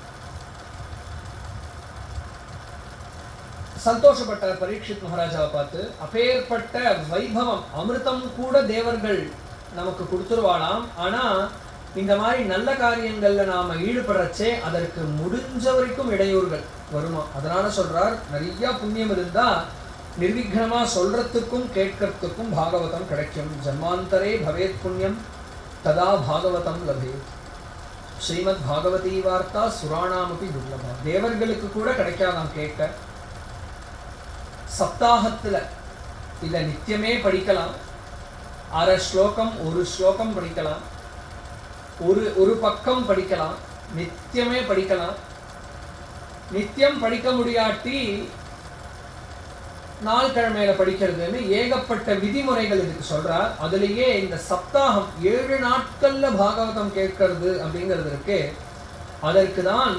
சந்தோஷப்பட்ட பரீட்சித் மகாராஜாவை பார்த்து, அப்பேற்பட்ட வைபவம், அமிர்தம் கூட தேவர்கள் நமக்கு கொடுத்துருவாளாம், ஆனா இந்த மாதிரி நல்ல காரியங்கள்ல நாம ஈடுபடுறச்சே அதற்கு முடிஞ்ச வரைக்கும் இடையூறுகள் வருமா. அதனால சொல்றார், நிறைய புண்ணியம் இருந்தா நிர்விக்னமா சொல்றதுக்கும் கேட்கறதுக்கும் பாகவதம் கிடைக்கும். ஜன்மாந்தரே பவேத் புண்ணியம் ததா பாகவதம் லபேத். ஸ்ரீமத் பாகவதி வார்த்தா சுராணாமபி துர்லபா. தேவர்களுக்கு கூட கிடைக்காதாம் கேட்க. சப்தாகத்துல இத நித்தியமே படிக்கலாம். 1/2 ஸ்லோகம், 1 ஸ்லோகம் படிக்கலாம், ஒரு பக்கம் படிக்கலாம், நித்தியமே படிக்கலாம். நித்தியம் படிக்க முடியாட்டி நாள் கிழமையில படிக்கிறதுன்னு ஏகப்பட்ட விதிமுறைகள் இதுக்கு சொல்றார். அதுலேயே இந்த சப்தாகம் 7 நாட்கள்ல பாகவதம் கேட்கறது அப்படிங்கிறது இருக்கு. அதற்கு தான்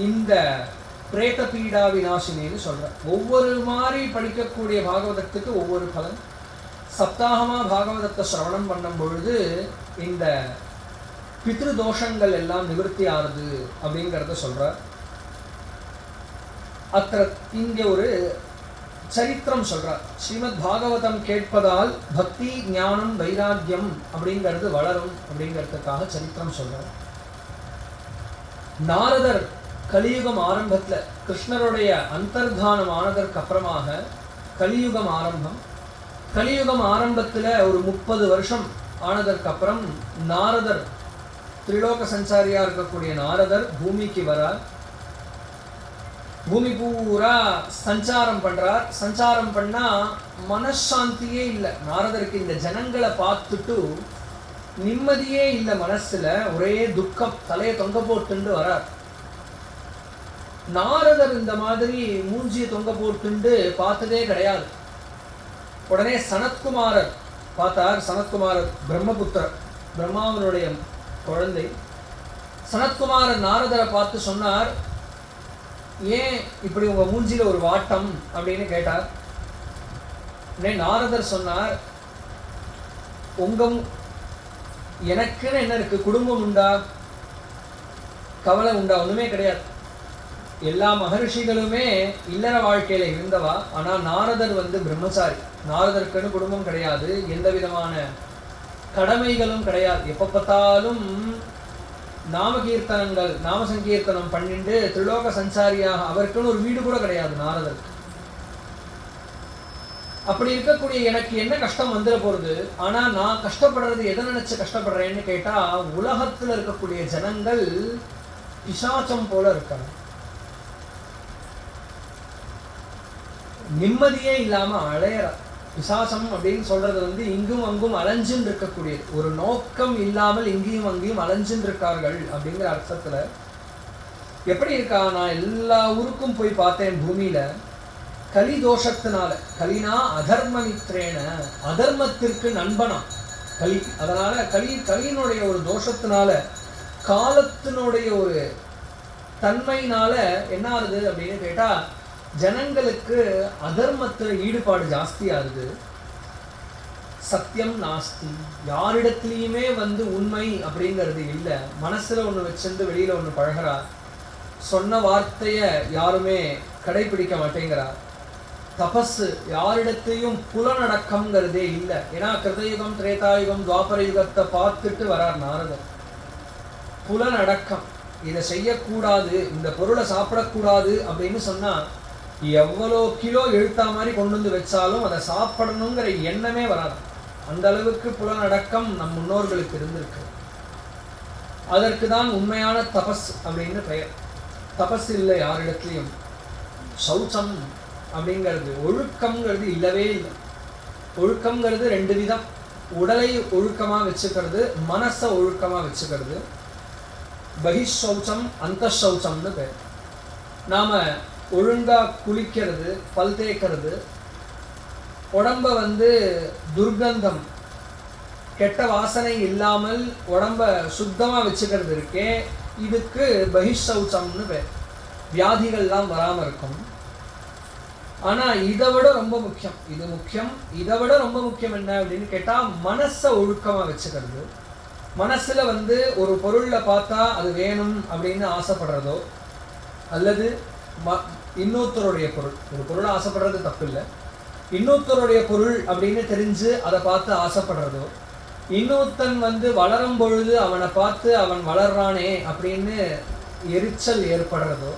இந்த பிரேத பீடா விநாசினின்னு சொல்கிறார். ஒவ்வொரு மாதிரி படிக்கக்கூடிய பாகவதத்துக்கு ஒவ்வொரு பலன். சப்தாகமாக பாகவதத்தை சிரவணம் பண்ணும் பொழுது இந்த பித்ரு தோஷங்கள் எல்லாம் நிவர்த்தி ஆறுது அப்படிங்கிறத சொல்கிறார். இங்கே ஒரு சரித்திரம் சொல்கிறார். ஸ்ரீமத் பாகவதம் கேட்பதால் பக்தி ஞானம் வைராக்கியம் அப்படிங்கிறது வளரும் அப்படிங்கிறதுக்காக சரித்திரம் சொல்கிறார். நாரதர் கலியுகம் ஆரம்பத்தில் கிருஷ்ணருடைய அந்தர்தானம் ஆனதற்கு அப்புறமாக கலியுகம் ஆரம்பம். கலியுகம் ஆரம்பத்தில் ஒரு 30 வருஷம் ஆனதற்கு அப்புறம் நாரதர், திரிலோக சஞ்சாரியாக இருக்கக்கூடிய நாரதர் பூமிக்கு வரார். பூமி பூரா சஞ்சாரம் பண்ணுறார். சஞ்சாரம் பண்ணால் மனசாந்தியே இல்லை நாரதருக்கு. இந்த ஜனங்களை பார்த்துட்டு நிம்மதியே இல்லை மனசில், ஒரே துக்கம், தலையை தொங்க போட்டுண்டு வரார். நாரதர் இந்த மாதிரி மூஞ்சியை தொங்க போட்டுண்டு பார்த்ததே கிடையாது. உடனே சனத்குமாரர் பார்த்தார். சனத்குமாரர் பிரம்மபுத்திரர், பிரம்மாவனுடைய குழந்தை. சனத்குமாரர் நாரதரை பார்த்து சொன்னார், ஏன் இப்படி உங்கள் மூஞ்சியில் ஒரு வாட்டம் அப்படின்னு கேட்டார். நாரதர் சொன்னார், எனக்குன்னு என்ன இருக்கு, குடும்பம் உண்டா, கவலை உண்டா, ஒன்றுமே கிடையாது. எல்லா மகர்ஷிகளுமே இல்லற வாழ்க்கையில் இருந்தவா. ஆனால் நாரதர் பிரம்மச்சாரி. நாரதருக்குன்னு குடும்பம் கிடையாது, எந்த விதமான கடமைகளும் கிடையாது. எப்போ பார்த்தாலும் நாமகீர்த்தனங்கள், நாம சங்கீர்த்தனம் பண்ணிட்டு திரிலோக சஞ்சாரியாக, அவருக்குன்னு ஒரு வீடு கூட கிடையாது நாரதருக்கு. அப்படி இருக்கக்கூடிய எனக்கு என்ன கஷ்டம் வந்துட போகிறது. ஆனால் நான் கஷ்டப்படுறது எதை நினைச்சு கஷ்டப்படுறேன்னு கேட்டால், உலகத்தில் இருக்கக்கூடிய ஜனங்கள் பிசாச்சம் போல இருக்காங்க. நிம்மதியே இல்லாமல் அலையற பிசாசம் அப்படின்னு சொல்றது இங்கும் அங்கும் அலைஞ்சுன்னு இருக்கக்கூடியது. ஒரு நோக்கம் இல்லாமல் இங்கேயும் அங்கேயும் அலைஞ்சுன்னு இருக்கார்கள் அப்படிங்கிற அர்த்தத்தில். எப்படி இருக்கா, நான் எல்லா ஊருக்கும் போய் பார்த்தேன் பூமியில. கலி தோஷத்தினால, கலினா அதர்மமித்ரேன, அதர்மத்திற்கு நண்பனா கலி. அதனால கலியினுடைய ஒரு தோஷத்தினால, காலத்தினுடைய ஒரு தன்மையினால என்ன ஆகுது அப்படின்னு கேட்டா, ஜனங்களுக்கு அதர்மத்தில் ஈடுபாடு ஜாஸ்தியாகுது. சத்தியம் நாஸ்தி, யாரிடத்துலையுமே உண்மை அப்படிங்கிறது இல்லை. மனசுல ஒன்று வச்சிருந்து வெளியில ஒன்று பழகிறார். சொன்ன வார்த்தையை யாருமே கடைபிடிக்க மாட்டேங்கிறார். தபஸு, யாரிடத்தையும் புலனடக்கம்ங்கிறதே இல்லை. ஏன்னா கிருதயுகம், திரேதாயுகம், துவாபர யுகத்தை பார்த்துட்டு வரார் நாரதர். புலனடக்கம், இதை செய்யக்கூடாது, இந்த பொருளை சாப்பிடக்கூடாது அப்படின்னு சொன்னா எவ்வளோ கிலோ எழுத்தா மாதிரி கொண்டு வச்சாலும் அதை சாப்பிடணுங்கிற எண்ணமே வராது. அந்த அளவுக்கு புலனடக்கம் நம் முன்னோர்களுக்கு இருந்திருக்கு. அதற்கு தான் உண்மையான தபஸ் அப்படின்னு பெயர். தபஸ் இல்லை யாரிடத்துலையும். சௌச்சம் அப்படிங்கிறது, ஒழுக்கம்ங்கிறது இல்லவே இல்லை. ஒழுக்கம்ங்கிறது 2 விதம். உடலை ஒழுக்கமாக வச்சுக்கிறது, மனசை ஒழுக்கமாக வச்சுக்கிறது. பகிஷௌச்சம், அந்தஷௌச்சம்னு பேர். நாம் ஒழுங்காக குளிக்கிறது, பல் தேய்க்கிறது, உடம்ப துர்கந்தம், கெட்ட வாசனை இல்லாமல் உடம்ப சுத்தமாக வச்சுக்கிறது இருக்கே, இதுக்கு பகிஷௌச்சம்னு பேர். வியாதிகள்லாம் வராமல் இருக்கும். ஆனால் இதை விட ரொம்ப முக்கியம், இது முக்கியம், இதை விட ரொம்ப முக்கியம் என்ன அப்படின்னு கேட்டால், மனசை ஒழுக்கமாக வச்சுக்கிறது. மனசில் ஒரு பொருளில் பார்த்தா அது வேணும் அப்படின்னு ஆசைப்படுறதோ, அல்லது இன்னொருத்தருடைய பொருள், ஒரு பொருளை ஆசைப்படுறது தப்பு இல்லை, இன்னொருத்தருடைய பொருள் அப்படின்னு தெரிஞ்சு அதை பார்த்து ஆசைப்படுறதோ, இன்னொருத்தன் வளரும் பொழுது அவனை பார்த்து அவன் வளர்றானே அப்படின்னு எரிச்சல் ஏற்படுறதோ,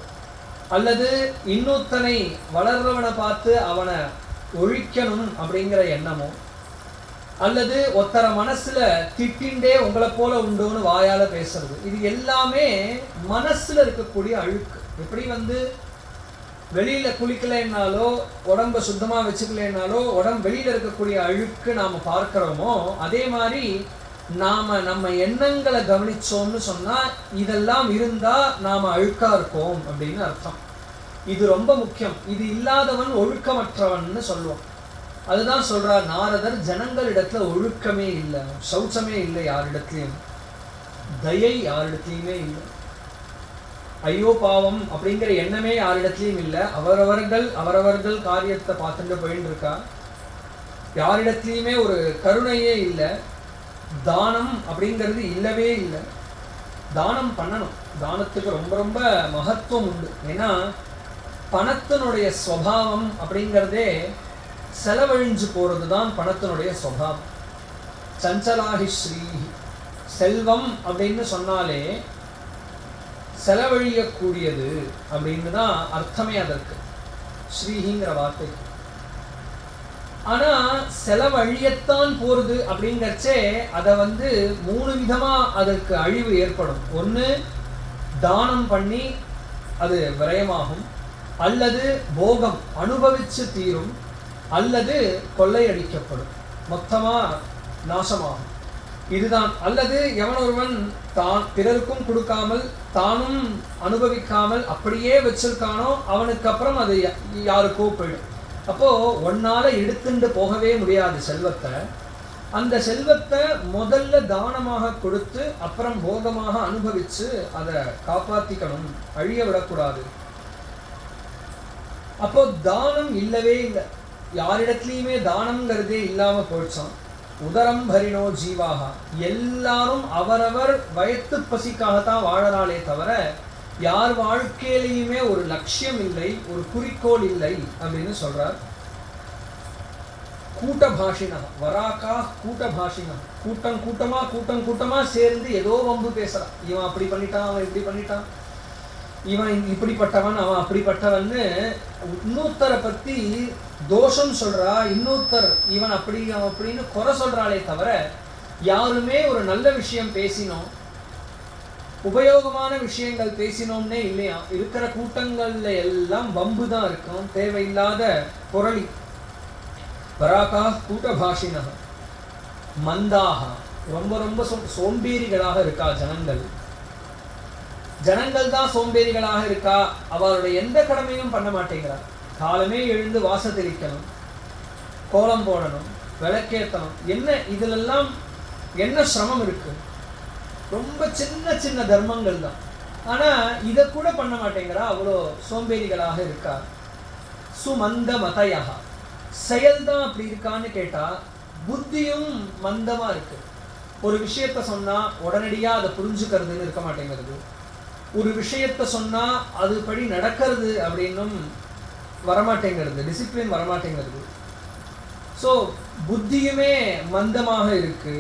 அல்லது இன்னொருத்தனை வளர்றவனை பார்த்து அவனை ஒழிக்கணும் அப்படிங்கிற எண்ணமோ, அல்லது ஒருத்தர மனசுல திட்டின்றே உங்களை போல உண்டோன்னு வாயால பேசுறது, இது எல்லாமே மனசுல இருக்கக்கூடிய அழுக்கு. எப்படி வெளியில குளிக்கலைன்னாலோ, உடம்ப சுத்தமா வச்சுக்கலைன்னாலோ, வெளியில இருக்கக்கூடிய அழுக்கு நாம பார்க்கிறோமோ, அதே மாதிரி நம்ம எண்ணங்களை கவனிச்சோம்னு சொன்னா இதெல்லாம் இருந்தா நாம அழுக்கா இருக்கோம் அப்படின்னு அர்த்தம். இது ரொம்ப முக்கியம். இது இல்லாதவன் ஒழுக்கமற்றவன் சொல்லுவோம். அதுதான் சொல்றார் நாரதர், ஜனங்களிடத்துல ஒழுக்கமே இல்லை, சௌச்சமே இல்லை யாரிடத்துலையும், தயை யாரிடத்துலையுமே இல்லை. ஐயோ பாவம் அப்படிங்கிற எண்ணமே யாரிடத்துலையும் இல்லை. அவரவர்கள் காரியத்தை பார்த்துட்டு போயின்னு இருக்கா. யாரிடத்துலையுமே ஒரு கருணையே இல்லை. தானம் அப்படிங்கிறது இல்லவே இல்லை. தானம் பண்ணணும். தானத்துக்கு ரொம்ப ரொம்ப மகத்துவம் உண்டு. ஏன்னா பணத்தினுடைய ஸ்வபாவம் அப்படிங்கிறதே செலவழிஞ்சு போகிறது தான் பணத்தினுடைய ஸ்வபாவம். சஞ்சலாகி ஸ்ரீஹி, செல்வம் அப்படின்னு சொன்னாலே செலவழியக்கூடியது அப்படின்னு தான் அர்த்தமே அதற்கு, ஸ்ரீஹிங்கிற வார்த்தை. ஆனா செலவழியத்தான் போறது அப்படிங்கிறச்சே அதை வந்து 3 விதமா அதற்கு அழிவு ஏற்படும். ஒன்று தானம் பண்ணி அது விரயமாகும், அல்லது போகம் அனுபவிச்சு தீரும், அல்லது கொள்ளையடிக்கப்படும், மொத்தமா நாசமாகும். இதுதான். அல்லது எவனொருவன் தான் பிறருக்கும் கொடுக்காமல் தானும் அனுபவிக்காமல் அப்படியே வச்சிருக்கானோ அவனுக்கு அப்புறம் அது யாருக்கோ போயிடும். அப்போ ஒன்னால எடுத்துட்டு போகவே முடியாது செல்வத்தை. அந்த செல்வத்தை முதல்ல தானமாக கொடுத்து அப்புறம் போகமாக அனுபவிச்சு அதை காப்பாத்திக்கணும், அழிய விடக்கூடாது. அப்போ தானம் இல்லவே இல்லை. யாரிடத்துலையுமே தானம்ங்கிறதே இல்லாம போயிடுச்சான். உதரம் பரிணோ ஜீவாக, எல்லாரும் அவரவர் வயத்து பசிக்காகத்தான் வாழறாளே தவிர யார் வாழ்க்கையிலையுமே ஒரு லட்சியம் இல்லை, ஒரு குறிக்கோள் இல்லை அப்படின்னு சொல்றார். கூட்ட பாஷினா வராக்கா, கூட்ட பாஷினா கூட்டம் கூட்டமா சேர்ந்து ஏதோ வம்பு பேசுறான். இவன் அப்படி பண்ணிட்டான், அவன் இப்படி பண்ணிட்டான், இவன் இப்படிப்பட்டவன், அவன் அப்படிப்பட்டவன்னு இன்னொருத்தரை பத்தி தோஷம் சொல்றா. இன்னொருத்தர் இவன் அப்படி அவன் அப்படின்னு குறை சொல்றாளே தவிர யாருமே ஒரு நல்ல விஷயம் பேசினோம், உபயோகமான விஷயங்கள் பேசினோம்னே இல்லையா. இருக்கிற கூட்டங்கள்ல எல்லாம் வம்பு தான் இருக்கும், தேவையில்லாத பொருளி. பராகா கூட்ட பாஷினா மந்தாக, ரொம்ப ரொம்ப சோம்பேறிகளாக இருக்கா ஜனங்கள் தான் சோம்பேறிகளாக இருக்கா. அவருடைய எந்த கடமையும் பண்ண மாட்டேங்கிறார். காலமே எழுந்து வாச தெளிக்கணும், கோலம் போடணும், விளக்கேற்றணும், என்ன இதிலெல்லாம் என்ன சிரமம் இருக்கு? ரொம்ப சின்ன சின்ன தர்மங்கள் தான். ஆனா இதை கூட பண்ண மாட்டேங்கிறா, அவ்வளோ சோம்பேறிகளாக இருக்கா. சுமந்த மதையாக, செயல்தான் அப்படி இருக்கான்னு கேட்டா புத்தியும் மந்தமா இருக்கு. ஒரு விஷயத்த சொன்னா உடனடியா அதை புரிஞ்சுக்கிறதுன்னு இருக்க மாட்டேங்கிறது. ஒரு விஷயத்த சொன்னா அதுபடி நடக்கிறது அப்படின்னும் வரமாட்டேங்கிறது, டிசிப்ளின் வரமாட்டேங்கிறது. ஸோ புத்தியுமே மந்தமாக இருக்கு.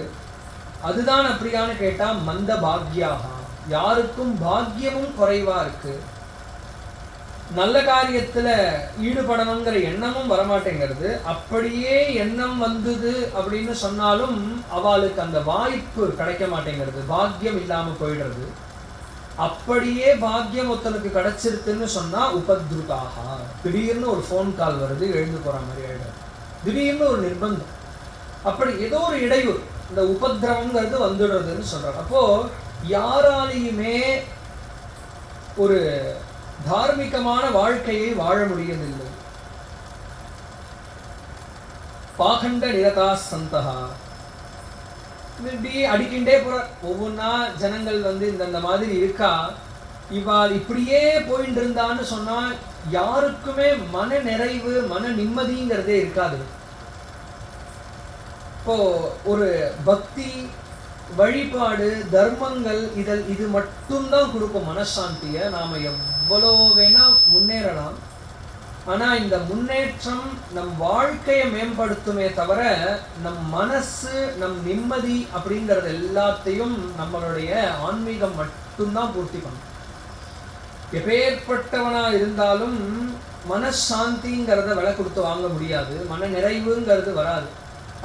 அதுதான் அப்படியான்னு கேட்டா மந்த பாக்யாக, யாருக்கும் பாக்கியமும் குறைவா இருக்கு. நல்ல காரியத்துல ஈடுபடணுங்கிற எண்ணமும் வரமாட்டேங்கிறது. அப்படியே எண்ணம் வந்தது அப்படின்னு சொன்னாலும் அவளுக்கு அந்த வாய்ப்பு கிடைக்க மாட்டேங்கிறது, பாக்கியம் இல்லாம போயிடுறது. அப்படியே பாக்கியம் ஒருத்தனுக்கு கிடைச்சிருக்குன்னு சொன்னா உபத்ருதாக, திடீர்னு ஒரு ஃபோன் கால் வருது, எழுந்து போற மாதிரி ஆயிடும், திடீர்னு ஒரு நிர்பந்தம், அப்படி ஏதோ ஒரு இடையூறு, இந்த உபதிரவங்கிறது வந்துடுறதுன்னு சொல்றாங்க. அப்போ யாராலையுமே ஒரு தார்மீகமான வாழ்க்கையை வாழ முடியவில்லை. பாகண்ட நிரதா சந்தகா, இப்படி அடிக்கின்றே போற ஒவ்வொன்றா ஜனங்கள் வந்து இந்த மாதிரி இருக்கா. இவாள் இப்படியே போயிட்டு இருந்தான்னு சொன்னா யாருக்குமே மன நிறைவு, மன நிம்மதிங்கிறதே இருக்காது. இப்போ ஒரு பக்தி, வழிபாடு, தர்மங்கள் இது மட்டும்தான் கொடுக்கும் மனசாந்தியை. நாம எவ்வளோ வேணா முன்னேறலாம். ஆனா இந்த முன்னேற்றம் நம் வாழ்க்கையை மேம்படுத்துமே தவிர நம் மனசு, நம் நிம்மதி அப்படிங்கிறது எல்லாத்தையும் நம்மளுடைய ஆன்மீகம் மட்டும்தான் பூர்த்தி பண்ணும். எப்பேற்பட்டவனா இருந்தாலும் மனசாந்திங்கிறத விலை கொடுத்து வாங்க முடியாது, மன நிறைவுங்கிறது வராது.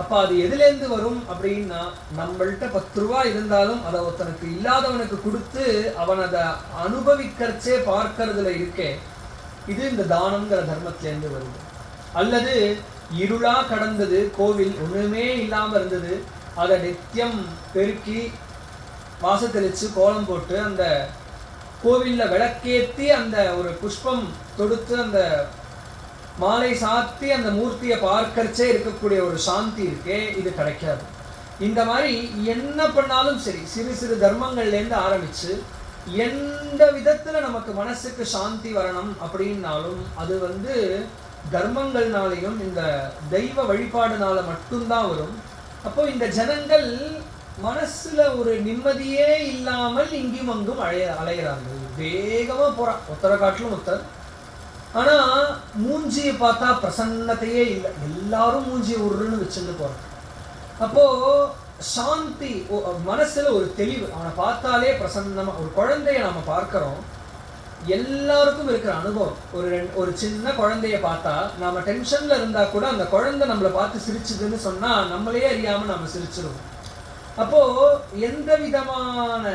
அப்ப அது எதுலேருந்து வரும் அப்படின்னா, நம்மள்கிட்ட 10 ரூபா இருந்தாலும் அதை ஒருத்தனுக்கு இல்லாதவனுக்கு கொடுத்து அவன் அதை அனுபவிக்கிறச்சே பார்க்கறதுல இருக்கே, இது இந்த தானம்ங்கிற தர்மத்திலேருந்து வருது. அல்லது இருளா கடந்தது கோவில், ஒண்ணுமே இல்லாம இருந்தது, அதை நித்தியம் பெருக்கி வாச தெளிச்சு கோலம் போட்டு அந்த கோவில்ல விளக்கேற்றி அந்த ஒரு புஷ்பம் தொடுத்து அந்த மாலை சாத்தி அந்த மூர்த்தியை பார்க்கறச்சே இருக்கக்கூடிய ஒரு சாந்தி இருக்கே, இது கிடைக்காது. இந்த மாதிரி என்ன பண்ணாலும் சரி, சிறு சிறு தர்மங்கள்லேருந்து ஆரம்பிச்சு எந்த விதத்துல நமக்கு மனசுக்கு சாந்தி வரணும் அப்படின்னாலும் அது வந்து தர்மங்கள்னாலையும் இந்த தெய்வ வழிபாடுனால மட்டும்தான் வரும். அப்போ இந்த ஜனங்கள் மனசுல ஒரு நிம்மதியே இல்லாமல் இங்கும் அங்கும் அலைகிறார்கள். வேகமா போறான், ஒருத்தரை காட்டிலும் ஒருத்தர். ஆனா மூஞ்சியை பார்த்தா பிரசன்னத்தையே இல்லை, எல்லாரும் மூஞ்சியை உருன்னு வச்சுட்டு போறாங்க. அப்போ சாந்தி, மனசுல ஒரு தெளிவு, அவனை பார்த்தாலே பிரசன்னமா. ஒரு குழந்தைய நாம பார்க்கிறோம், எல்லாருக்கும் இருக்கிற அனுபவம். ஒரு சின்ன குழந்தைய பார்த்தா நாம டென்ஷன்ல இருந்தா கூட அந்த குழந்தை நம்மளை பார்த்து சிரிச்சுதுன்னு சொன்னா நம்மளே அறியாம நாம சிரிச்சிருவோம். அப்போ எந்த விதமான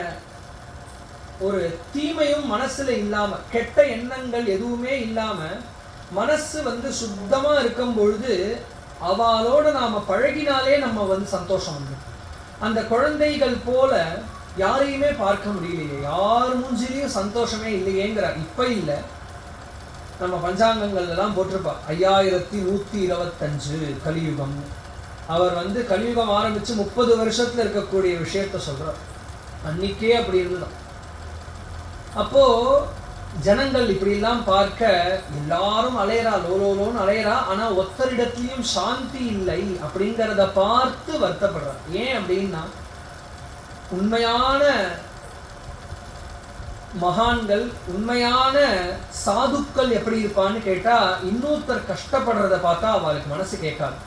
ஒரு தீமையும் மனசுல இல்லாம, கெட்ட எண்ணங்கள் எதுவுமே இல்லாம மனசு வந்து சுத்தமா இருக்கும் பொழுது அவளோட நாம பழகினாலே நம்ம வந்து சந்தோஷம் வந்து. அந்த குழந்தைகள் போல யாரையுமே பார்க்க முடியலையே, யார் மூஞ்சிலையும் சந்தோஷமே இல்லையேங்கிறார். இப்ப இல்லை, நம்ம பஞ்சாங்கங்கள் எல்லாம் போட்டிருப்பா 5125 கலியுகம். அவர் வந்து கலியுகம் ஆரம்பிச்சு 30 வருஷத்துல இருக்கக்கூடிய விஷயத்த சொல்றார். அன்னைக்கே அப்படி இருந்துதான். அப்போ ஜனங்கள் இப்படி எல்லாம் பார்க்க எல்லாரும் அலையறா, லோலோன்னு அலையறா. ஆனா ஒத்தரிடத்திலையும் சாந்தி இல்லை அப்படிங்கிறத பார்த்து வருத்தப்படுறார். ஏன் அப்படின்னா, உண்மையான மகான்கள், உண்மையான சாதுக்கள் எப்படி இருப்பான்னு கேட்டா, இன்னொருத்தர் கஷ்டப்படுறத பார்த்தா அவளுக்கு மனசு கேட்காது.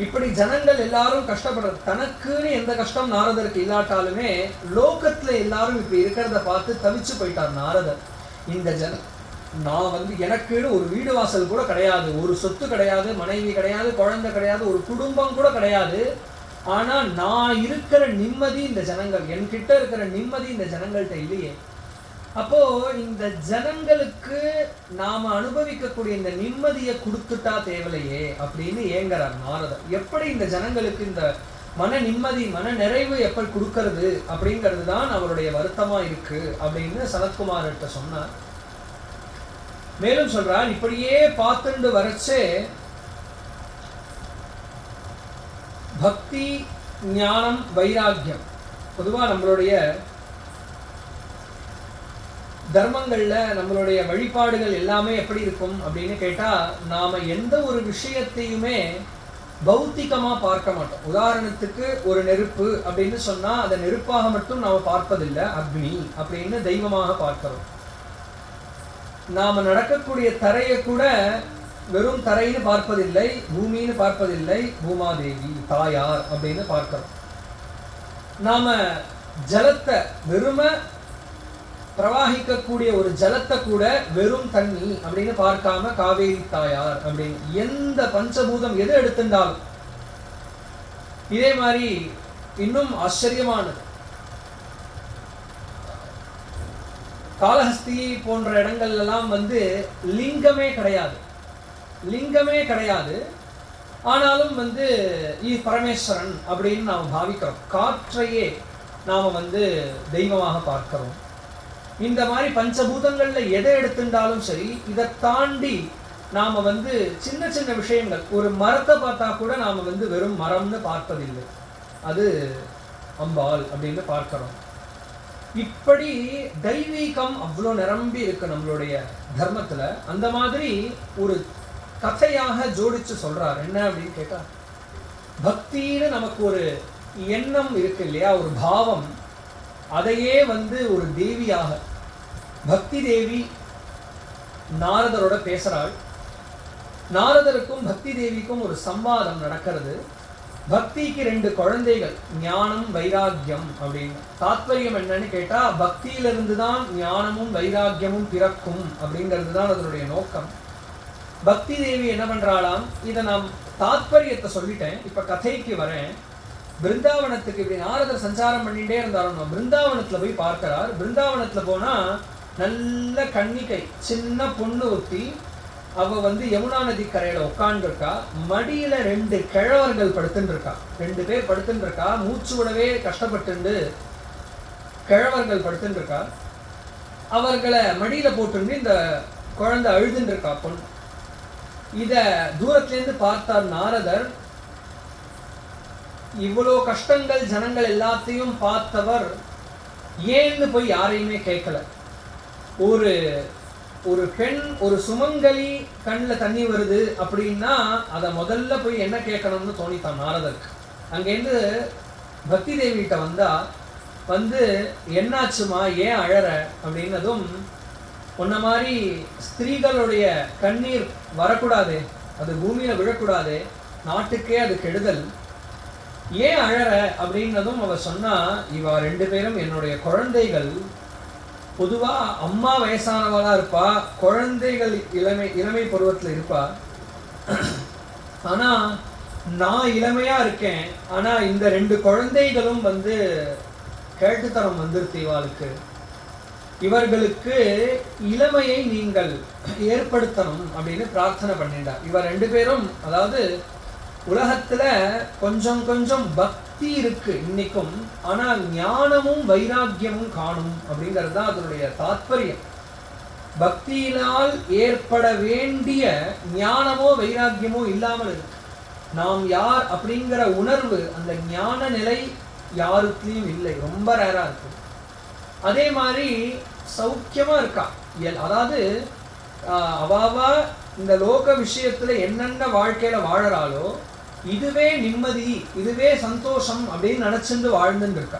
இப்படி ஜனங்கள் எல்லாரும் கஷ்டப்படுறது, தனக்குன்னு எந்த கஷ்டம் நாரதருக்கு இல்லாட்டாலுமே லோகத்துல எல்லாரும் இப்படி இருக்கிறத பார்த்து தவிச்சு போயிட்டார் நாரதர். இந்த நான் வந்து எனக்குன்னு ஒரு வீடு வாசல் கூட கிடையாது, ஒரு சொத்து கிடையாது, மனைவி கிடையாது, குழந்தை கிடையாது, ஒரு குடும்பம் கூட கிடையாது. ஆனா நான் இருக்கிற நிம்மதி இந்த ஜனங்கள், என்கிட்ட இருக்கிற நிம்மதி இந்த ஜனங்கள்கிட்ட இல்லையே. அப்போ இந்த ஜனங்களுக்கு நாம அனுபவிக்கக்கூடிய இந்த நிம்மதியை கொடுத்துட்டா தேவலையே அப்படின்னு ஏங்குறார் நாரதர். எப்படி இந்த ஜனங்களுக்கு இந்த மன நிம்மதி, மன நிறைவு எப்படி கொடுக்கறது அப்படிங்கிறது தான் அவருடைய வருத்தமா இருக்கு அப்படின்னு சனத்குமார்கிட்ட சொன்னார். மேலும் சொல்றார், இப்படியே பார்த்துண்டு வரச்சே பக்தி, ஞானம், வைராக்கியம், பொதுவா நம்மளுடைய தர்மங்கள்ல நம்மளுடைய வழிபாடுகள் எல்லாமே எப்படி இருக்கும் அப்படின்னு கேட்டா, நாம எந்த ஒரு விஷயத்தையுமே பௌத்திகமா பார்க்க மாட்டோம். உதாரணத்துக்கு ஒரு நெருப்பு அப்படின்னு சொன்னா அதை நெருப்பாக மட்டும் நாம பார்ப்பதில்லை, அக்னி அப்படின்னு தெய்வமாக பார்க்கிறோம். நாம நடக்கக்கூடிய தரையை கூட வெறும் தரைன்னு பார்ப்பதில்லை, பூமின்னு பார்ப்பதில்லை, பூமாதேவி தாயார் அப்படின்னு பார்க்கிறோம். நாம ஜலத்தை வெறும பிரவாகிக்கக்கூடிய ஒரு ஜலத்தை கூட வெறும் தண்ணி அப்படின்னு பார்க்காம காவேரி தாயார் அப்படின்னு, எந்த பஞ்சபூதம் எது எடுத்துட்டாலும். இதே மாதிரி இன்னும் ஆச்சரியமானது, காளஹஸ்தி போன்ற இடங்கள்ல எல்லாம் வந்து லிங்கமே கிடையாது, லிங்கமே கிடையாது. ஆனாலும் வந்து பரமேஸ்வரன் அப்படின்னு நாம் பாவிக்கிறோம். காற்றையே நாம வந்து தெய்வமாக பார்க்கிறோம். இந்த மாதிரி பஞ்சபூதங்கள்ல எதை எடுத்துட்டாலும் சரி, இதை தாண்டி நாம வந்து சின்ன சின்ன விஷயங்கள், ஒரு மரத்தை பார்த்தா கூட நாம வந்து வெறும் மரம்னு பார்ப்பதில்லை, அது அம்பாள் அப்படின்னு பார்க்கிறோம். இப்படி தெய்வீகம் அவ்வளோ நிரம்பி இருக்கு நம்மளுடைய தர்மத்துல. அந்த மாதிரி ஒரு கதையாக ஜோடிச்சு சொல்றார். என்ன அப்படின்னு கேட்டா, பக்தின்னு நமக்கு ஒரு எண்ணம் இருக்கு இல்லையா, ஒரு பாவம், அதையே வந்து ஒரு தேவியாக பக்தி தேவி நாரதரோட பேசுறாள். நாரதருக்கும் பக்தி தேவிக்கும் ஒரு சம்வாதம் நடக்கிறது. பக்திக்கு 2 குழந்தைகள், ஞானம், வைராக்கியம் அப்படின்னு. தாத்பரியம் என்னன்னு கேட்டா, பக்தியிலிருந்து தான் ஞானமும் வைராக்கியமும் பிறக்கும் அப்படிங்கிறது தான் அதனுடைய நோக்கம். பக்தி தேவி என்ன பண்றாளாம், இதை நான் தாத்பரியத்தை சொல்லிட்டேன், இப்ப கதைக்கு வரேன். பிருந்தாவனத்துக்கு இப்படி நாரதர் சஞ்சாரம் பண்ணிட்டே இருந்தாலும் பிருந்தாவனத்துல போய் பார்க்கிறார். பிருந்தாவனத்துல போனா நல்ல கன்னிகை, சின்ன பொண்ணு ஒத்தி, அவ வந்து யமுனா நதி கரையில உட்காந்துருக்கா. மடியில 2 கிழவர்கள் படுத்துட்டு இருக்கா, 2 பேர் படுத்துட்டு இருக்கா. மூச்சு விடவே கஷ்டப்பட்டு கிழவர்கள் படுத்துட்டு இருக்கா. அவர்களை மடியில போட்டு இந்த குழந்தை அழுதுன்னு இருக்கா பொண்ணு. இத தூரத்திலேருந்து பார்த்தார் நாரதர். இவ்வளோ கஷ்டங்கள் ஜனங்கள் எல்லாத்தையும் பார்த்தவர் ஏன்னு போய் யாரையுமே கேட்கல. ஒரு ஒரு பெண், ஒரு சுமங்கலி கண்ணில் தண்ணி வருது அப்படின்னா அதை முதல்ல போய் என்ன கேட்கணும்னு தோணித்தான் நாரதருக்கு. அங்கேருந்து பக்தி தேவிகிட்ட வந்து என்னாச்சுமா, ஏன் அழற அப்படின்னதும், உன்ன மாதிரி ஸ்திரீகளுடைய கண்ணீர் வரக்கூடாது, அது பூமியில விழக்கூடாது, நாட்டுக்கே அது கெடுதல், ஏன் அழற அப்படின்னதும் அவ சொன்னா, இவ 2 பேரும் என்னுடைய குழந்தைகள். பொதுவா அம்மா வயசானவளா இருப்பா, குழந்தைகள் இளமை பருவத்தில் இருப்பா. ஆனா நான் இளமையா இருக்கேன், ஆனா இந்த 2 குழந்தைகளும் வந்து கேட்டுத்தரம் வந்துருத்து இவாளுக்கு. இவர்களுக்கு இளமையை நீங்கள் ஏற்படுத்தணும் அப்படின்னு பிரார்த்தனை பண்ணிட்டார். இவர் 2 பேரும், அதாவது உலகத்துல கொஞ்சம் கொஞ்சம் பக்தி இருக்கு இன்னைக்கும், ஆனா ஞானமும் வைராக்கியமும் காணும் அப்படிங்கிறது தான் அதனுடைய தாத்பரியம். பக்தியினால் ஏற்பட வேண்டிய ஞானமோ வைராக்கியமோ இல்லாமல் இருக்கு. நாம் யார் அப்படிங்கிற உணர்வு, அந்த ஞான நிலை யாருக்குலையும் இல்லை, ரொம்ப ரேரா இருக்கு. அதே மாதிரி சௌக்கியமா இருக்கா, அதாவது அவாவா இந்த லோக விஷயத்துல என்னென்ன வாழ்க்கையில வாழறாளோ இதுவே நிம்மதி, இதுவே சந்தோஷம் அப்படின்னு நினைச்சுட்டு வாழ்ந்துட்டு இருக்கா.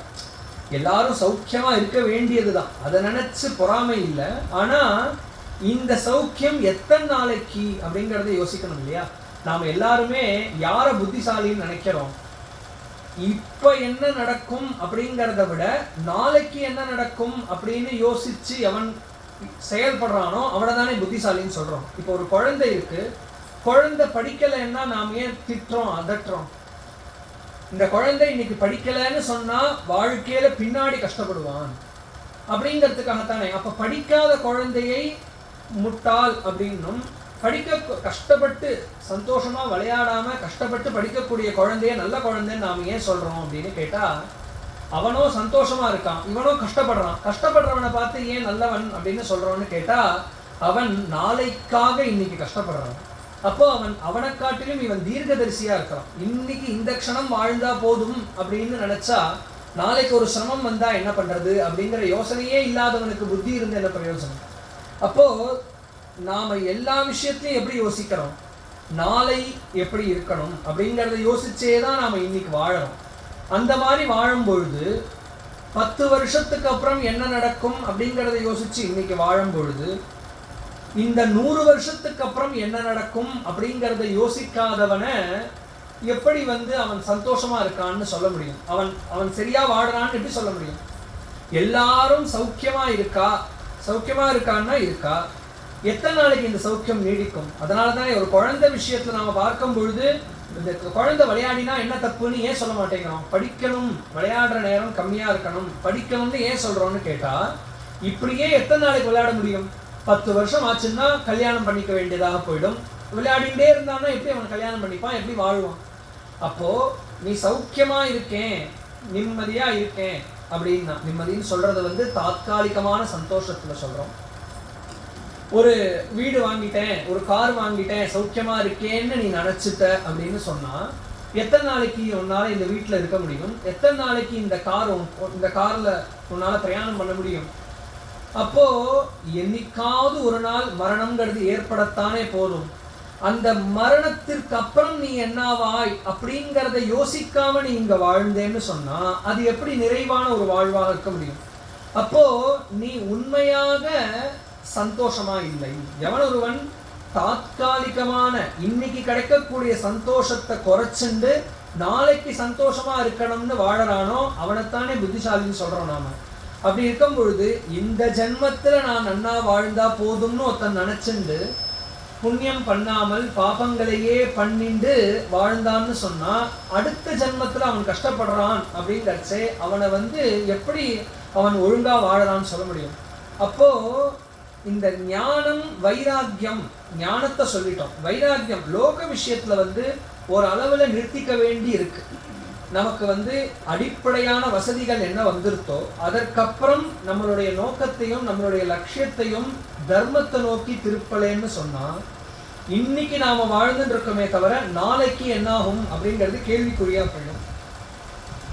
எல்லாரும் சௌக்கியமா இருக்க வேண்டியதுதான், அதை நினைச்சு பொறாமை இல்லை. ஆனா இந்த சௌக்கியம் எத்தனை நாளைக்கு அப்படிங்கறத யோசிக்கணும் இல்லையா? நாம எல்லாருமே யார புத்திசாலின்னு நினைக்கிறோம், இப்ப என்ன நடக்கும் அப்படிங்கிறத விட நாளைக்கு என்ன நடக்கும் அப்படின்னு யோசிச்சு அவன் செயல்படுறானோ அவனை தானே புத்திசாலின்னு சொல்றோம். இப்போ ஒரு குழந்தை இருக்கு, குழந்தை படிக்கலைன்னா நாம் ஏன் திட்டுறோம், அதட்டுறோம்? இந்த குழந்தை இன்னைக்கு படிக்கலைன்னு சொன்னா வாழ்க்கையில பின்னாடி கஷ்டப்படுவான் அப்படிங்கிறதுக்காகத்தானே. அப்ப படிக்காத குழந்தையை முட்டாள் அப்படின்னும், படிக்க கஷ்டப்பட்டு சந்தோஷமா விளையாடாம கஷ்டப்பட்டு படிக்கக்கூடிய குழந்தைய நல்ல குழந்தைன்னு நாம ஏன் சொல்றோம் அப்படின்னு கேட்டா, அவனோ சந்தோஷமா இருக்கான், இவனோ கஷ்டப்படுறான். கஷ்டப்படுறவனை பார்த்து ஏன் நல்லவன் அப்படின்னு சொல்றோன்னு கேட்டா, அவன் நாளைக்காக இன்னைக்கு கஷ்டப்படுறான். அப்போ அவனை காட்டிலும் இவன் தீர்க்கதரிசியா இருக்கான். இன்னைக்கு இந்த க்ஷணம் வாழ்ந்தா போதும் அப்படின்னு நினைச்சா நாளைக்கு ஒரு சிரமம் வந்தா என்ன பண்றது அப்படிங்கிற யோசனையே இல்லாதவனுக்கு புத்தி இருந்து என்ன பிரயோஜனம்? அப்போ நாம எல்லா விஷயத்திலையும் எப்படி யோசிக்கிறோம், நாளை எப்படி இருக்கணும் அப்படிங்கிறத யோசிச்சே தான் நாம இன்னைக்கு வாழறோம். அந்த மாதிரி வாழும் பொழுது 10 வருஷத்துக்கு அப்புறம் என்ன நடக்கும் அப்படிங்கிறத யோசிச்சு இன்னைக்கு வாழும் பொழுது, இந்த 100 வருஷத்துக்கு அப்புறம் என்ன நடக்கும் அப்படிங்கிறத யோசிக்காதவனை எப்படி வந்து அவன் சந்தோஷமா இருக்கான்னு சொல்ல முடியும்? அவன் சரியா வாழறான்னு எப்படி சொல்ல முடியும்? எல்லாரும் சௌக்கியமா இருக்கான்னா இருக்கா, எத்தனை நாளைக்கு இந்த சௌக்கியம் நீடிக்கும்? அதனால தான் ஒரு குழந்தை விஷயத்துல நாம பார்க்கும் பொழுது, இந்த குழந்தை விளையாடினா என்ன தப்புன்னு ஏன் சொல்ல மாட்டேங்கிறோம்? படிக்கணும், விளையாடுற நேரம் கம்மியா இருக்கணும், படிக்கணும்னு ஏன் சொல்றோம்னு கேட்டா, இப்படியே எத்தனை நாளைக்கு விளையாட முடியும்? 10 வருஷம் ஆச்சுன்னா கல்யாணம் பண்ணிக்க வேண்டியதாக போயிடும். விளையாடிட்டே இருந்தான்னா எப்படி அவன் கல்யாணம் பண்ணிப்பான், எப்படி வாழ்வான்? அப்போ நீ சௌக்கியமா இருக்கேன், நிம்மதியா இருக்கேன் அப்படின்னா, நிம்மதின்னு சொல்றது வந்து தாத்காலிகமான சந்தோஷத்துல சொல்றோம். ஒரு வீடு வாங்கிட்டேன், ஒரு கார் வாங்கிட்டேன், சௌக்கியமா இருக்கேன்னு நீ நினைச்சிட்ட அப்படின்னு சொன்னா, எத்தனை நாளைக்கு உன்னால இந்த வீட்டுல இருக்க முடியும்? எத்தனை நாளைக்கு இந்த கார்ல உன்னால பிரயாணம் பண்ண முடியும்? அப்போ என்னைக்காவது ஒரு நாள் மரணம்ங்கிறது ஏற்படத்தானே போதும். அந்த மரணத்திற்கு அப்புறம் நீ என்னவாய் அப்படிங்கிறத யோசிக்காம நீ இங்க வாழ்ந்தேன்னு சொன்னா அது எப்படி நிறைவான ஒரு வாழ்வாக இருக்க முடியும்? அப்போ நீ உண்மையாக சந்தோஷமா இல்லை. எவன் ஒருவன் தாத்காலிகமான இன்னைக்கு கிடைக்கக்கூடிய சந்தோஷத்தை குறைச்சுண்டு நாளைக்கு சந்தோஷமா இருக்கணும்னு வாழறானோ அவனைத்தானே புத்திசாலின்னு சொல்றோம் நாம. அப்படி இருக்கும் பொழுது இந்த ஜென்மத்துல நான் நன்னா வாழ்ந்தா போதும்னு ஒருத்தன் நினைச்சுண்டு புண்ணியம் பண்ணாமல் பாபங்களையே பண்ணிண்டு வாழ்ந்தான்னு சொன்னா அடுத்த ஜென்மத்துல அவன் கஷ்டப்படுறான் அப்படிங்கிறச்சே அவனை வந்து எப்படி அவன் ஒழுங்கா வாழறான்னு சொல்ல முடியும்? அப்போ இந்த ஞானம் வைராக்கியம், ஞானத்தை சொல்லிட்டோம், வைராக்கியம் லோக விஷயத்துல வந்து ஒரு அளவுல நிறுத்திக்க வேண்டி இருக்கு. நமக்கு வந்து அடிப்படையான வசதிகள் என்ன வந்துருத்தோ அதற்கப்புறம் நம்மளுடைய நோக்கத்தையும் நம்மளுடைய லட்சியத்தையும் தர்மத்தை நோக்கி திருப்பலேன்னு சொன்னா இன்னைக்கு நாம வாழ்ந்துட்டு இருக்கோமே தவிர நாளைக்கு என்ன ஆகும் அப்படிங்கிறது கேள்விக்குறியா போயிடும்.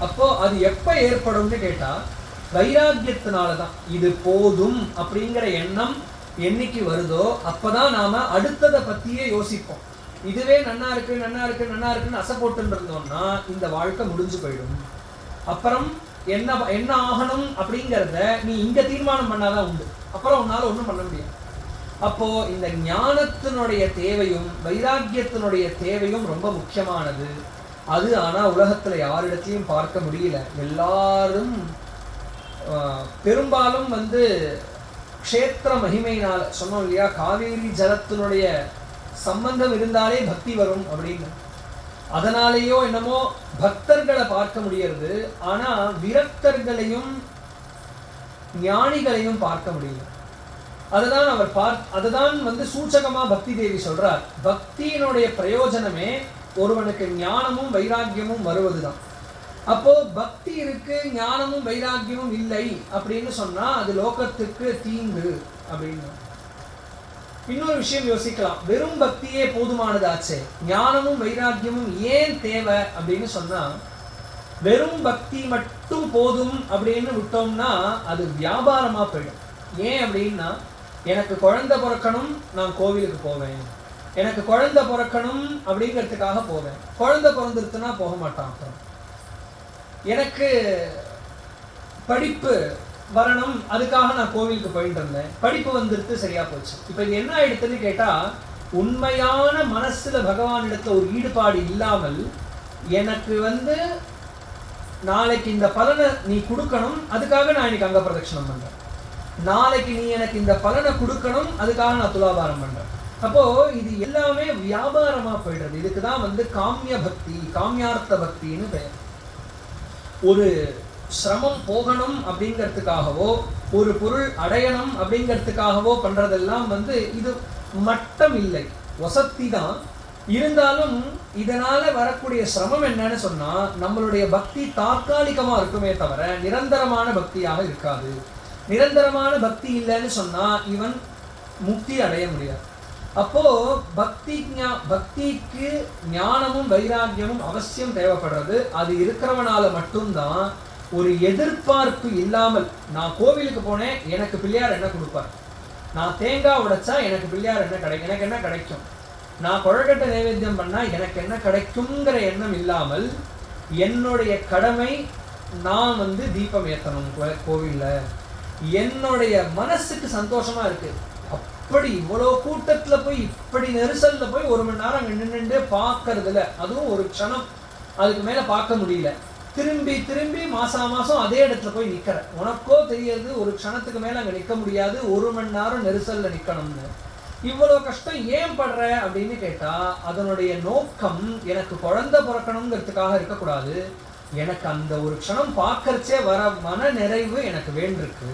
அப்போ அது எப்ப ஏற்படும்னு கேட்டா வைராக்கியத்தினால தான். இது போதும் அப்படிங்கிற எண்ணம் என்னைக்கு வருதோ அப்பதான் நாம அடுத்ததை பத்தியே யோசிப்போம். இதுவே நன்னா இருக்கு நன்னா இருக்கு நன்னா இருக்குன்னு அசை போட்டு இருந்தோம்னா இந்த வாழ்க்கை முடிஞ்சு போயிடும். அப்புறம் என்ன என்ன ஆகணும் அப்படிங்கிறத நீ இங்க தீர்மானம் பண்ணாதான் உண்டு. அப்புறம் உன்னால ஒன்றும் பண்ண முடியாது. அப்போ இந்த ஞானத்தினுடைய தேவையும் வைராக்கியத்தினுடைய தேவையும் ரொம்ப முக்கியமானது. அது ஆனா உலகத்துல யாரிடத்தையும் பார்க்க முடியல. எல்லாரும் பெரும்பாலும் வந்து க்ஷேத்திர மகிமையினால சொன்னோம் இல்லையா, காவேரி ஜலத்தினுடைய சம்பந்தம் இருந்தாலே பக்தி வரும் அப்படின்னு. அதனாலேயோ என்னமோ பக்தர்களை பார்க்க முடியறது, ஆனா விரக்தர்களையும் ஞானிகளையும் பார்க்க முடியல. அதுதான் அவர் அதுதான் வந்து சூச்சகமா பக்தி தேவி சொல்றார். பக்தியினுடைய பிரயோஜனமே ஒருவனுக்கு ஞானமும் வைராக்கியமும் வருவதுதான். அப்போ பக்தி இருக்கு ஞானமும் வைராக்கியமும் இல்லை அப்படின்னு சொன்னா அது லோகத்துக்கு தீங்கு அப்படின்னு. இன்னொரு விஷயம் யோசிக்கலாம், வெறும் பக்தியே போதுமானதாச்சே, ஞானமும் வைராக்கியமும் ஏன் தேவை அப்படின்னு சொன்னா, வெறும் பக்தி மட்டும் போதும் அப்படின்னு விட்டோம்னா அது வியாபாரமா போயிடும். ஏன் அப்படின்னா, எனக்கு குழந்தை பிறக்கணும் நான் கோவிலுக்கு போவேன், எனக்கு குழந்தை பிறக்கணும் அப்படிங்கிறதுக்காக போவேன், குழந்தை பிறந்துருத்துனா போக மாட்டான். அப்புறம் எனக்கு படிப்பு வரணும் அதுக்காக நான் கோவிலுக்கு போயிட்டு இருந்தேன், படிப்பு வந்துருத்து சரியா போச்சு. இப்ப இது என்ன ஆயிடுத்துன்னு கேட்டா, உண்மையான மனசுல பகவானிடத்துல ஒரு ஈடுபாடு இல்லாமல் எனக்கு வந்து நாளைக்கு இந்த பலனை நீ கொடுக்கணும் அதுக்காக நான் இன்னைக்கு அங்க பிரதட்சணம் பண்றேன், நாளைக்கு நீ எனக்கு இந்த பலனை கொடுக்கணும் அதுக்காக நான் துலாபாரம் பண்றேன். அப்போ இது எல்லாமே வியாபாரமா போயிடுறது. இதுக்குதான் வந்து காமிய பக்தி, காமியார்த்த பக்தின்னு பெயர். ஒரு சிரமம் போகணும் அப்படிங்கிறதுக்காகவோ ஒரு பொருள் அடையணும் அப்படிங்கிறதுக்காகவோ பண்றதெல்லாம் வந்து இது மட்டம் இல்லை, வசதி தான். இருந்தாலும் இதனால வரக்கூடிய சிரமம் என்னன்னு சொன்னா, நம்மளுடைய பக்தி தற்காலிகமா இருக்குமே தவிர நிரந்தரமான பக்தியாக இருக்காது. நிரந்தரமான பக்தி இல்லைன்னு சொன்னா இவன் முக்தி அடைய முடியாது. அப்போ பக்திக்கு ஞானமும் வைராக்கியமும் அவசியம் தேவைப்படுறது. அது இருக்கிறவனால மட்டும்தான் ஒரு எதிர்பார்ப்பு இல்லாமல், நான் கோவிலுக்கு போனேன் எனக்கு பிள்ளையார் என்ன கொடுப்பார், நான் தேங்காய் உடைச்சா எனக்கு பிள்ளையார் என்ன கிடைக்கும், எனக்கு என்ன கிடைக்கும், நான் கொழக்கட்டை நைவேத்தியம் பண்ணா எனக்கு என்ன கிடைக்குங்கிற எண்ணம் இல்லாமல், என்னுடைய கடமை நான் வந்து தீபம் ஏற்றணும் கோவில்ல, என்னுடைய மனசுக்கு சந்தோஷமா இருக்கு. அப்படி இவ்வளோ கூட்டத்துல போய் இப்படி நெரிசல்ல போய் 1 மணி நேரம் அங்க நின்றுட்டு பார்க்கறதுல, அதுவும் ஒரு க்ஷணம் அதுக்கு மேல பார்க்க முடியல, திரும்பி திரும்பி மாசம் அதே இடத்துல போய் நிக்கிற, உனக்கோ தெரியாது ஒரு க்ஷணத்துக்கு மேல அங்க நிக்க முடியாது, 1 மணி நேரம் நெரிசல்ல நிக்கணும்னு. இவ்வளவு கஷ்டம் ஏன் படுற அப்படின்னு கேட்டா, அதனுடைய நோக்கம் எனக்கு குழந்தை பிறக்கணுங்கிறதுக்காக இருக்கக்கூடாது, எனக்கு அந்த ஒரு க்ஷணம் பார்க்கறச்சே வர மன நிறைவு எனக்கு வேண்டிருக்கு,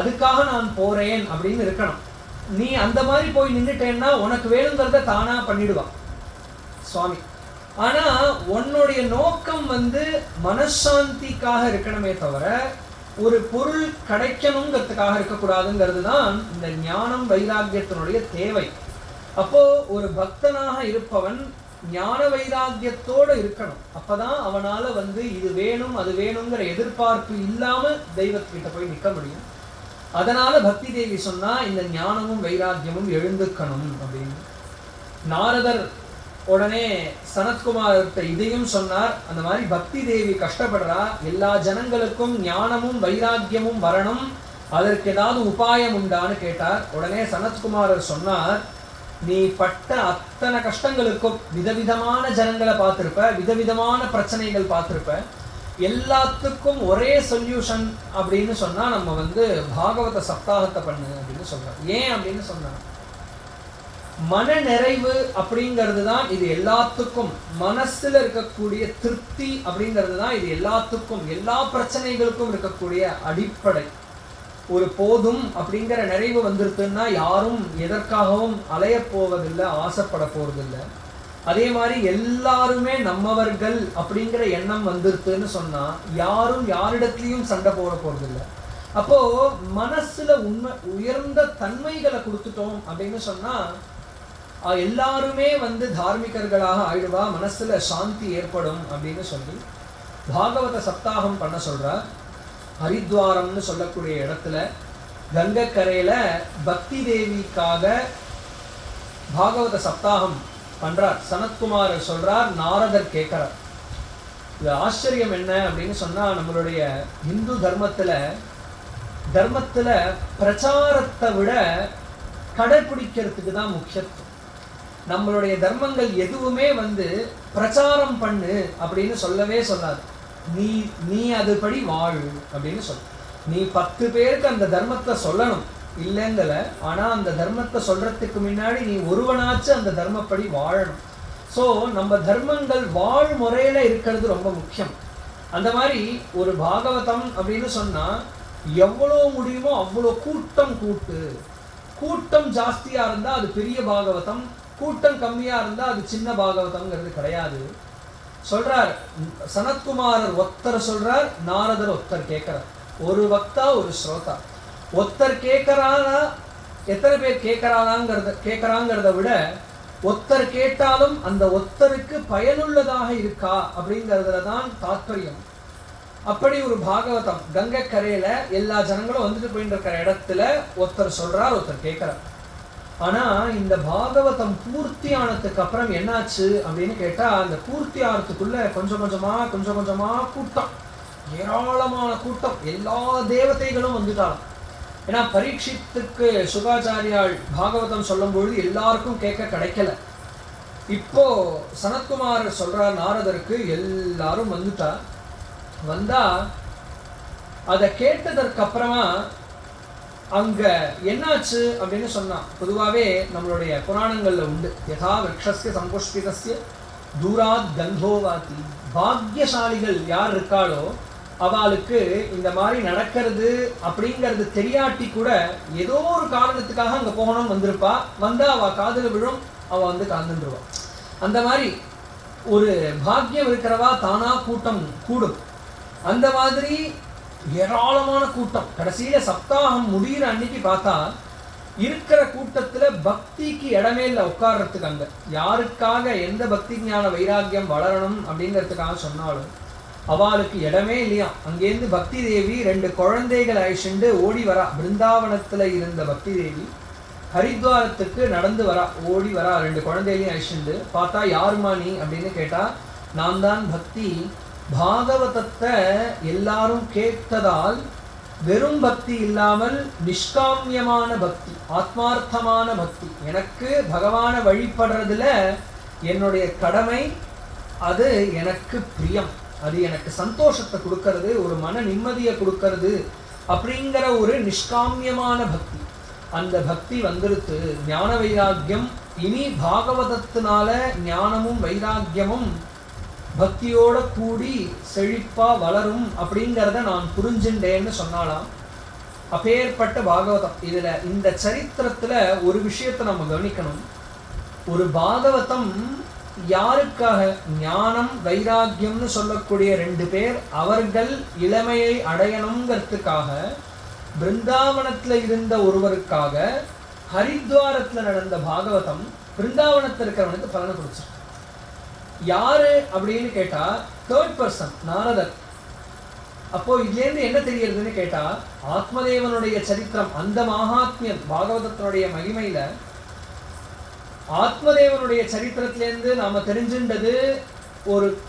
அதுக்காக நான் போறேன் அப்படின்னு இருக்கணும். நீ அந்த மாதிரி போய் நின்றுட்டேன்னா உனக்கு வேணுங்கிறத தானா பண்ணிடுவான் சுவாமி. ஆனா உன்னுடைய நோக்கம் வந்து மனசாந்திக்காக இருக்கணுமே தவிர ஒரு பொருள் கிடைக்கணுங்கிறதுக்காக இருக்கக்கூடாதுங்கிறது தான் இந்த ஞானம் வைராக்கியத்தினுடைய தேவை. அப்போ ஒரு பக்தனாக இருப்பவன் ஞான வைராக்கியத்தோடு இருக்கணும். அப்பதான் அவனால வந்து இது வேணும் அது வேணுங்கிற எதிர்பார்ப்பு இல்லாம தெய்வத்துக்கிட்ட போய் நிற்க முடியும். அதனால பக்தி தேவி சொன்னா இந்த ஞானமும் வைராக்கியமும் எழுந்துக்கணும் அப்படின்னு. நாரதர் உடனே சனத்குமார்கிட்ட இதையும் சொன்னார். அந்த மாதிரி பக்தி தேவி கஷ்டப்படுறா, எல்லா ஜனங்களுக்கும் ஞானமும் வைராக்கியமும் வரணும், அதற்கு ஏதாவது உபாயம் உண்டான்னு கேட்டார். உடனே சனத்குமாரர் சொன்னார், நீ பட்ட அத்தனை கஷ்டங்களுக்கும் விதவிதமான ஜனங்களை பார்த்திருப்ப, விதவிதமான பிரச்சனைகள் பார்த்திருப்ப, எல்லாத்துக்கும் ஒரே சொல்யூஷன் அப்படின்னு சொன்னா நம்ம வந்து பாகவத சப்தாகத்தை பண்ணு அப்படின்னு சொல்றோம். ஏன் அப்படின்னு சொன்னா, மன நிறைவு அப்படிங்கிறது தான் இது எல்லாத்துக்கும், மனசுல இருக்கக்கூடிய திருப்தி அப்படிங்கிறது தான் இது எல்லாத்துக்கும், எல்லா பிரச்சனைகளுக்கும் இருக்கக்கூடிய அடிப்படை. ஒரு போதும் அப்படிங்கிற நிறைவு வந்துருக்குன்னா யாரும் எதற்காகவும் அலைய போவதில்லை, ஆசைப்பட போறதில்லை. அதே மாதிரி எல்லாருமே நம்மவர்கள் அப்படிங்கிற எண்ணம் வந்துருக்குன்னு சொன்னா யாரும் யாரிடத்துலையும் சண்டை போட போறதில்லை. அப்போ மனசுல உயர்ந்த தன்மைகளை கொடுத்துட்டோம் அப்படின்னு சொன்னா எல்லாருமே வந்து தார்மிகர்களாக ஆயிடுவா, மனசுல சாந்தி ஏற்படும் அப்படின்னு சொல்லி பாகவத சப்தாகம் பண்ண சொல்றார். ஹரித்வாரம்னு சொல்லக்கூடிய இடத்துல கங்கக்கரையில் பக்தி தேவிக்காக பாகவத சப்தாகம் பண்றார். சனத்குமாரர் சொல்றார், நாரதர் கேட்கிறார். இது ஆச்சரியம் என்ன அப்படின்னு சொன்னா, நம்மளுடைய இந்து தர்மத்துல பிரச்சாரத்தை விட கடைபிடிக்கிறதுக்கு தான் முக்கியத்துவம். நம்மளுடைய தர்மங்கள் எதுவுமே பிரச்சாரம் பண்ணு அப்படின்னு சொல்லவே சொல்லாது. நீ அதுபடி வாழு அப்படின்னு சொல்ல. நீ 10 பேருக்கு அந்த தர்மத்தை சொல்லணும் இல்லைங்கல, ஆனா அந்த தர்மத்தை சொல்றதுக்கு முன்னாடி நீ ஒருவனாச்சும் அந்த தர்மப்படி வாழணும். ஸோ நம்ம தர்மங்கள் வாழ்முறையில இருக்கிறது ரொம்ப முக்கியம். அந்த மாதிரி ஒரு பாகவதம் அப்படின்னு சொன்னா எவ்வளோ முடியுமோ அவ்வளோ கூட்டம் ஜாஸ்தியா இருந்தா அது பெரிய பாகவதம், கூட்டம் கம்மியா இருந்தா அது சின்ன பாகவதம்ங்கிறது கிடையாது. சொல்றார் சனத்குமாரர் ஒத்தர் சொல்றார், நாரதர் ஒத்தர் கேட்கிறார். ஒரு வக்தா ஒரு ஸ்ரோதா. ஒத்தர் கேட்கறானா எத்தனை பேர் கேட்கறாங்கிறத விட ஒத்தர் கேட்டாலும் அந்த ஒத்தருக்கு பயனுள்ளதாக இருக்கா அப்படிங்கிறதுல தான் தாத்பரியம். அப்படி ஒரு பாகவதம் கங்கக்கரையில எல்லா ஜனங்களும் வந்துட்டு போயிட்டு இருக்கிற இடத்துல ஒருத்தர் சொல்றார், ஒருத்தர் கேட்கிறார். ஆனா இந்த பாகவதம் பூர்த்தி ஆனதுக்கு அப்புறம் என்னாச்சு அப்படின்னு கேட்டா, அந்த பூர்த்தி ஆகிறதுக்குள்ள கொஞ்சம் கொஞ்சமா கூட்டம், ஏராளமான கூட்டம், எல்லா தேவதைகளும் வந்துட்டாலும். ஏன்னா பரீட்சித்துக்கு சுகாச்சாரியால் பாகவதம் சொல்லும் பொழுது எல்லாருக்கும் கேட்க கிடைக்கல. இப்போ சனத்குமார் சொல்றார் நாரதருக்கு, எல்லாரும் வந்தா அதை கேட்டதற்கு அப்புறமா அங்க என்னாச்சு அப்படின்னு சொன்னா, பொதுவாகவே நம்மளுடைய புராணங்கள்ல உண்டு, யதா விரக்ஷஸ்ய சம்புஷ்பிதஸ்ய தூராத் கந்தோவாதி. பாக்யசாலிகள் யார் இருக்காளோ அவளுக்கு இந்த மாதிரி நடக்கிறது அப்படிங்கிறது தெரியாட்டி கூட ஏதோ ஒரு காரணத்துக்காக அங்க போகணும் வந்திருப்பா. வந்தா அவ காதுல விழும், அவ கலந்துருவா. அந்த மாதிரி ஒரு பாக்கியம் இருக்கிறவா தானா கூட்டம் கூடும். அந்த மாதிரி ஏராளமான கூட்டம். கடைசியில சப்தாகம் முடிகிற அன்னைக்கு பார்த்தா இருக்கிற கூட்டத்துல பக்திக்கு இடமே இல்லை உட்கார்றதுக்கு. அங்க யாருக்காக எந்த பக்தி ஞான வைராக்கியம் வளரணும் அப்படிங்கிறதுக்காக சொன்னாலும் அவளுக்கு இடமே இல்லையா. அங்கேருந்து பக்தி தேவி 2 குழந்தைகள் அழிச்சுண்டு ஓடி வரா. பிருந்தாவனத்துல இருந்த பக்தி தேவி ஹரித்வாரத்துக்கு நடந்து வரா, ஓடி வரா 2 குழந்தைகளையும் அழிச்சுண்டு. பார்த்தா யாருமா நீ அப்படின்னு கேட்டா, நான் தான் பக்தி. பாகவதத்தை எல்லாரும் கேட்டதால் வெறும் பக்தி இல்லாமல் நிஷ்காமியமான பக்தி, ஆத்மார்த்தமான பக்தி, எனக்கு பகவானை வழிபடுறதுல என்னுடைய கடமை, அது எனக்கு பிரியம், அது எனக்கு சந்தோஷத்தை கொடுக்கறது, ஒரு மன நிம்மதியை கொடுக்கறது அப்படிங்கிற ஒரு நிஷ்காமியமான பக்தி. அந்த பக்தி வந்துருத்து. ஞான வைராக்கியம் இனி பாகவதத்தினால ஞானமும் வைராக்கியமும் பக்தியோட கூடி செழிப்பா வளரும் அப்படிங்கிறத நான் புரிஞ்சுட்டேன்னு சொன்னாலாம். அப்பேற்பட்ட பாகவதம். இதுல இந்த சரித்திரத்துல ஒரு விஷயத்தை நம்ம கவனிக்கணும். ஒரு பாகவதம் யாருக்காக? ஞானம் வைராக்கியம்னு சொல்லக்கூடிய 2 பேர் அவர்கள் இளமையை அடையணுங்கிறதுக்காக பிருந்தாவனத்துல இருந்த ஒருவருக்காக ஹரித்வாரத்துல நடந்த பாகவதம் பிருந்தாவனத்தில் இருக்கிறவனுக்கு பலனை கொடுத்துருக்கு. யாரு அப்படின்னு கேட்டா, 3rd person நாரதர். அப்போ இதுலேருந்து என்ன தெரியறதுன்னு கேட்டா, ஆத்மதேவனுடைய சரித்திரம், அந்த மகாத்மியம் பாகவதத்தினுடைய மகிமையில ஆத்மதேவனுடைய சரித்திரத்திலேருந்து நாம தெரிஞ்சுண்டது,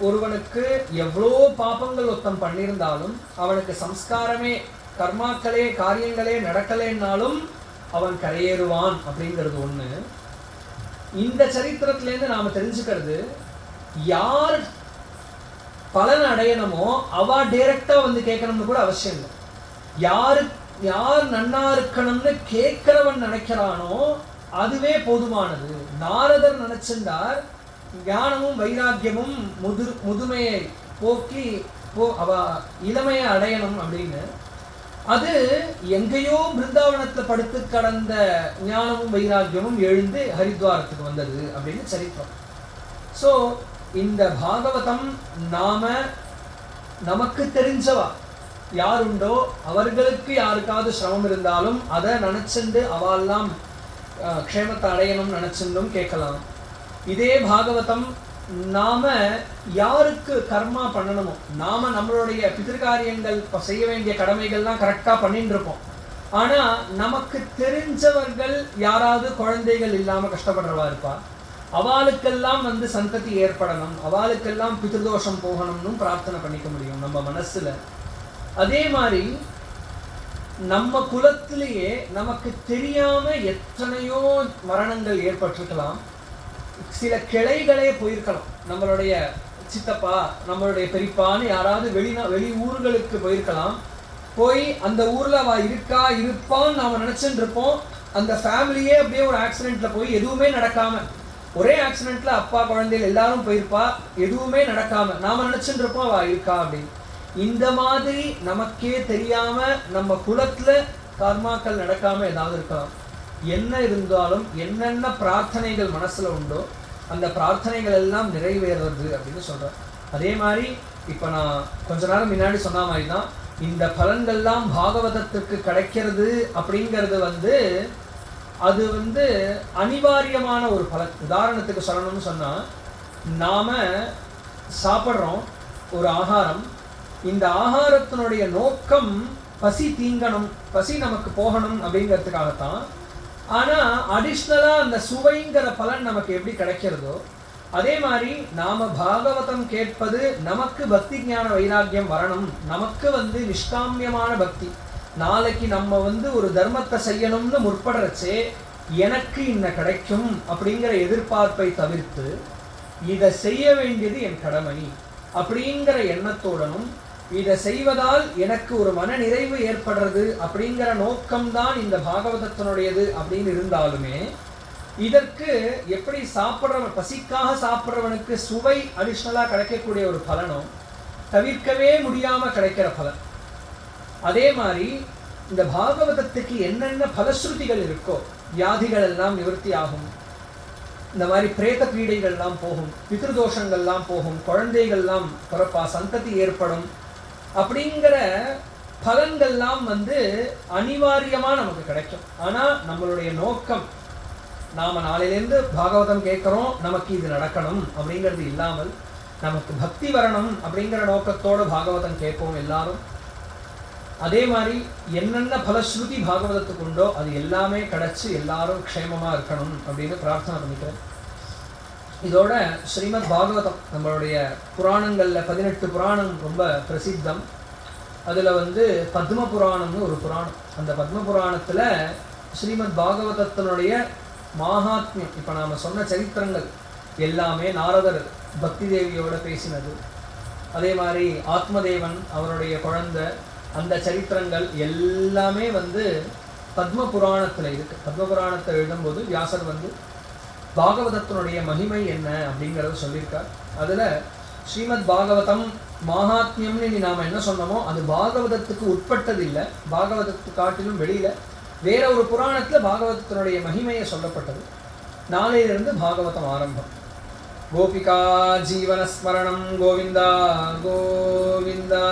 ஒருவனுக்கு எவ்வளோ பாபங்கள் ஒருத்தம் பண்ணியிருந்தாலும் அவனுக்கு சம்ஸ்காரமே கர்மாக்களே காரியங்களே நடக்கலைன்னாலும் அவன் கரையேறுவான் அப்படிங்கிறது ஒண்ணு. இந்த சரித்திரத்திலேருந்து நாம தெரிஞ்சுக்கிறது, யார் பலன் அடையணுமோ அவ டைரக்டா கேட்கணும்னு கூட அவசியம் இல்லை. யார் நன்னா இருக்கணும்னு கேட்கிறவன் நினைக்கிறானோ அதுவே போதுமானது. நாரதர் நினைச்சிருந்தார் ஞானமும் வைராக்கியமும் முதுமையை போக்கி அவ இளமையை அடையணும் அப்படின்னு. அது எங்கேயோ பிருந்தாவனத்துல படுத்து கடந்த ஞானமும் வைராக்கியமும் எழுந்து ஹரித்வாரத்துக்கு வந்தது அப்படின்னு சரித்திரம். ஸோ இந்த பாகவதம் நமக்கு தெரிஞ்சவா யாருண்டோ அவர்களுக்கு யாருக்காவது சிரமம் இருந்தாலும் அதை நினைச்சுண்டு அவெல்லாம் க்ஷேமத்தை அடையணும் நினைச்சுண்டும் கேட்கலாம். இதே பாகவதம் நாம யாருக்கு கர்மா பண்ணணுமோ, நாம நம்மளுடைய பிதிர்காரியங்கள் செய்ய வேண்டிய கடமைகள்லாம் கரெக்டா பண்ணிட்டு இருப்போம். ஆனா நமக்கு தெரிஞ்சவர்கள் யாராவது குழந்தைகள் இல்லாம கஷ்டப்படுறவா இருப்பா, அவளுக்கெல்லாம் வந்து சந்ததி ஏற்படணும், அவளுக்கெல்லாம் பிதிர்தோஷம் போகணும்னு பிரார்த்தனை பண்ணிக்க முடியும் நம்ம மனசுல. அதே மாதிரி நம்ம குலத்திலேயே நமக்கு தெரியாம எத்தனையோ மரணங்கள் ஏற்பட்டிருக்கலாம். சில கிளைகளே போயிருக்கலாம். நம்மளுடைய சித்தப்பா, நம்மளுடைய பெரியப்பான்னு யாராவது வெளி ஊர்களுக்கு போயிருக்கலாம். போய் அந்த ஊர்ல அவ இருக்கா இருப்பான்னு நாம நினைச்சுட்டு இருப்போம். அந்த ஃபேமிலியே அப்படியே ஒரு ஆக்சிடென்ட்ல போய் எதுவுமே நடக்காம, ஒரே ஆக்சிடென்ட்ல அப்பா குழந்தைகள் எல்லாரும் போயிருப்பா, எதுவுமே நடக்காம நாம நினைச்சுட்டு இருப்போம் அவ இருக்கா அப்படின்னு. இந்த மாதிரி நமக்கே தெரியாம நம்ம குலத்துல கர்மாக்கள் நடக்காம ஏதாவது இருக்கலாம். என்ன இருந்தாலும் என்னென்ன பிரார்த்தனைகள் மனசுல உண்டோ அந்த பிரார்த்தனைகள் எல்லாம் நிறைவேறது அப்படின்னு சொல்றேன். அதே மாதிரி இப்ப நான் கொஞ்ச நேரம் முன்னாடி சொன்ன மாதிரி தான் இந்த பலன்கள்லாம் பாகவதத்துக்கு கிடைக்கிறது அப்படிங்கிறது வந்து அது வந்து அனிவாரியமான ஒரு பலன். உதாரணத்துக்கு சொல்லணும்னு சொன்னா, நாம சாப்பிட்றோம் ஒரு ஆகாரம், இந்த ஆகாரத்தினுடைய நோக்கம் பசி தீங்கணும், பசி நமக்கு போகணும் அப்படிங்கிறதுக்காகத்தான். ஆனா அடிஷ்னலா அந்த சுவைங்கிற பலன் நமக்கு எப்படி கிடைக்கிறதோ அதே மாதிரி நாம பாகவதம் கேட்பது நமக்கு பக்தி ஞான வைராக்கியம் வரணும், நமக்கு வந்து நிஷ்காமியமான பக்தி, நாளைக்கு நம்ம வந்து ஒரு தர்மத்தை செய்யணும்னு முற்படுறச்சே எனக்கு இன்ன கிடைக்கும் அப்படிங்கிற எதிர்பார்ப்பை தவிர்த்து இதை செய்ய வேண்டியது என் கடமை அப்படிங்கிற எண்ணத்தோடனும், இதை செய்வதால் எனக்கு ஒரு மன நிறைவு ஏற்படுறது அப்படிங்கிற நோக்கம்தான் இந்த பாகவதத்தினுடையது அப்படின்னு இருந்தாலுமே, இதற்கு எப்படி சாப்பிட்றவன் பசிக்காக சாப்பிட்றவனுக்கு சுவை அடிஷ்னலா கிடைக்கக்கூடிய ஒரு பலனும் தவிர்க்கவே முடியாம கிடைக்கிற பலன். அதே மாதிரி இந்த பாகவதத்துக்கு என்னென்ன பலஸ்ருதிகள் இருக்கோ, வியாதிகள் எல்லாம் நிவர்த்தி ஆகும், இந்த மாதிரி பிரேத பீடைகள்லாம் போகும், பித்ருதோஷங்கள்லாம் போகும், குழந்தைகள்லாம் பிறப்பா, சந்ததி ஏற்படும் அப்படிங்கிற பலன்கள்லாம் வந்து அனிவாரியமா நமக்கு கிடைக்கும். ஆனா நம்மளுடைய நோக்கம், நாம நாளையிலேருந்து பாகவதம் கேட்கிறோம், நமக்கு இது நடக்கணும் அப்படிங்கிறது இல்லாமல் நமக்கு பக்தி வரணும் அப்படிங்கிற நோக்கத்தோட பாகவதம் கேட்போம் எல்லாரும். அதே மாதிரி என்னென்ன பலஸ்ருதி பாகவதத்துக்கு உண்டோ அது எல்லாமே கிடைச்சு எல்லாரும் க்ஷேமமா இருக்கணும் அப்படின்னு பிரார்த்தனை பண்ணிக்கிறேன். இதோட ஸ்ரீமத் பாகவதம் நம்மளுடைய புராணங்கள்ல 18 புராணம் ரொம்ப பிரசித்தம். அதுல வந்து பத்ம புராணம்னு ஒரு புராணம். அந்த பத்ம புராணத்துல ஸ்ரீமத் பாகவதத்தினுடைய மாஹாத்மியம், இப்ப நாம சொன்ன சரித்திரங்கள் எல்லாமே நாரதர் பக்தி தேவியோட பேசினது, அதே மாதிரி ஆத்மதேவன் அவருடைய குழந்தை, அந்த சரித்திரங்கள் எல்லாமே வந்து பத்ம புராணத்துல இருக்கு. பத்ம புராணத்தை எழுதும்போது வியாசர் வந்து பாகவதத்தினுடைய மகிமை என்ன அப்படிங்கிறத சொல்லியிருக்கார். அதுல ஸ்ரீமத் பாகவதம் மாஹாத்மியம்னு நாம என்ன சொன்னோமோ அது பாகவதத்துக்கு உட்பட்டது இல்லை, பாகவதத்து காட்டிலும் வெளியில வேற ஒரு புராணத்துல பாகவதத்தினுடைய மகிமையை சொல்லப்பட்டது. நாளையிலிருந்து பாகவதம் ஆரம்பம். கோபிகா ஜீவனஸ்மரணம் கோவிந்தா கோவிந்தா.